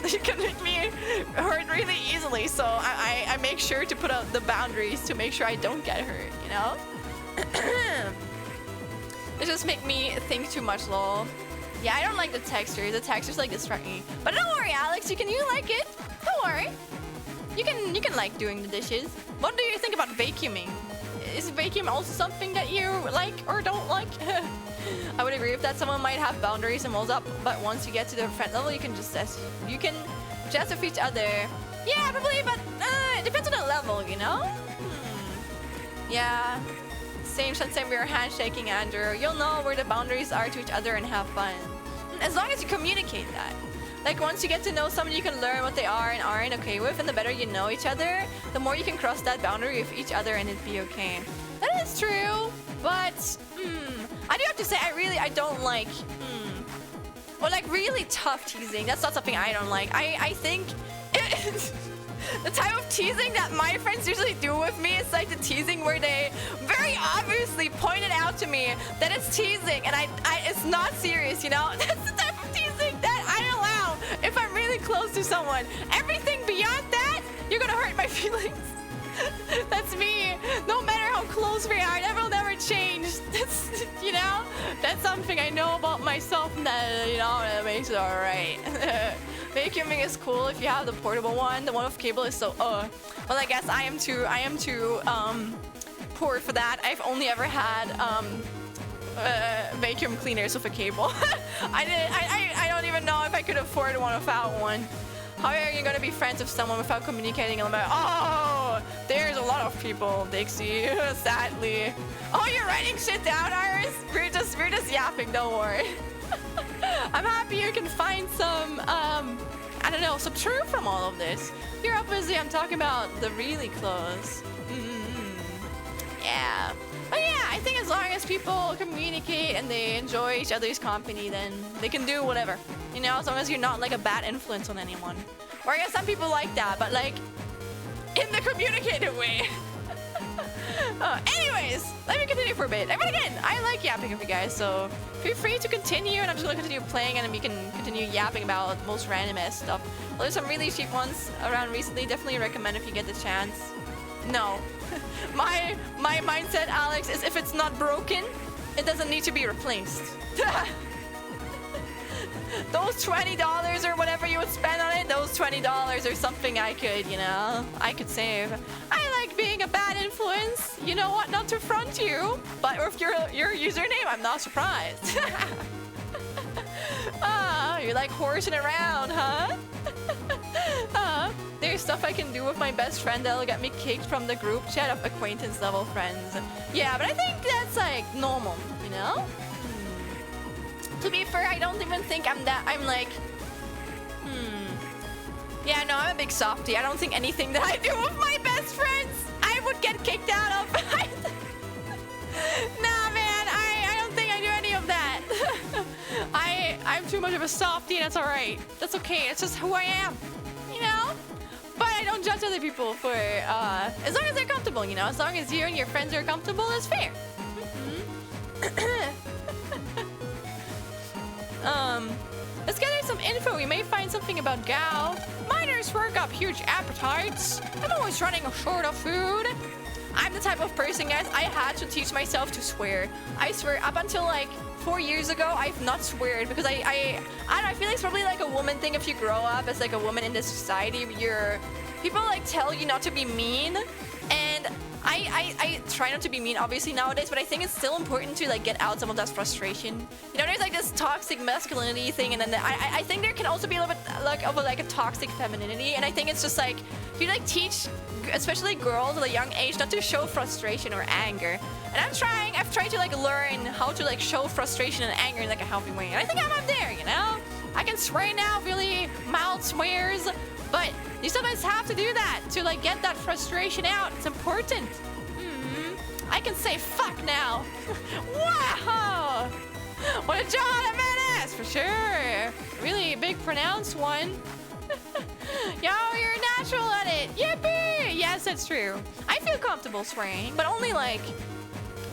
you can make me hurt really easily, so I make sure to put out the boundaries to make sure I don't get hurt, you know? It just make me think too much, lol. Yeah, I don't like the texture. The textures like distract me. But don't worry, Alex, you like it. Don't worry. You can like doing the dishes. What do you think about vacuuming? Is vacuum also something that you like or don't like? I would agree with that. Someone might have boundaries and walls up, but once you get to the friend level, you can just test with each other. Yeah, probably, but it depends on the level, you know? Yeah. Same we are handshaking, Andrew. You'll know where the boundaries are to each other and have fun. As long as you communicate that. Like once you get to know someone, you can learn what they are and aren't okay with, and the better you know each other, the more you can cross that boundary with each other and it'd be okay. That is true, but I do have to say I don't like or like really tough teasing. That's not something I don't like. I think the type of teasing that my friends usually do with me is like the teasing where they very obviously pointed out to me that it's teasing and it's not serious, you know? That's the type of teasing that I allow if I'm really close to someone. Everything beyond that, you're gonna hurt my feelings. That's me. No matter how close we are, that will never change. That's, you know, that's something I know about myself and that, you know, that makes it alright. Vacuuming is cool if you have the portable one. The one with cable is so, well, I guess I am too poor for that. I've only ever had, vacuum cleaners with a cable. I don't even know if I could afford one without one. How are you gonna be friends with someone without communicating? And I'm like, oh, there's a lot of people, Dixie, sadly. Oh, you're writing shit down, Iris? We're just yapping, don't worry. I'm happy you can find some, I don't know, some truth from all of this. Here, obviously, I'm talking about the really close. Yeah. But yeah, I think as long as people communicate and they enjoy each other's company, then they can do whatever. You know, as long as you're not like a bad influence on anyone. Or I guess some people like that, but like in the communicative way. Anyways, let me continue for a bit. But again, I like yapping with you guys, so feel free to continue, and I'm just gonna continue playing, and then we can continue yapping about most random ass stuff. Well, there's some really cheap ones around recently. Definitely recommend if you get the chance. No. My mindset, Alex, is if it's not broken, it doesn't need to be replaced. Those $20 or whatever you would spend on it, those $20 are something I could, you know, I could save. I like being a bad influence. You know what? Not to front you, but with your username, I'm not surprised. You're like horsing around, huh? There's stuff I can do with my best friend that'll get me kicked from the group chat of acquaintance level friends. Yeah, but I think that's like normal, you know? To be fair, I don't even think I'm like, yeah, no, I'm a big softie. I don't think anything that I do with my best friends, I would get kicked out of. Nah, man, I don't think I do any of that. I'm too much of a softie, and that's alright. That's okay, it's just who I am, you know? But I don't judge other people for, as long as they're comfortable, you know? As long as you and your friends are comfortable, it's fair. Let's gather some info. We may find something about Gao. Miners work up huge appetites. I'm always running short of food. I'm the type of person, guys, I had to teach myself to swear. I swear, up until like 4 years ago, I've not sweared because I don't know, I feel like it's probably like a woman thing. If you grow up as like a woman in this society, people like tell you not to be mean, and I try not to be mean obviously nowadays, but I think it's still important to like get out some of that frustration. You know, there's like this toxic masculinity thing, and then I think there can also be a little bit like a toxic femininity, and I think it's just like you like teach especially girls at a young age not to show frustration or anger. And I've tried to like learn how to like show frustration and anger in like a healthy way, and I think I'm up there, you know? I can swear now, really mild swears, but you sometimes have to do that to like get that frustration out. It's important. I can say fuck now. Wow! What a John a menace, for sure. Really big pronounced one. Yo, you're natural at it. Yippee! Yes, that's true. I feel comfortable swearing, but only like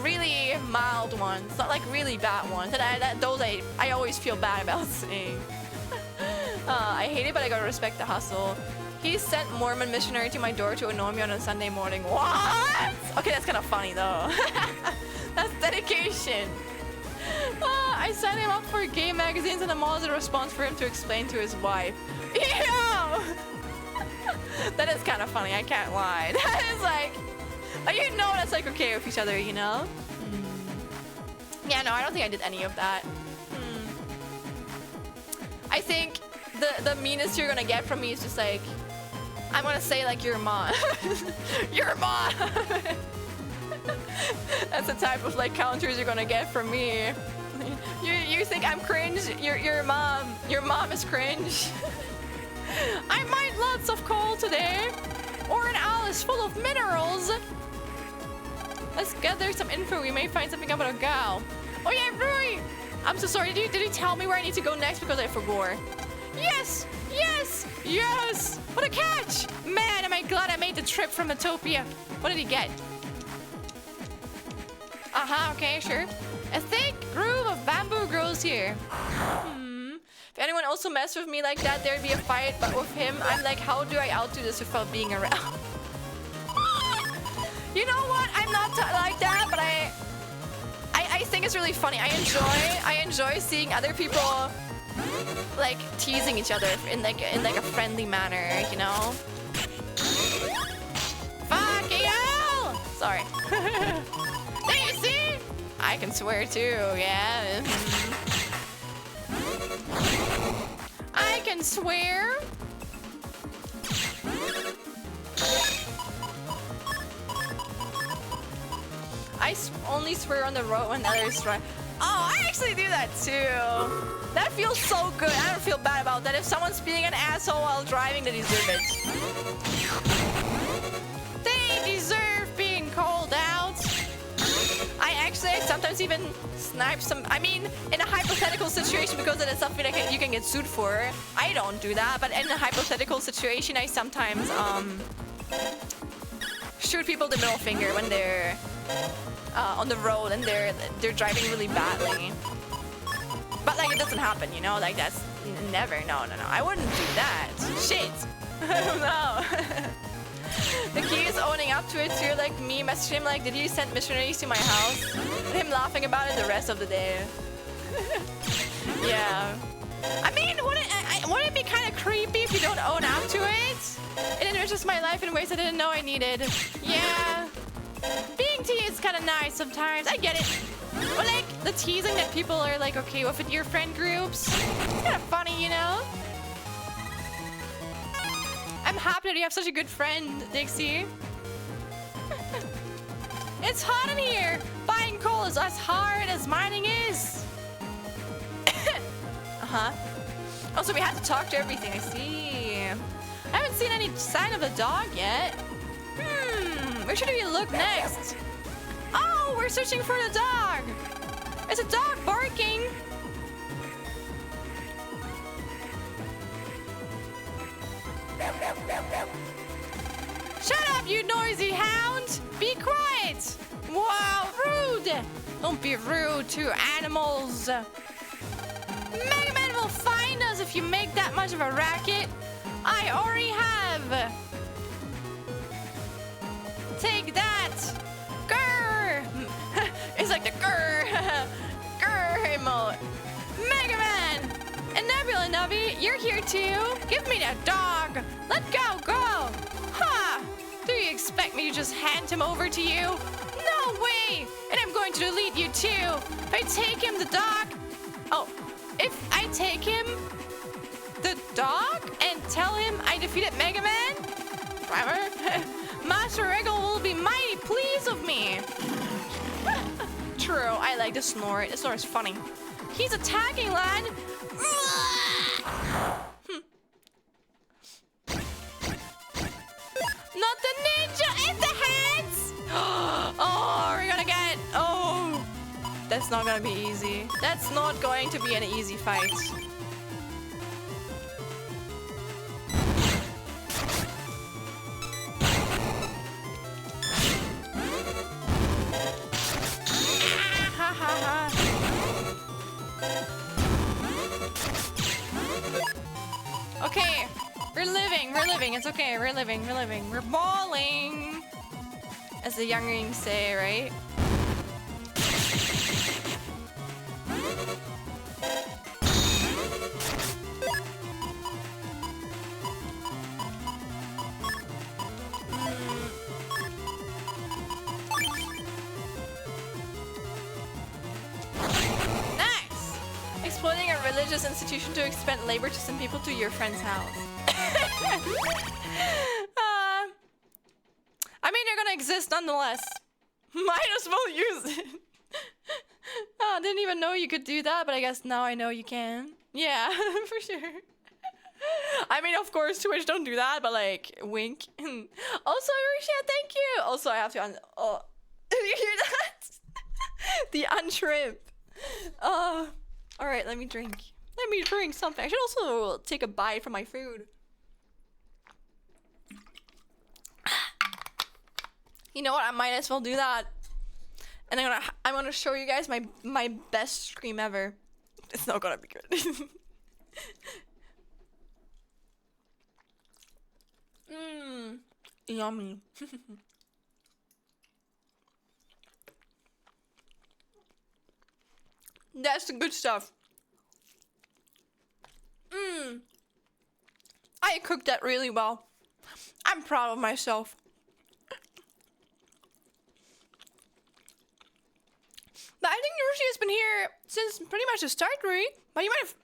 really mild ones, not like really bad ones. And those I always feel bad about saying. I hate it, but I gotta respect the hustle. He sent Mormon missionary to my door to annoy me on a Sunday morning. What? Okay, that's kind of funny though. That's dedication. I signed him up for gay magazines, and I'm all as a response for him to explain to his wife. Ew! That is kind of funny, I can't lie. That is like, you know, that's like okay with each other, you know? Yeah, no, I don't think I did any of that. I think the meanest you're gonna get from me is just like, I'm gonna say like your mom. Your mom! That's the type of like counters you're gonna get from me. You think I'm cringe? Your mom is cringe. I mined lots of coal today. Or an owl is full of minerals. Let's gather some info. We may find something about a gal. Oh yeah, Rui! I'm so sorry. Did you tell me where I need to go next? Because I forgot. Yes! Yes! Yes! What a catch! Man, am I glad I made the trip from Utopia. What did he get? Okay, sure. A thick groove of bamboo grows here. If anyone also messed with me like that, there'd be a fight, but with him, I'm like, how do I outdo this without being around? You know what? I'm not like that, but I think it's really funny. I enjoy seeing other people like teasing each other in like a friendly manner, you know? Fuck you! Sorry. There you see? I can swear too, yeah. I can swear. I only swear on the road when others try. Oh, I actually do that too. That feels so good. I don't feel bad about that. If someone's being an asshole while driving, they deserve it. They deserve being called out. I sometimes even snipe some. I mean, in a hypothetical situation, because it is something that you can get sued for. I don't do that, but in a hypothetical situation, I sometimes shoot people the middle finger when they're on the road and they're driving really badly. But like, it doesn't happen, you know? Like, that's never. No. I wouldn't do that. Shit. No. The key is owning up to it too, like me messaging him like, did you send missionaries to my house? And him laughing about it the rest of the day. Yeah. I mean, wouldn't it be kind of creepy if you don't own up to it? It enriches my life in ways I didn't know I needed. Yeah. Being teased is kind of nice sometimes. I get it. But like, the teasing that people are like okay with in your friend groups, it's kind of funny, you know? I'm happy that you have such a good friend, Dixie. It's hot in here. Buying coal is as hard as mining is. Uh-huh. Also, we have to talk to everything. I see. I haven't seen any sign of the dog yet. Where should we look next? Oh, we're searching for the dog. It's a dog barking. Shut up, you noisy hound! Be quiet! Wow, rude! Don't be rude to animals. Mega Man will find us if you make that much of a racket. I already have. Take that! Grr! It's like the grr! Grr emote. Mega Man! And Nebula Nubby, you're here too. Give me that dog. Let go. Ha! Do you expect me to just hand him over to you? No way! And I'm going to delete you too. If I take him, the dog. Oh, if I take him, the dog, and tell him I defeated Mega Man? Whatever. Master Regal will be mighty pleased with me. True, I like the snort. The snort is funny. He's attacking, lad. Not the ninja, it's the hands! Oh, we're gonna get... Oh, that's not gonna be easy. That's not going to be an easy fight. Ha ha ha. Okay, we're living, it's okay, we're living, we're balling, as the younglings say, right? Nice! Exploiting a religious institution to expend labor to send people to your friend's house. I mean, they're gonna exist nonetheless. Might as well use it. Oh, didn't even know you could do that, but I guess now I know you can. Yeah, for sure. I mean, of course, Twitch don't do that, but like, wink. Also, Risha, thank you. Also, I have to oh, did you hear that? The untrimmed. All right, let me drink. Let me drink something. I should also take a bite from my food. You know what? I might as well do that. And I'm gonna show you guys my best stream ever. It's not gonna be good. Yummy. That's the good stuff. I cooked that really well. I'm proud of myself. But I think Rushi has been here since pretty much the start, right? But you might have...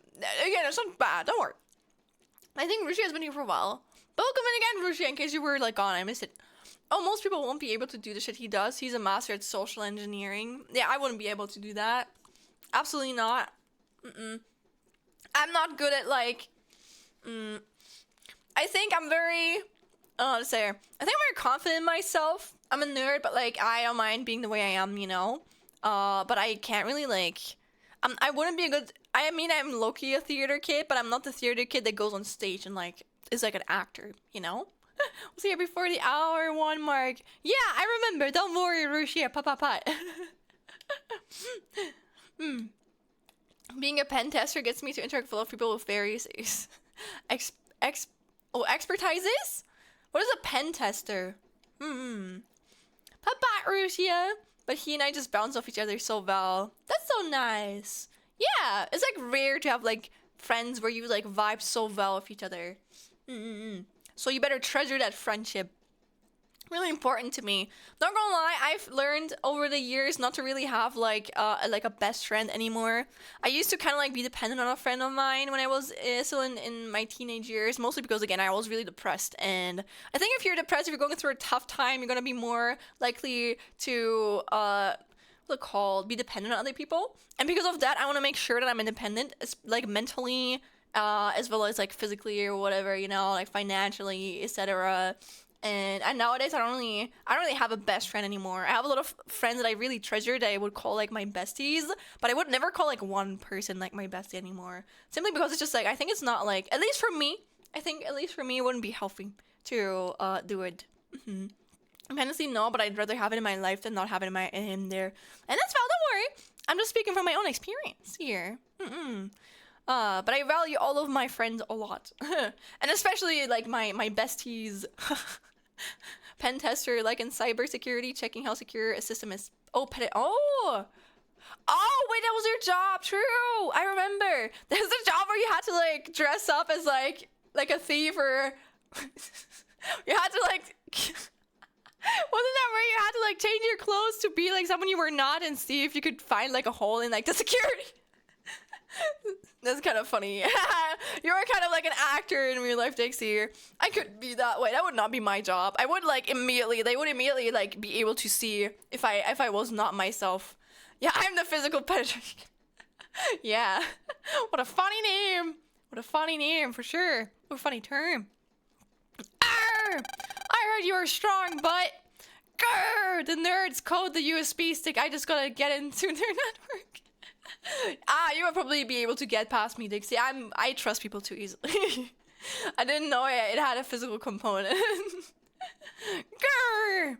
Again, it's not bad. Don't worry. I think Rushi has been here for a while. But welcome in again, Rushi, in case you were, like, gone. I missed it. Oh, most people won't be able to do the shit he does. He's a master at social engineering. Yeah, I wouldn't be able to do that. Absolutely not. I'm not good at like. I think I'm very. Let's say. I think I'm very confident in myself. I'm a nerd, but like I don't mind being the way I am, you know. But I can't really like. I wouldn't be a good. I mean, I'm low-key a theater kid, but I'm not the theater kid that goes on stage and like is like an actor, you know. Was here before the hour 1 mark. Yeah, I remember. Don't worry, Rushia. Pat. Being a pen tester gets me to interact with a lot of people with various expertises. What is a pen tester? Pat, Rushia. But he and I just bounce off each other so well. That's so nice. Yeah, it's like rare to have like friends where you like vibe so well with each other. So you better treasure that friendship. Really important to me. Not gonna lie, I've learned over the years not to really have like a best friend anymore. I used to kind of like be dependent on a friend of mine when I was still in my teenage years, mostly because again I was really depressed, and I think if you're depressed, if you're going through a tough time, you're gonna be more likely to be dependent on other people. And because of that, I want to make sure that I'm independent, like mentally, as well as like physically or whatever, you know, like financially, etc. And nowadays I don't really have a best friend anymore. I have a lot of friends that I really treasure that I would call like my besties, but I would never call like one person like my bestie anymore. Simply because it's just like I think it's not like, at least for me, it wouldn't be healthy to do it. Honestly, no, but I'd rather have it in my life than not have it in there. And that's fine, don't worry. I'm just speaking from my own experience here. But I value all of my friends a lot. And especially like my besties. Pen tester, like in cybersecurity, checking how secure a system is. Oh, wait, that was your job. True, I remember. There's a job where you had to like dress up as like a thief, or you had to like. Wasn't that where you had to like change your clothes to be like someone you were not and see if you could find like a hole in like the security? That's kind of funny. You were kind of like an actor in real life, Dixie. I could be that way. That would not be my job. They would immediately like be able to see if I was not myself. Yeah, I'm the physical penetration. Yeah. What a funny name. What a funny name for sure. What a funny term. Arr! I heard you were strong, but grr, the nerds code the USB stick. I just gotta get into their network. You would probably be able to get past me, Dixie. I trust people too easily. I didn't know it had a physical component. Grr!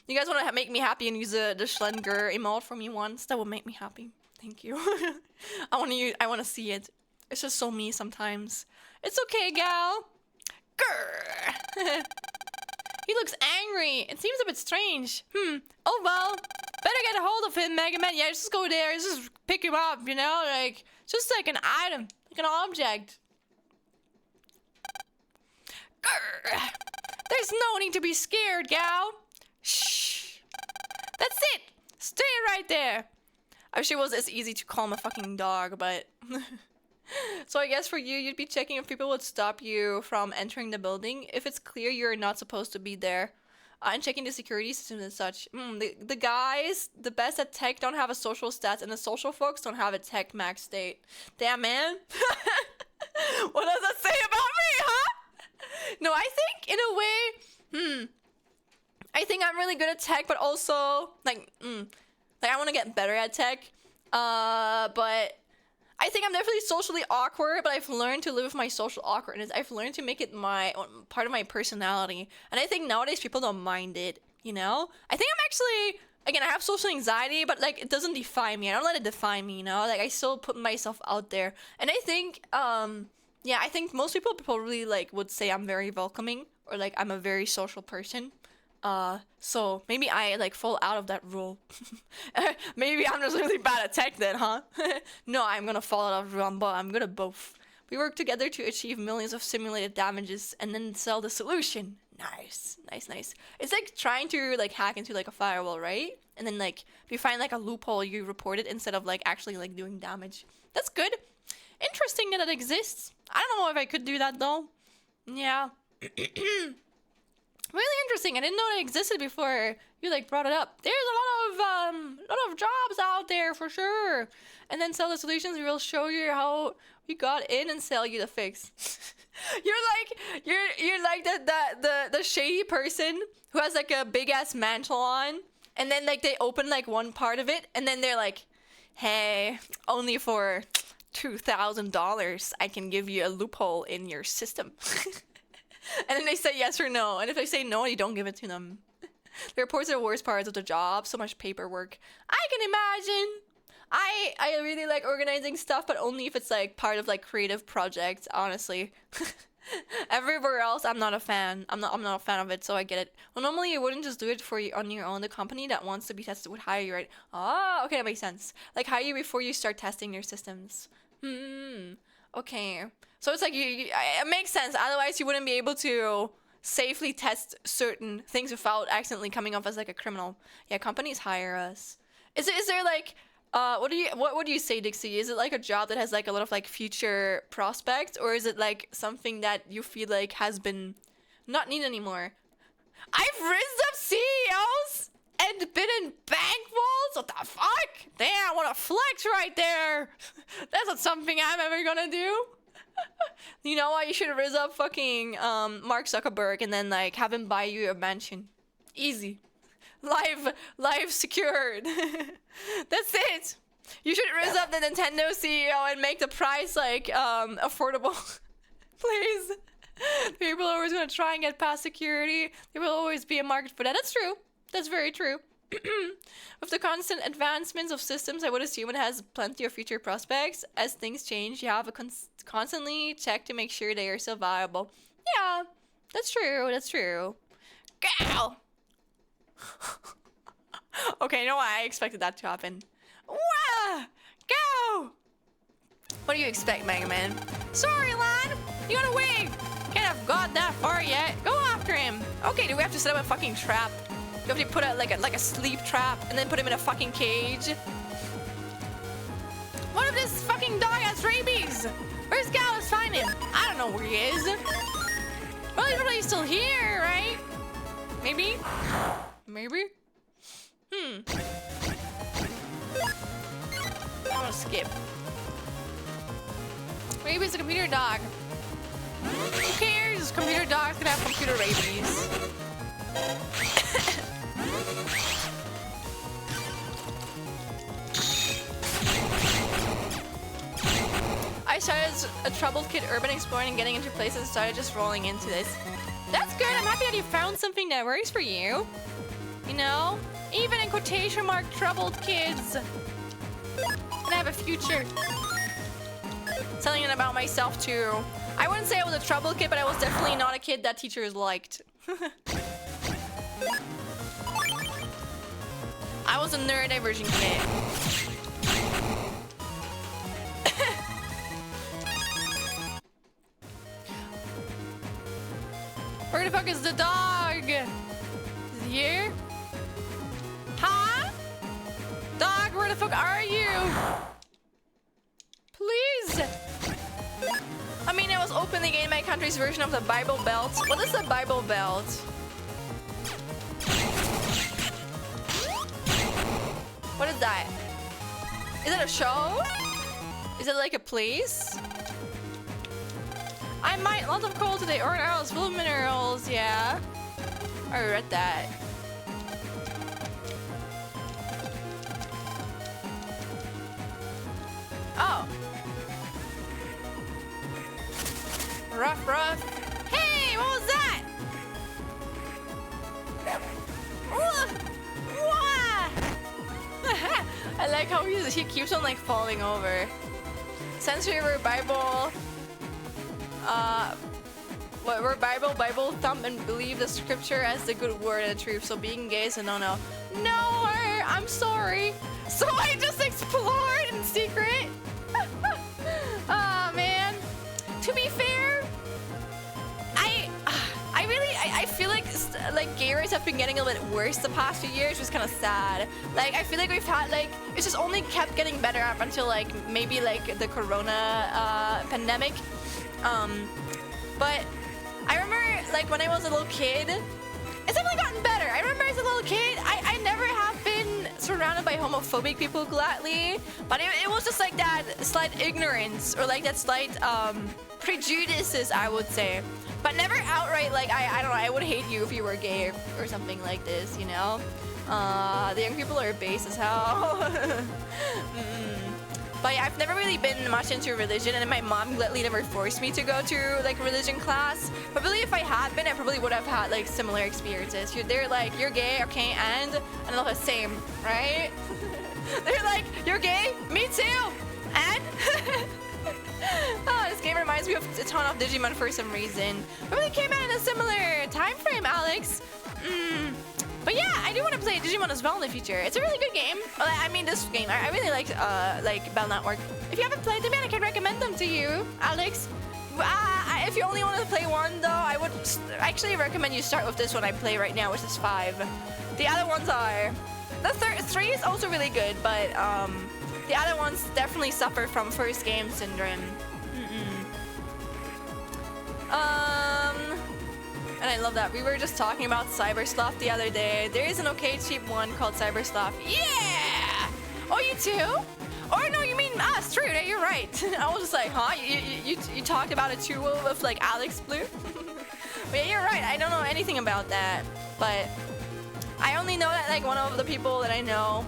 You guys want to make me happy and use the Schlender emote for me once? That would make me happy. Thank you. I want to see it. It's just so me sometimes. It's okay, gal. Grr! He looks angry. It seems a bit strange. Oh well. Better get a hold of him, Mega Man. Yeah, just go there. Just pick him up, you know? Like, just like an item. Like an object. Grr. There's no need to be scared, gal. Shh. That's it. Stay right there. I wish it was as easy to calm a fucking dog, but... So I guess for you, you'd be checking if people would stop you from entering the building. If it's clear you're not supposed to be there. And checking the security systems and such. The guys, the best at tech, don't have a social stats, and the social folks don't have a tech max state. Damn, man. What does that say about me, huh? No, I think in a way, I think I'm really good at tech, but also like I want to get better at tech. But I think I'm definitely socially awkward, but I've learned to live with my social awkwardness. I've learned to make it my part of my personality. And I think nowadays people don't mind it, you know? I think I'm actually, again, I have social anxiety, but like it doesn't define me. I don't let it define me, you know? Like I still put myself out there. And I think, yeah, I think most people probably like would say I'm very welcoming, or like I'm a very social person. So maybe I like fall out of that rule. Maybe I'm just really bad at tech then, huh? No, I'm gonna fall out of the rule, but I'm good at both. We work together to achieve millions of simulated damages and then sell the solution. Nice. It's like trying to like hack into like a firewall, right? And then like if you find like a loophole, you report it instead of like actually like doing damage. That's good. Interesting that it exists. I don't know if I could do that though. Yeah. Really interesting. I didn't know it existed before you like brought it up. There's a lot of jobs out there for sure. And then Sell the Solutions will show you how we got in and sell you the fix. you're like the shady person who has like a big ass mantle on, and then like they open like one part of it, and then they're like, hey, only for $2,000 I can give you a loophole in your system. And then they say yes or no, and if they say no, you don't give it to them. The reports are the worst parts of the job. So much paperwork. I can imagine. I really like organizing stuff, but only if it's like part of like creative projects, honestly. Everywhere else, I'm not a fan. I'm not a fan of it, so I get it. Well, normally you wouldn't just do it for you on your own. The company that wants to be tested would hire you, right? Ah, okay, that makes sense. Like hire you before you start testing your systems. Okay. So it's like it makes sense. Otherwise, you wouldn't be able to safely test certain things without accidentally coming off as like a criminal. Yeah, companies hire us. Is there like what would you say, Dixie? Is it like a job that has like a lot of like future prospects, or is it like something that you feel like has been not needed anymore? I've risen up CEOs and been in bank vaults? What the fuck? Damn, what a flex right there. That's not something I'm ever gonna do. You know what? You should raise up fucking Mark Zuckerberg and then like have him buy you a mansion. Easy. Life secured. That's it. You should raise up the Nintendo CEO and make the price like affordable. Please. People are always gonna try and get past security. There will always be a market for that. That's true. That's very true. With the constant advancements of systems, I would assume it has plenty of future prospects. As things change, you have to constantly check to make sure they are still viable. Yeah, that's true. That's true. Go! Okay, you know what? I expected that to happen. Wah! Go! What do you expect, Mega Man? Sorry, lad. You gotta wait. Can't have got that far yet. Go after him. Okay, do we have to set up a fucking trap? You have to put out like a sleep trap and then put him in a fucking cage. What if this fucking dog has rabies? Where's Gallus? Find him. I don't know where he is. Well, he's probably still here, right? Maybe? Maybe? I'm gonna skip. Maybe it's a computer dog. Who cares? Computer dogs can have computer rabies. I started as a troubled kid urban exploring and getting into places and started just rolling into this. That's good. I'm happy that you found something that works for you. You know? Even in quotation mark troubled kids. And I have a future. Telling it about myself too. I wouldn't say I was a troubled kid, but I was definitely not a kid that teachers liked. I was a neurodivergent kid. Where the fuck is the dog? Is he here? Huh? Dog, where the fuck are you? Please. I mean, I was opening in my country's version of the Bible Belt. What is the Bible Belt? What is that? Is it a show? Is it like a place? I might lots of coal today. Or arrows full of minerals. Yeah. I read that. Oh. Rough. Hey, what was that? I like how he keeps on like falling over. Since we were Bible, we're Bible thump and believe the scripture as the good word and the truth. So being gay is a no. No, I'm sorry. So I just explored in secret. Oh man. To be fair, I feel like gay rights have been getting a little bit worse the past few years, which is kind of sad. Like I feel like we've had like it's just only kept getting better up until like maybe like the corona pandemic. But I remember like when I was a little kid, it's definitely gotten better. I remember as a little kid, I never have been surrounded by homophobic people gladly, but it was just like that slight ignorance or like that slight prejudices, I would say, but never outright like I don't know, I would hate you if you were gay or something like this, you know. The young people are base as hell. But yeah, I've never really been much into religion, and my mom gladly never forced me to go to like religion class. Probably if I had been, I probably would have had like similar experiences. They're like, you're gay, okay, and I'll have same, right? They're like, you're gay, me too, and oh, this game reminds me of a ton of Digimon for some reason. Probably came out in a similar time frame, Alex. But yeah, I do want to play Digimon as well in the future. It's a really good game. I mean, this game, I really like Bell Network. If you haven't played them yet, I can recommend them to you, Alex. If you only want to play one, though, I would actually recommend you start with this one I play right now, which is 5. The other ones are... The 3 is also really good, but the other ones definitely suffer from first game syndrome. And I love that. We were just talking about Cybersloth the other day. There is an okay cheap one called Cybersloth. Yeah! Oh, you too? Oh, no, you mean us. True, you're right. I was just like, huh? You talked about it too with like Alex Blue? But yeah, you're right. I don't know anything about that. But I only know that like one of the people that I know,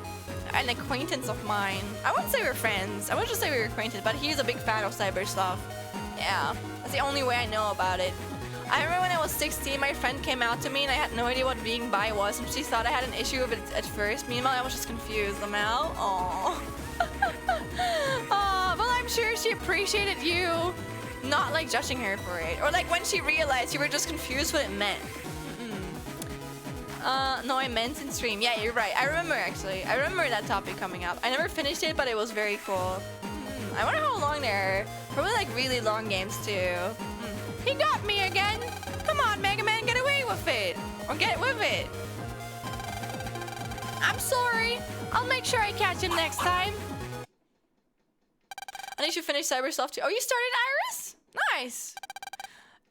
an acquaintance of mine. I wouldn't say we're friends. I would just say we were acquainted, but he's a big fan of Cybersloth. Yeah, that's the only way I know about it. I remember when I was 16, my friend came out to me and I had no idea what being bi was, and she thought I had an issue with it at first. Meanwhile, I was just confused. I'm out. Aww. Well, I'm sure she appreciated you not like judging her for it. Or like when she realized you were just confused what it meant. No, I meant in stream. Yeah, you're right. I remember actually. I remember that topic coming up. I never finished it, but it was very cool. I wonder how long they're. Probably like really long games too. He got me again! Come on, Mega Man, get away with it! Or get with it! I'm sorry! I'll make sure I catch him next time! I need to finish Cybersoft too. Oh, you started, Iris? Nice!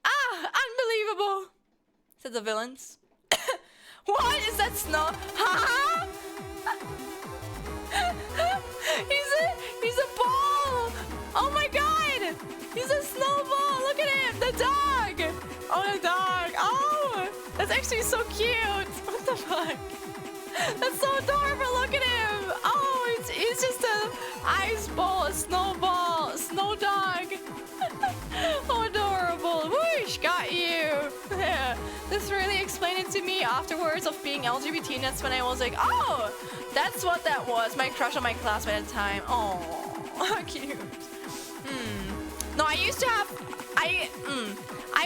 Ah, unbelievable! Said the villains. What is that snow? Huh? He's a ball! Oh my god! He's a snowball! Look at him! The dog! Oh, the dog! Oh! That's actually so cute! What the fuck? That's so adorable! Look at him! Oh, it's just a ice ball, a snowball, a snow dog! Oh, adorable! Whoosh! Got you! Yeah. This really explained it to me afterwards of being LGBT, and that's when I was like, oh! That's what that was. My crush on my classmate at the time. Oh, how cute. No, I used to have, I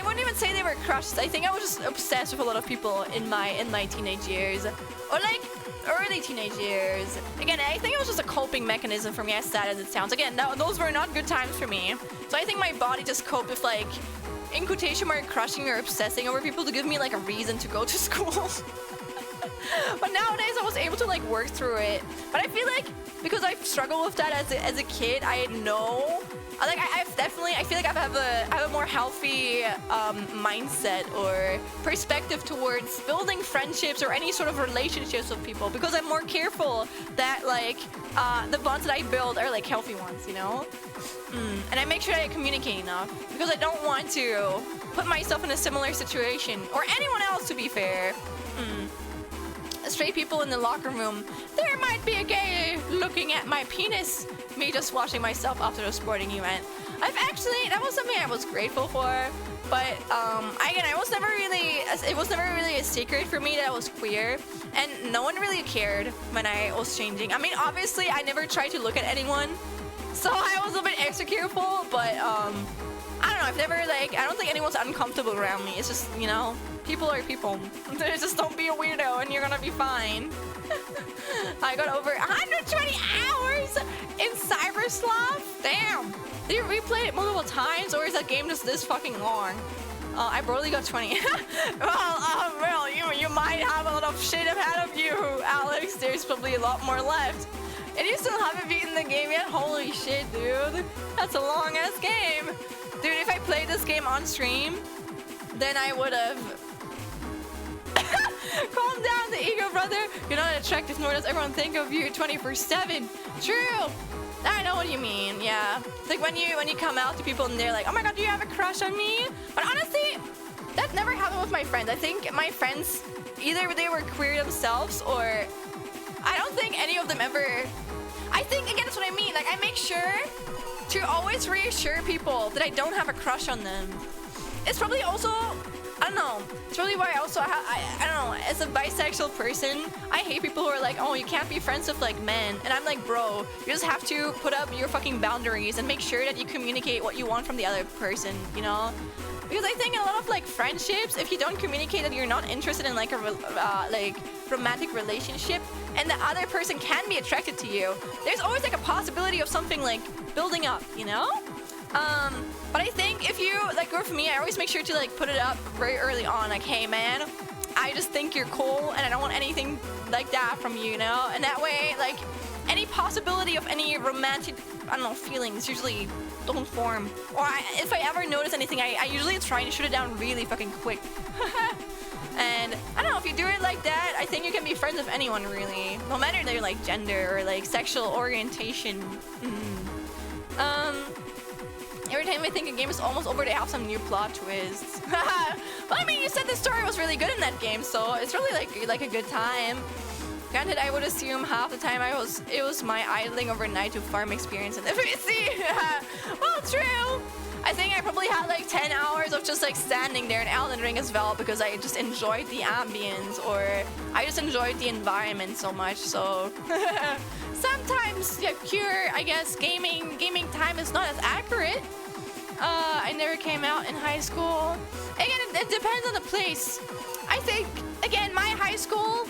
wouldn't even say they were crushes. I think I was just obsessed with a lot of people in my teenage years, or like early teenage years. Again, I think it was just a coping mechanism for me, as sad as it sounds. Again, those were not good times for me. So I think my body just coped with like, in quotation mark, crushing or obsessing over people to give me like a reason to go to school. But nowadays I was able to like work through it. But I feel like because I've struggled with that as a kid, I know. Like I feel like I have a more healthy mindset or perspective towards building friendships or any sort of relationships with people, because I'm more careful that like the bonds that I build are like healthy ones, you know. And I make sure I communicate enough, because I don't want to put myself in a similar situation, or anyone else, to be fair. Straight people in the locker room. There might be a gay looking at my penis. Me just watching myself after a sporting event. That was something I was grateful for. But again, it was never really a secret for me that I was queer, and no one really cared when I was changing. I mean, obviously, I never tried to look at anyone, so I was a bit extra careful. But I don't know. I don't think anyone's uncomfortable around me. It's just, you know. People are people. Just don't be a weirdo and you're gonna be fine. I got over 120 hours in Cybersloth. Damn. Did you replay it multiple times, or is that game just this fucking long? I barely got 20. Well, you might have a lot of shit ahead of you, Alex. There's probably a lot more left. And you still haven't beaten the game yet? Holy shit, dude. That's a long ass game. Dude, if I played this game on stream, then I would have Calm down, the ego brother. You're not attractive, nor does everyone think of you 24/7. True. I know what you mean. Yeah. It's like when you come out to people and they're like, "Oh my god, do you have a crush on me?" But honestly, that never happened with my friends. I think my friends, either they were queer themselves or I don't think any of them ever. I think, again, that's what I mean. Like, I make sure to always reassure people that I don't have a crush on them. It's probably also, I don't know. It's probably why I also, I don't know, as a bisexual person, I hate people who are like, oh, you can't be friends with, like, men. And I'm like, bro, you just have to put up your fucking boundaries and make sure that you communicate what you want from the other person, you know? Because I think a lot of like friendships, if you don't communicate that you're not interested in like a like romantic relationship, and the other person can be attracted to you, there's always like a possibility of something like building up, you know? But I think if you like, or for me, I always make sure to like put it up very early on, like, hey man, I just think you're cool, and I don't want anything like that from you, you know? And that way, like, any possibility of any romantic, I don't know, feelings usually don't form. Or if I ever notice anything, I usually try to shoot it down really fucking quick. And I don't know, if you do it like that, I think you can be friends with anyone really, no matter their like gender or like sexual orientation. Every time I think a game is almost over, they have some new plot twists. Well, I mean, you said the story was really good in that game, so it's really like a good time. Granted, I would assume half the time it was my idling overnight to farm experience in the PC. Well, true. I think I probably had like 10 hours of just like standing there in Elden Ring as well, because I just enjoyed the ambience, or I just enjoyed the environment so much. So sometimes, yeah, pure, I guess, gaming time is not as accurate. I never came out in high school. Again, it depends on the place. I think, again, my high school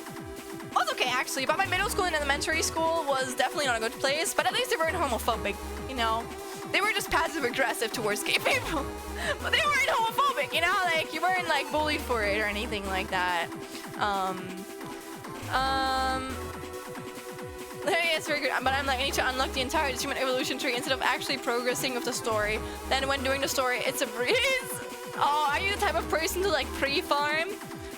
was okay actually, but my middle school and elementary school was definitely not a good place. But at least they weren't homophobic, you know. They were just passive aggressive towards gay people, but they weren't homophobic, you know. Like, you weren't like bullied for it or anything like that. It's very good, but I'm like, I need to unlock the entire human evolution tree instead of actually progressing with the story. Then when doing the story, it's a breeze. Oh, are you the type of person to like pre-farm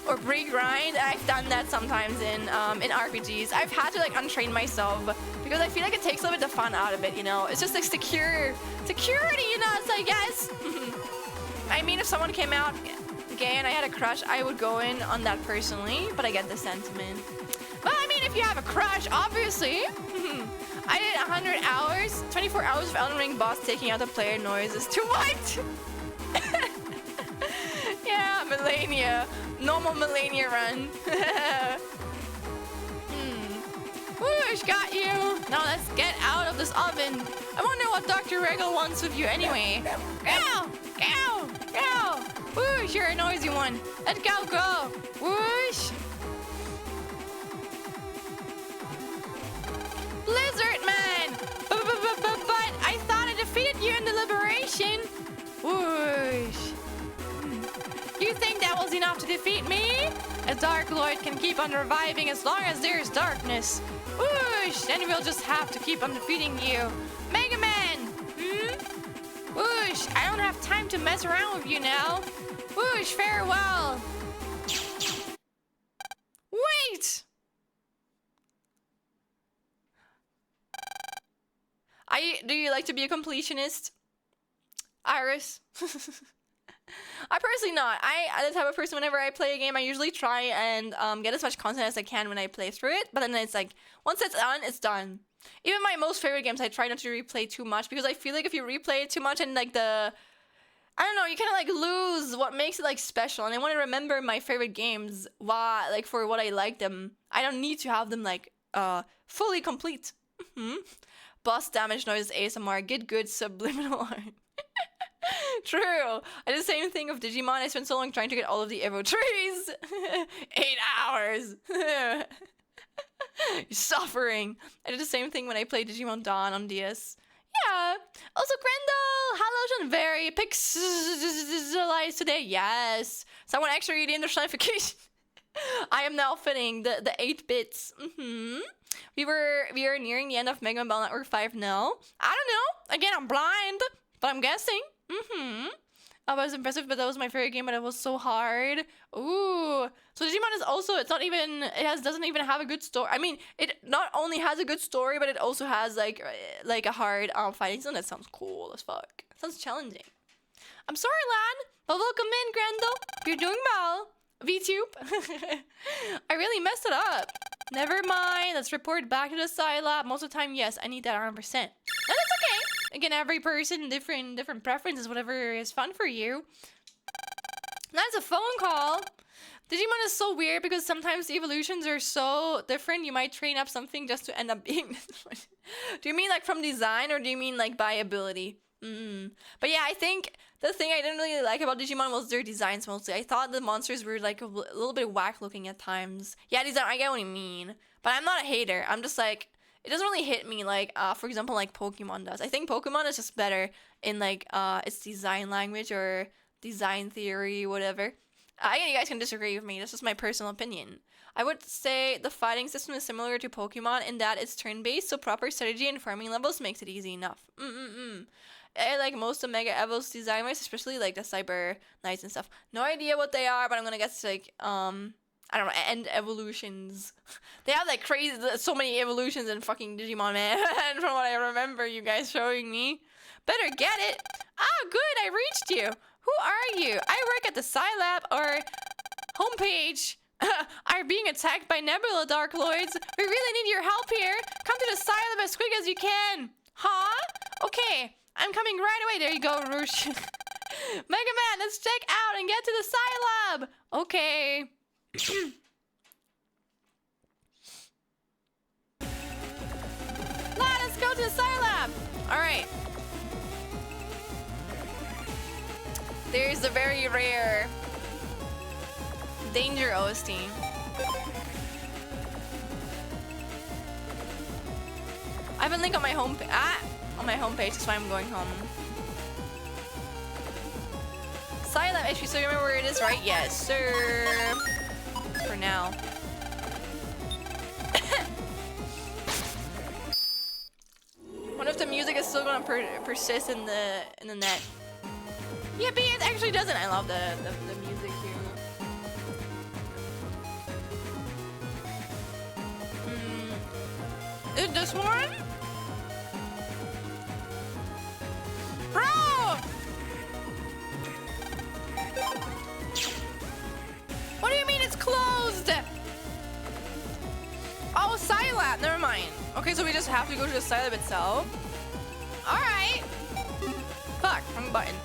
or pre-grind? I've done that sometimes in RPGs. I've had to like untrain myself because I feel like it takes a little bit of fun out of it, you know? It's just like security, you know, it's I guess. I mean, if someone came out gay and I had a crush, I would go in on that personally, but I get the sentiment. Well, I mean, if you have a crush, obviously. I did 100 hours, 24 hours of Elden Ring boss taking out the player noises. To what? Yeah, Millennia. Normal Millennia run. Whoosh, got you. Now let's get out of this oven. I wonder what Dr. Regal wants with you anyway. Go, go, go. Whoosh, you're a noisy one. Let's go, go. Whoosh. Blizzard man! But I thought I defeated you in the liberation. Whoosh. You think that was enough to defeat me? A Dark Lord can keep on reviving as long as there's darkness. Whoosh! Then we'll just have to keep on defeating you. Mega Man! Whoosh! I don't have time to mess around with you now. Whoosh! Farewell! Wait! Do you like to be a completionist? Iris? I personally not. I'm the type of person, whenever I play a game, I usually try and get as much content as I can when I play through it. But then it's like, once it's done, it's done. Even my most favorite games, I try not to replay too much, because I feel like if you replay it too much and like I don't know, you kind of like lose what makes it like special. And I want to remember my favorite games, why, like, for what I like them. I don't need to have them like fully complete. Boss damage noises ASMR, get good subliminal art. True. I did the same thing with Digimon. I spent so long trying to get all of the Evo trees. 8 hours. You're suffering. I did the same thing when I played Digimon Dawn on DS. Yeah. Also, Grendel, hello, John. Very pixelized today. Yes. Someone actually read the notification. I am now fitting the 8 bits. We are nearing the end of Mega Man Battle Network 5 now. I don't know. Again, I'm blind, but I'm guessing. I was impressive, but that was my favorite game, but it was so hard. Ooh. So Digimon is also, it's not even, doesn't even have a good story. I mean, it not only has a good story, but it also has like a hard fighting zone. That sounds cool as fuck. Sounds challenging. I'm sorry, lad, but welcome in, Grendel. You're doing well. VTube. I really messed it up. Never mind. Let's report back to the side lab. Most of the time, yes, I need that 100%. And that's okay. Again, every person, different preferences, whatever is fun for you. That's a phone call. Digimon is so weird because sometimes the evolutions are so different. You might train up something just to end up being this one. Do you mean like from design or do you mean like by ability? But yeah, I think the thing I didn't really like about Digimon was their designs mostly. I thought the monsters were like a little bit whack looking at times. Yeah, design, I get what you mean. But I'm not a hater. I'm just like, it doesn't really hit me like, for example, like Pokemon does. I think Pokemon is just better in like its design language or design theory, whatever. Again, you guys can disagree with me. This is my personal opinion. I would say the fighting system is similar to Pokemon in that it's turn-based, so proper strategy and farming levels makes it easy enough. I like most of Mega Evo's design-wise, especially like the Cyber Knights and stuff. No idea what they are, but I'm gonna guess like, I don't know, end evolutions. They have like crazy, so many evolutions in fucking Digimon, man. From what I remember you guys showing me. Better get it. Ah, good, I reached you. Who are you? I work at the Scilab or homepage. Are being attacked by Nebula Darkloids. We really need your help here. Come to the Scilab as quick as you can. Huh? Okay, I'm coming right away. There you go, Roosh. Mega Man, let's check out and get to the Scilab. Okay. Let's go to the Scilab. All right. There's the very rare Danger OST. I have a link on my homepage. On my homepage. That's why I'm going home. Silent HP. So you remember where it is, right? Yes, sir. For now. What if the music is still gonna persist in the net? Yeah, but it actually doesn't. I love the music here. Is this one? Bro! What do you mean it's closed? Oh, Scilab. Never mind. Okay, so we just have to go to the Scilab itself. Alright. Fuck, wrong button.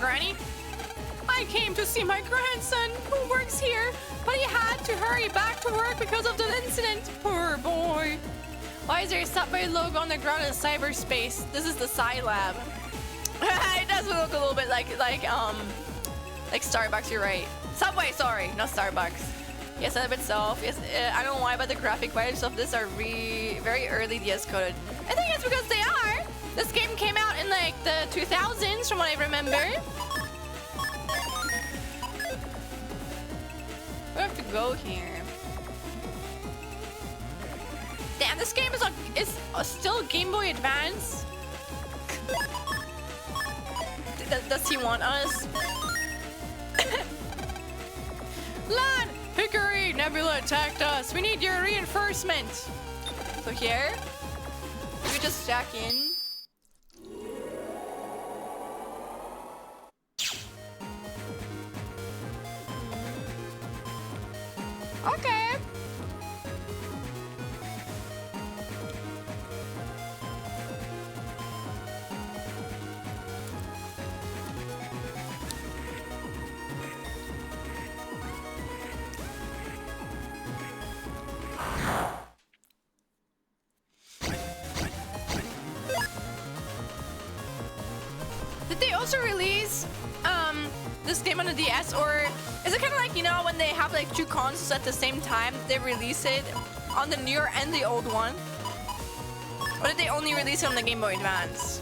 Granny? I came to see my grandson who works here, but he had to hurry back to work because of the incident. Poor boy. Why is there a subway logo on the ground in cyberspace? This is the Scilab. It does look a little bit like Starbucks, you're right. Subway, sorry, not Starbucks. Yes, Scilab itself. Yes, I don't know why, but the graphic vibes of this are very early DS coded. I think it's because they are. This game came out in like the 2000s, from what I remember. We have to go here. Damn, this game is still Game Boy Advance. Does he want us? Lad, Hickory, Nebula attacked us. We need your reinforcement. So here, we just jack in. Okay. Did they also release this game on the DS, or is it kind of like, you know, when they have like two consoles at the same time, they release it on the newer and the old one? Or did they only release it on the Game Boy Advance?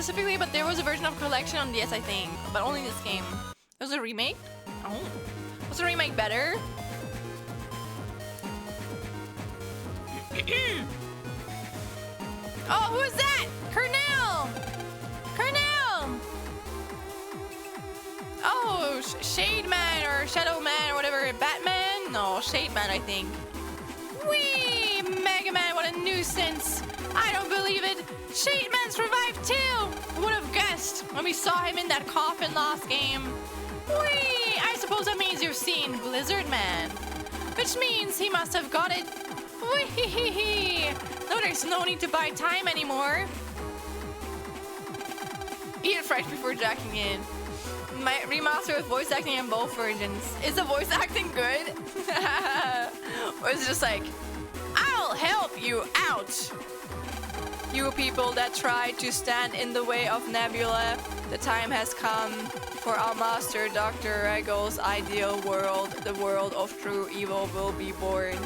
specifically, but there was a version of Collection on DS, I think, but only this game. It was a remake? Oh. Was the remake better? Oh, who is that? Cornell! Cornell! Oh, Shade Man or Shadow Man or whatever. Batman? No, Shade Man, I think. Whee! Mega Man, what a nuisance! I don't believe it! Shade Man's revived too! Who would have guessed when we saw him in that coffin last game? Whee! I suppose that means you've seen Blizzard Man. Which means he must have got it. Whee! No, there's no need to buy time anymore. Eat it fresh before jacking in. My remaster with voice acting in both versions. Is the voice acting good? Or is it just like, I'll help you out? You people that try to stand in the way of Nebula, the time has come for our master Dr. Regal's ideal world. The world of true evil will be born.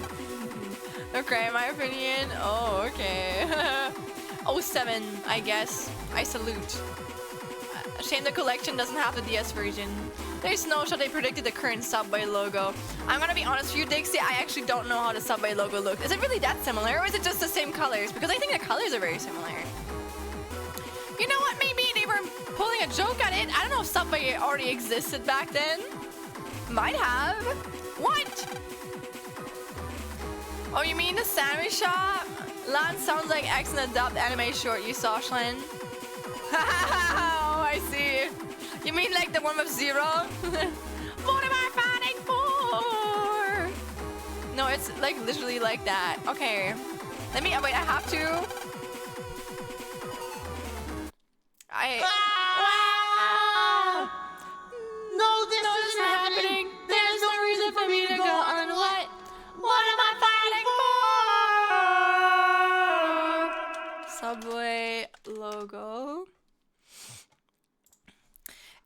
Okay, my opinion. Oh, okay. 07, I guess. I salute. Shame the collection doesn't have the DS version. There's no shot they predicted the current Subway logo. I'm gonna be honest with you, Dixie, I actually don't know how the Subway logo looks. Is it really that similar, or is it just the same colors? Because I think the colors are very similar. You know what, maybe they were pulling a joke at it. I don't know if Subway already existed back then. Might have. What? Oh, you mean the sandwich shop? Lan sounds like excellent dubbed anime short you saw, Shlin. Oh, I see. You mean like the one with Zero? What am I fighting for? No, it's like literally like that. Okay. Let me, wait, I have to. Wow! No, this isn't happening. There's no reason for me to go on what? What am I fighting for? Subway logo.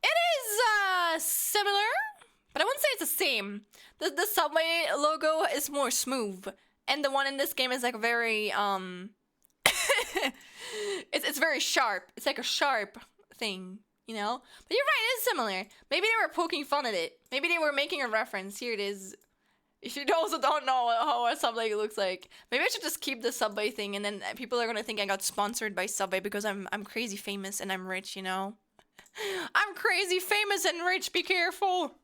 It is similar, but I wouldn't say it's the same. The Subway logo is more smooth, and the one in this game is like very it's very sharp. It's like a sharp thing, you know? But you're right, it is similar. Maybe they were poking fun at it. Maybe they were making a reference. Here it is. If you also don't know how a Subway looks like, maybe I should just keep the Subway thing, and then people are gonna think I got sponsored by Subway because I'm crazy famous and I'm rich, you know? I'm crazy famous and rich, be careful.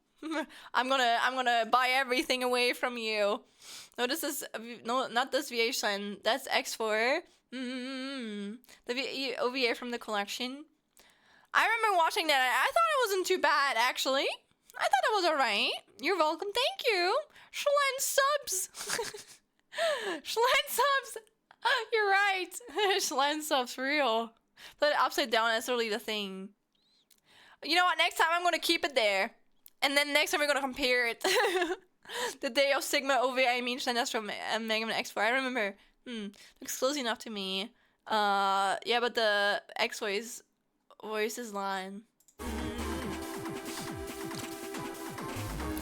I'm gonna buy everything away from you. No, this is no, not this VH, that's X4. The OVA from the collection. I remember watching that. I thought it wasn't too bad, actually. I thought it was alright. You're welcome. Thank you. Schlen subs. Schlen subs. You're right. Schlen subs for real. Put it upside down. That's really the thing. You know what? Next time I'm going to keep it there. And then next time we're going to compare it. The Day of Sigma OVA, I mean, that's from Mega Man X4. I remember. Looks close enough to me. Yeah, but the X-Way's voice is line.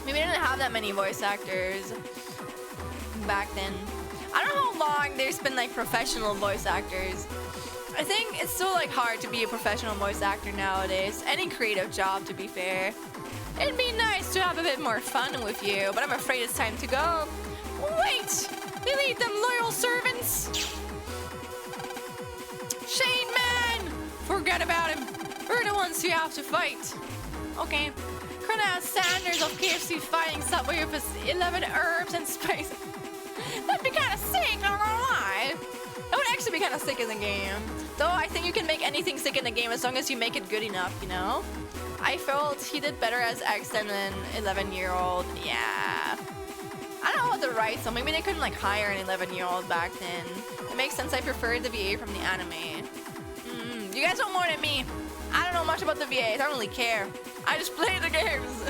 Maybe they didn't have that many voice actors back then. I don't know how long there's been like professional voice actors. I think it's still like hard to be a professional voice actor nowadays. Any creative job, to be fair. It'd be nice to have a bit more fun with you, but I'm afraid it's time to go. Wait! Delete them loyal servants! Shade Man! Forget about him. We're the ones who have to fight. Okay. Colonel Sanders of KFC fighting Subway with his 11 herbs and spice. That'd be kind of sick, not gonna lie. That would actually be kind of sick in the game. Though I think you can make anything sick in the game as long as you make it good enough, you know? I felt he did better as X than an 11-year-old. Yeah. I don't know what the rights, so maybe they couldn't like hire an 11-year-old back then. It makes sense. I preferred the VA from the anime. You guys know more than me. I don't know much about the VAs. I don't really care. I just play the games.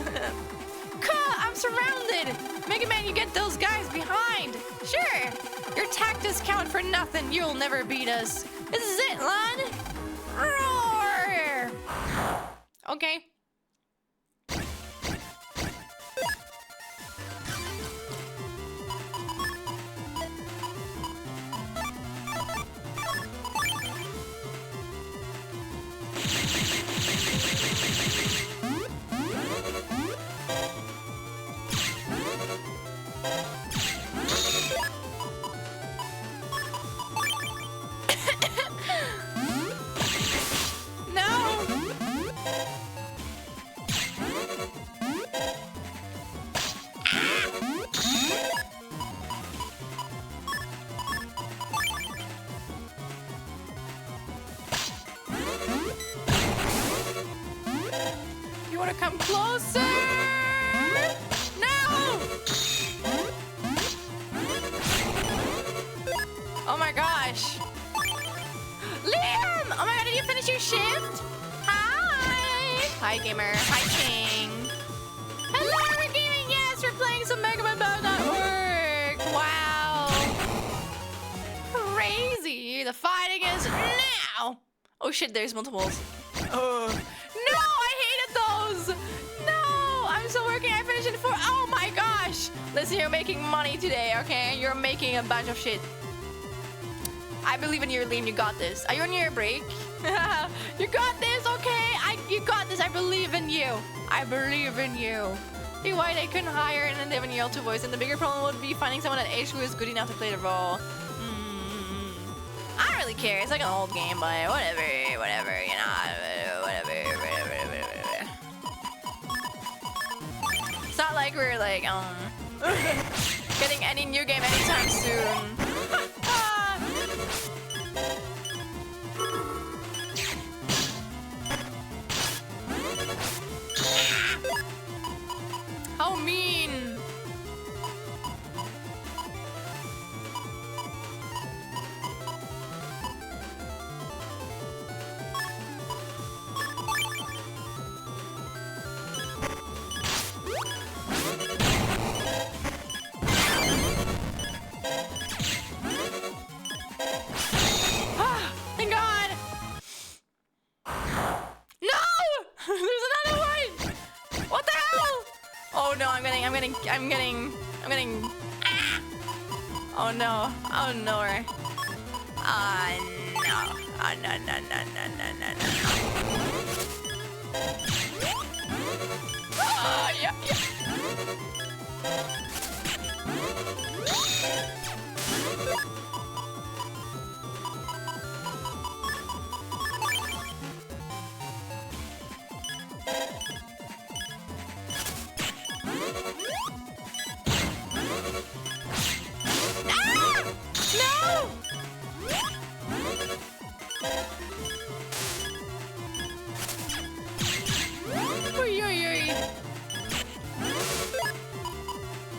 I'm surrounded. Mega Man, you get those guys behind. Sure. Your tactics count for nothing. You'll never beat us. This is it, Lon. Roar. Okay. want to come closer? No! Oh my gosh. Liam! Oh my god, did you finish your shift? Hi! Hi, gamer. Hi, King. Hello, we're gaming. Yes, we're playing some Mega Man Battle Network. Wow. Crazy. The fighting is now. Oh shit, there's multiples. Oh. No, I hated those. No, I'm still working. I finished in 4. Oh my gosh. Listen, you're making money today, okay? You're making a bunch of shit. I believe in you, Liam. You got this. Are you on your break? You got this, okay? You got this. I believe in you. I believe in you. Hey, why they couldn't hire an 11-year-old to voice, and the bigger problem would be finding someone at age who is good enough to play the role. I don't really care. It's like an old game, but whatever, you know, whatever. It's not like we're like getting any new game anytime soon. How mean! Thank God! No! There's another one! What the hell? Oh no, I'm getting. Ah! Oh no. Oh no. No. Oh no. Oh yeah. No! Oy, oy, oy.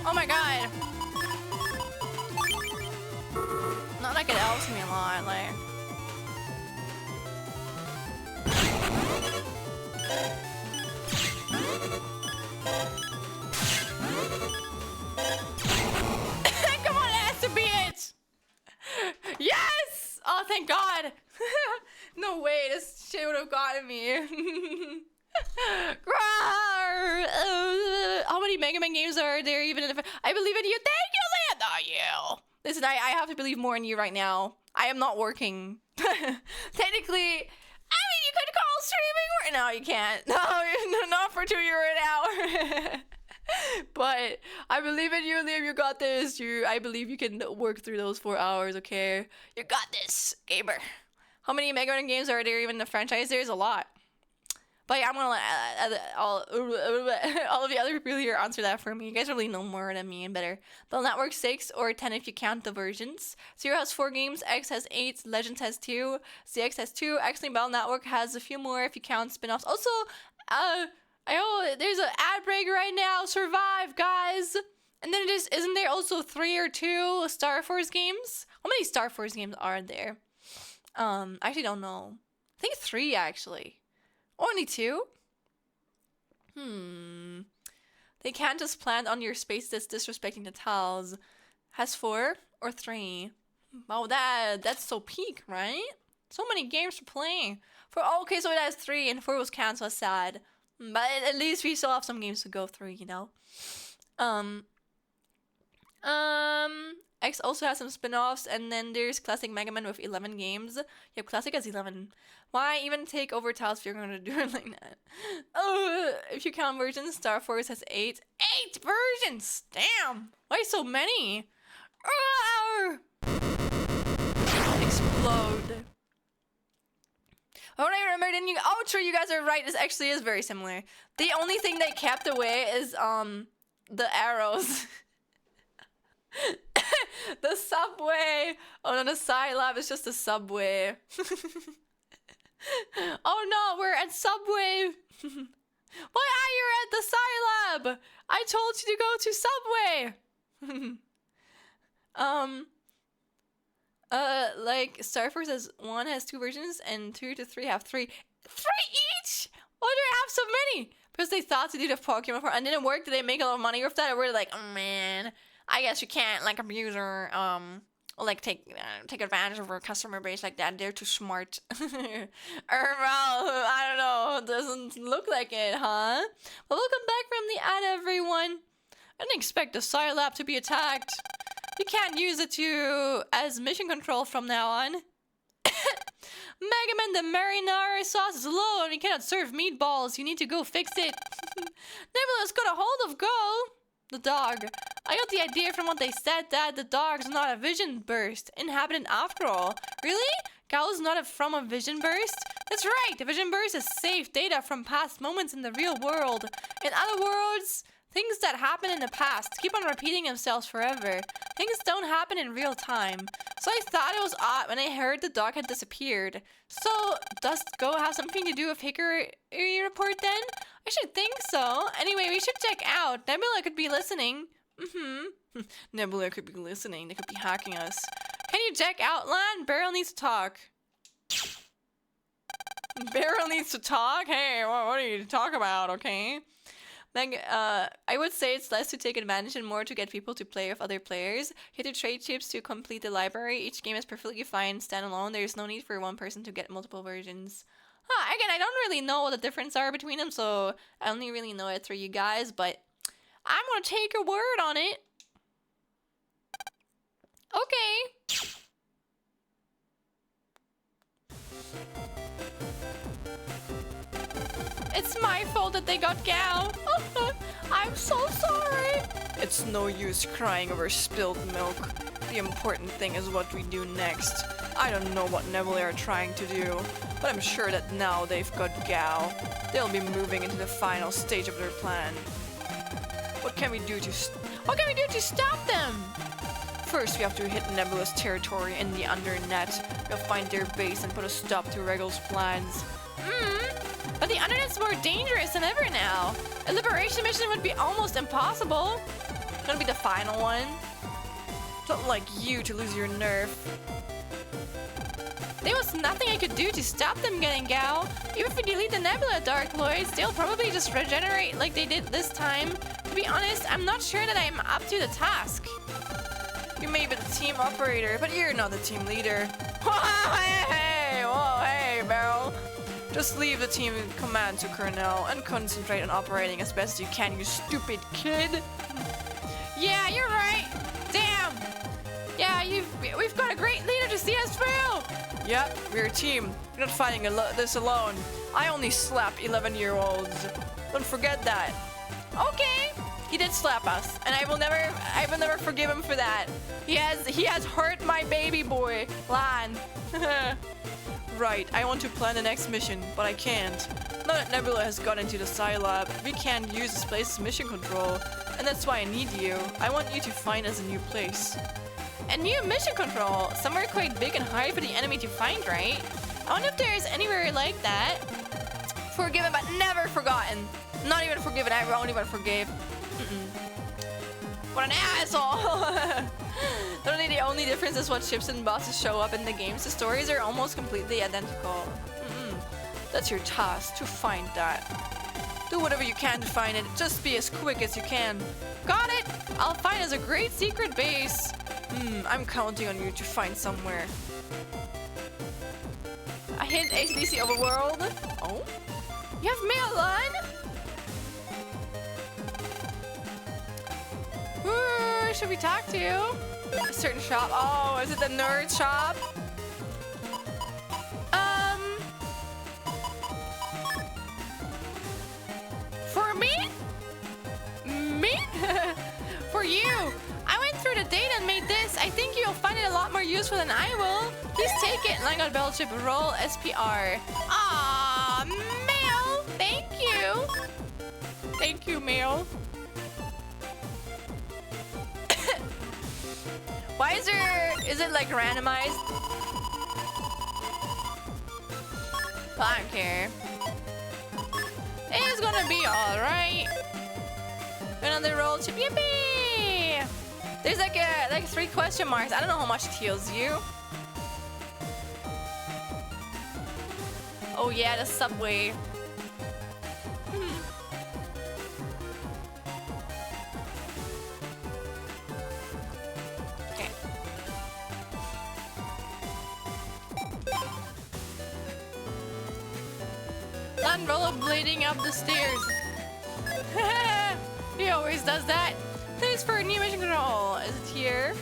Oh my god. Not like it helps me a lot, like. Come on, it has to be it! Yes! Oh, thank God! No way, this shit would have gotten me. How many Mega Man games are there even in the... I believe in you. Thank you, Leah! Not you. Listen, I have to believe more in you right now. I am not working. Technically, I mean, you could call streaming or... No, you can't. No, not for €2 an hour. But I believe in you, Liam. You got this. I believe you can work through those 4 hours, okay? You got this, gamer. How many Mega Man games are there even in the franchise? There's a lot. But yeah, I'm gonna let all of the other people here answer that for me. You guys really know more than me and better. Battle Network 6 or 10 if you count the versions. Zero has 4 games, X has 8, Legends has 2, ZX has 2. Actually, Battle Network has a few more if you count spin-offs. Also, there's an ad break right now. Survive, guys. And then isn't there also 3 or 2 Star Force games? How many Star Force games are there? I actually don't know. I think 3 actually. Only 2? They can't just plant on your space that's disrespecting the tiles. Has 4 or 3? Oh, that's so peak, right? So many games to play. Okay, so it has 3 and 4 was canceled. Sad. But at least we still have some games to go through, you know? X also has some spin-offs, and then there's Classic Mega Man with 11 games. Yep, Classic has 11. Why even take over tiles if you're gonna do it like that? Oh, if you count versions, Star Force has 8. 8 versions! Damn! Why so many? Explode. Oh, I remember, didn't you? Oh, true, you guys are right. This actually is very similar. The only thing they kept away is, the arrows. The subway. Oh no, the side lab is just a subway. Oh no, we're at Subway. Why are you at the Scilab? I told you to go to Subway. Like Starforce has 1 has 2 versions and 2 to 3 have 3. 3 each? Why do they have so many? Because they thought to do the Pokemon for and didn't work. Did they make a lot of money with that? Or were they like, oh man, I guess you can't like abuse her, like take advantage of her customer base like that. They're too smart. Or well, I don't know. It doesn't look like it, huh? But welcome back from the ad, everyone. I didn't expect the Scilab to be attacked. You can't use it as mission control from now on. Mega Man, the marinara sauce is low and we cannot serve meatballs. You need to go fix it. Nebula's got a hold of Go, the dog. I got the idea from what they said that the dog's not a vision burst inhabitant after all. Really? Gal's not from a vision burst? That's right, the vision burst is saved data from past moments in the real world. In other words, things that happen in the past keep on repeating themselves forever. Things don't happen in real time. So I thought it was odd when I heard the dog had disappeared. So, does Go have something to do with Hickory report then? I should think so. Anyway, we should check out. Nebula could be listening. Nebula could be listening. They could be hacking us. Can you check out, Lan? Beryl needs to talk. Beryl needs to talk? Hey, what do you talk about, okay? Like, I would say it's less to take advantage and more to get people to play with other players. You have to trade chips to complete the library. Each game is perfectly fine standalone. There is no need for one person to get multiple versions. Again, I don't really know what the difference are between them, so I only really know it through you guys, but I'm gonna take your word on it. Okay. It's my fault that they got Gao. I'm so sorry. It's no use crying over spilled milk. The important thing is what we do next. I don't know what Nebula are trying to do, but I'm sure that now they've got Gao, they'll be moving into the final stage of their plan. What can we do to stop them? First, we have to hit Nebula's territory in the Undernet. We'll find their base and put a stop to Regal's plans. But the Undernet's more dangerous than ever now. A liberation mission would be almost impossible. It's gonna be the final one. It's not like you to lose your nerve. There was nothing I could do to stop them getting Gao. Even if we delete the Nebula Darkloids, they'll probably just regenerate like they did this time. To be honest, I'm not sure that I'm up to the task. You may be the team operator, but you're not the team leader. Hey, Beryl. Just leave the team command to Colonel and concentrate on operating as best you can, you stupid kid. Yeah, you're right. Damn. Yeah, we've got a great leader to see us through. Yep, we're a team. We're not fighting this alone. I only slap 11-year-olds. Don't forget that. Okay. He did slap us, and I will never forgive him for that. He has hurt my baby boy, Lan. Right, I want to plan the next mission, but I can't. Now that Nebula has got into the Scilab, we can't use this place as mission control, and that's why I need you. I want you to find us a new place. A new mission control? Somewhere quite big and hard for the enemy to find, right? I wonder if there is anywhere like that. Forgiven but never forgotten. Not even forgiven, I won't even forgive. What an asshole! Literally the only difference is what ships and bosses show up in the games. The stories are almost completely identical. That's your task, to find that. Do whatever you can to find it. Just be as quick as you can. Got it! I'll find us a great secret base. I'm counting on you to find somewhere. I hit HDC Overworld. Oh? You have mail on? Who should we talk to? A certain shop. Oh, is it the nerd shop? For me? Me? For you. I went through the data and made this. I think you'll find it a lot more useful than I will. Please take it. Langot Bell Chip Roll SPR. Aww, mail. Thank you. Thank you, mail. Why is it like randomized? I don't care. It is gonna be alright. Another roll chip. Yippee! There's like 3 question marks. I don't know how much it heals you. Oh yeah, the subway. Okay. Not rollerblading up the stairs. He always does that. Thanks for a new mission control. Is it here?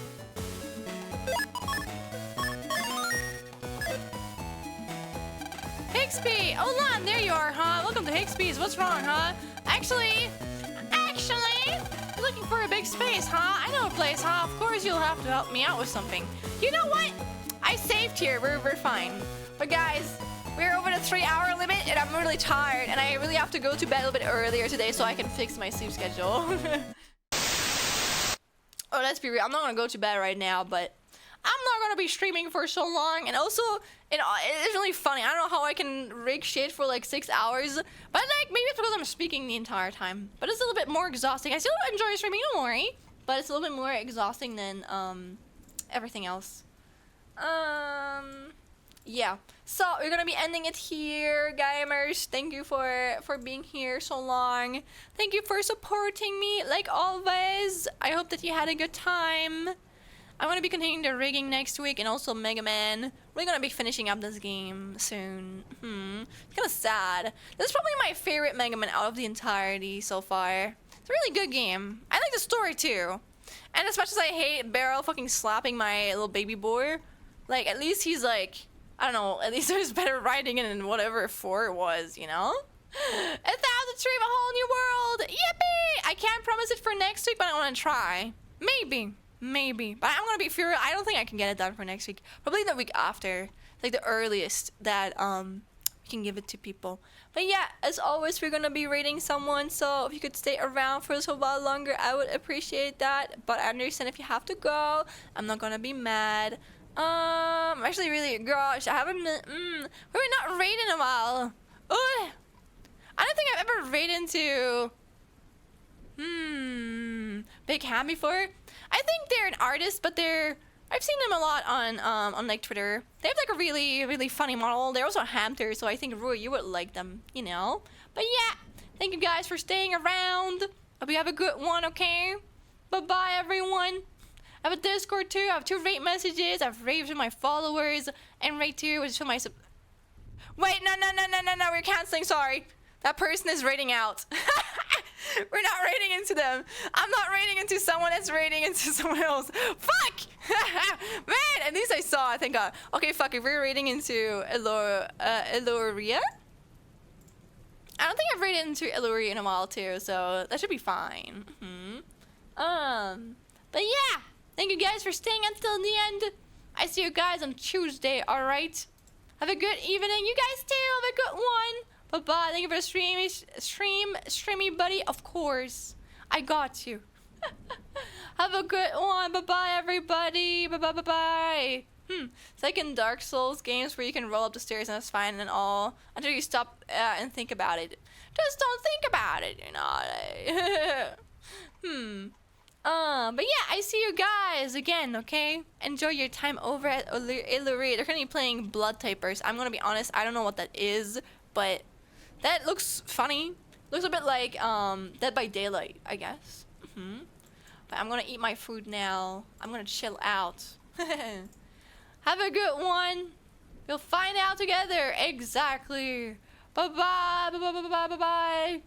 Hixby! Oh, Lon, there you are, huh? Welcome to Hixby's. What's wrong, huh? Actually, you're looking for a big space, huh? I know a place, huh? Of course you'll have to help me out with something. You know what? I saved here. We're fine. But guys, we're over the 3-hour limit, and I'm really tired, and I really have to go to bed a little bit earlier today so I can fix my sleep schedule. Oh, let's be real. I'm not gonna go to bed right now, but I'm not gonna be streaming for so long. And also, it's really funny. I don't know how I can rig shit for like 6 hours, but like maybe it's because I'm speaking the entire time. But it's a little bit more exhausting. I still enjoy streaming, don't worry, but it's a little bit more exhausting than everything else. Yeah. So we're gonna be ending it here, gamers. Thank you for being here so long. Thank you for supporting me like always. I hope that you had a good time. I'm gonna be continuing the rigging next week and also Mega Man. We're gonna be finishing up this game soon. It's kind of sad. This is probably my favorite Mega Man out of the entirety so far. It's a really good game. I like the story too. And as much as I hate Barrel fucking slapping my little baby boy, like at least he's like, I don't know, at least there's better writing in whatever 4 was, you know? 1,000 stream a whole new world! Yippee! I can't promise it for next week, but I want to try. Maybe. But I'm gonna be furious. I don't think I can get it done for next week. Probably the week after. Like the earliest that we can give it to people. But yeah, as always, we're gonna be rating someone. So if you could stay around for a little while longer, I would appreciate that. But I understand if you have to go. I'm not gonna be mad. I'm actually really, gosh, I haven't, we're not rated in a while. Ugh. I don't think I've ever rated into, Big Ham before. I think they're an artist, but I've seen them a lot on like Twitter. They have like a really, really funny model. They're also hamsters, so I think, Rui, you would like them, you know? But yeah, thank you guys for staying around. Hope you have a good one, okay? Bye-bye, everyone. I have a Discord too. I have 2 rate messages. I have raves with my followers and rate 2, which is for my Wait, no. We're canceling. Sorry. That person is rating out. We're not rating into them. I'm not rating into someone that's rating into someone else. Fuck! Man, at least I saw. Thank God. Okay, fuck. If we're rating into Eloria. I don't think I've rated into Eloria in a while too, so that should be fine. But yeah. Thank you guys for staying until the end. I see you guys on Tuesday, alright? Have a good evening. You guys too. Have a good one. Bye-bye. Thank you for the streamy buddy. Of course. I got you. Have a good one. Bye-bye, everybody. Bye-bye. It's like in Dark Souls games where you can roll up the stairs and that's fine and all. Until you stop and think about it. Just don't think about it, you know. But yeah, I see you guys again, okay? Enjoy your time over at Illury. They're currently playing Blood Typers. I'm gonna be honest, I don't know what that is, but that looks funny. Looks a bit like Dead by Daylight, I guess. But I'm gonna eat my food now. I'm gonna chill out. Have a good one. We'll find out together. Exactly. Bye-bye. Bye-bye. Bye-bye. Bye-bye.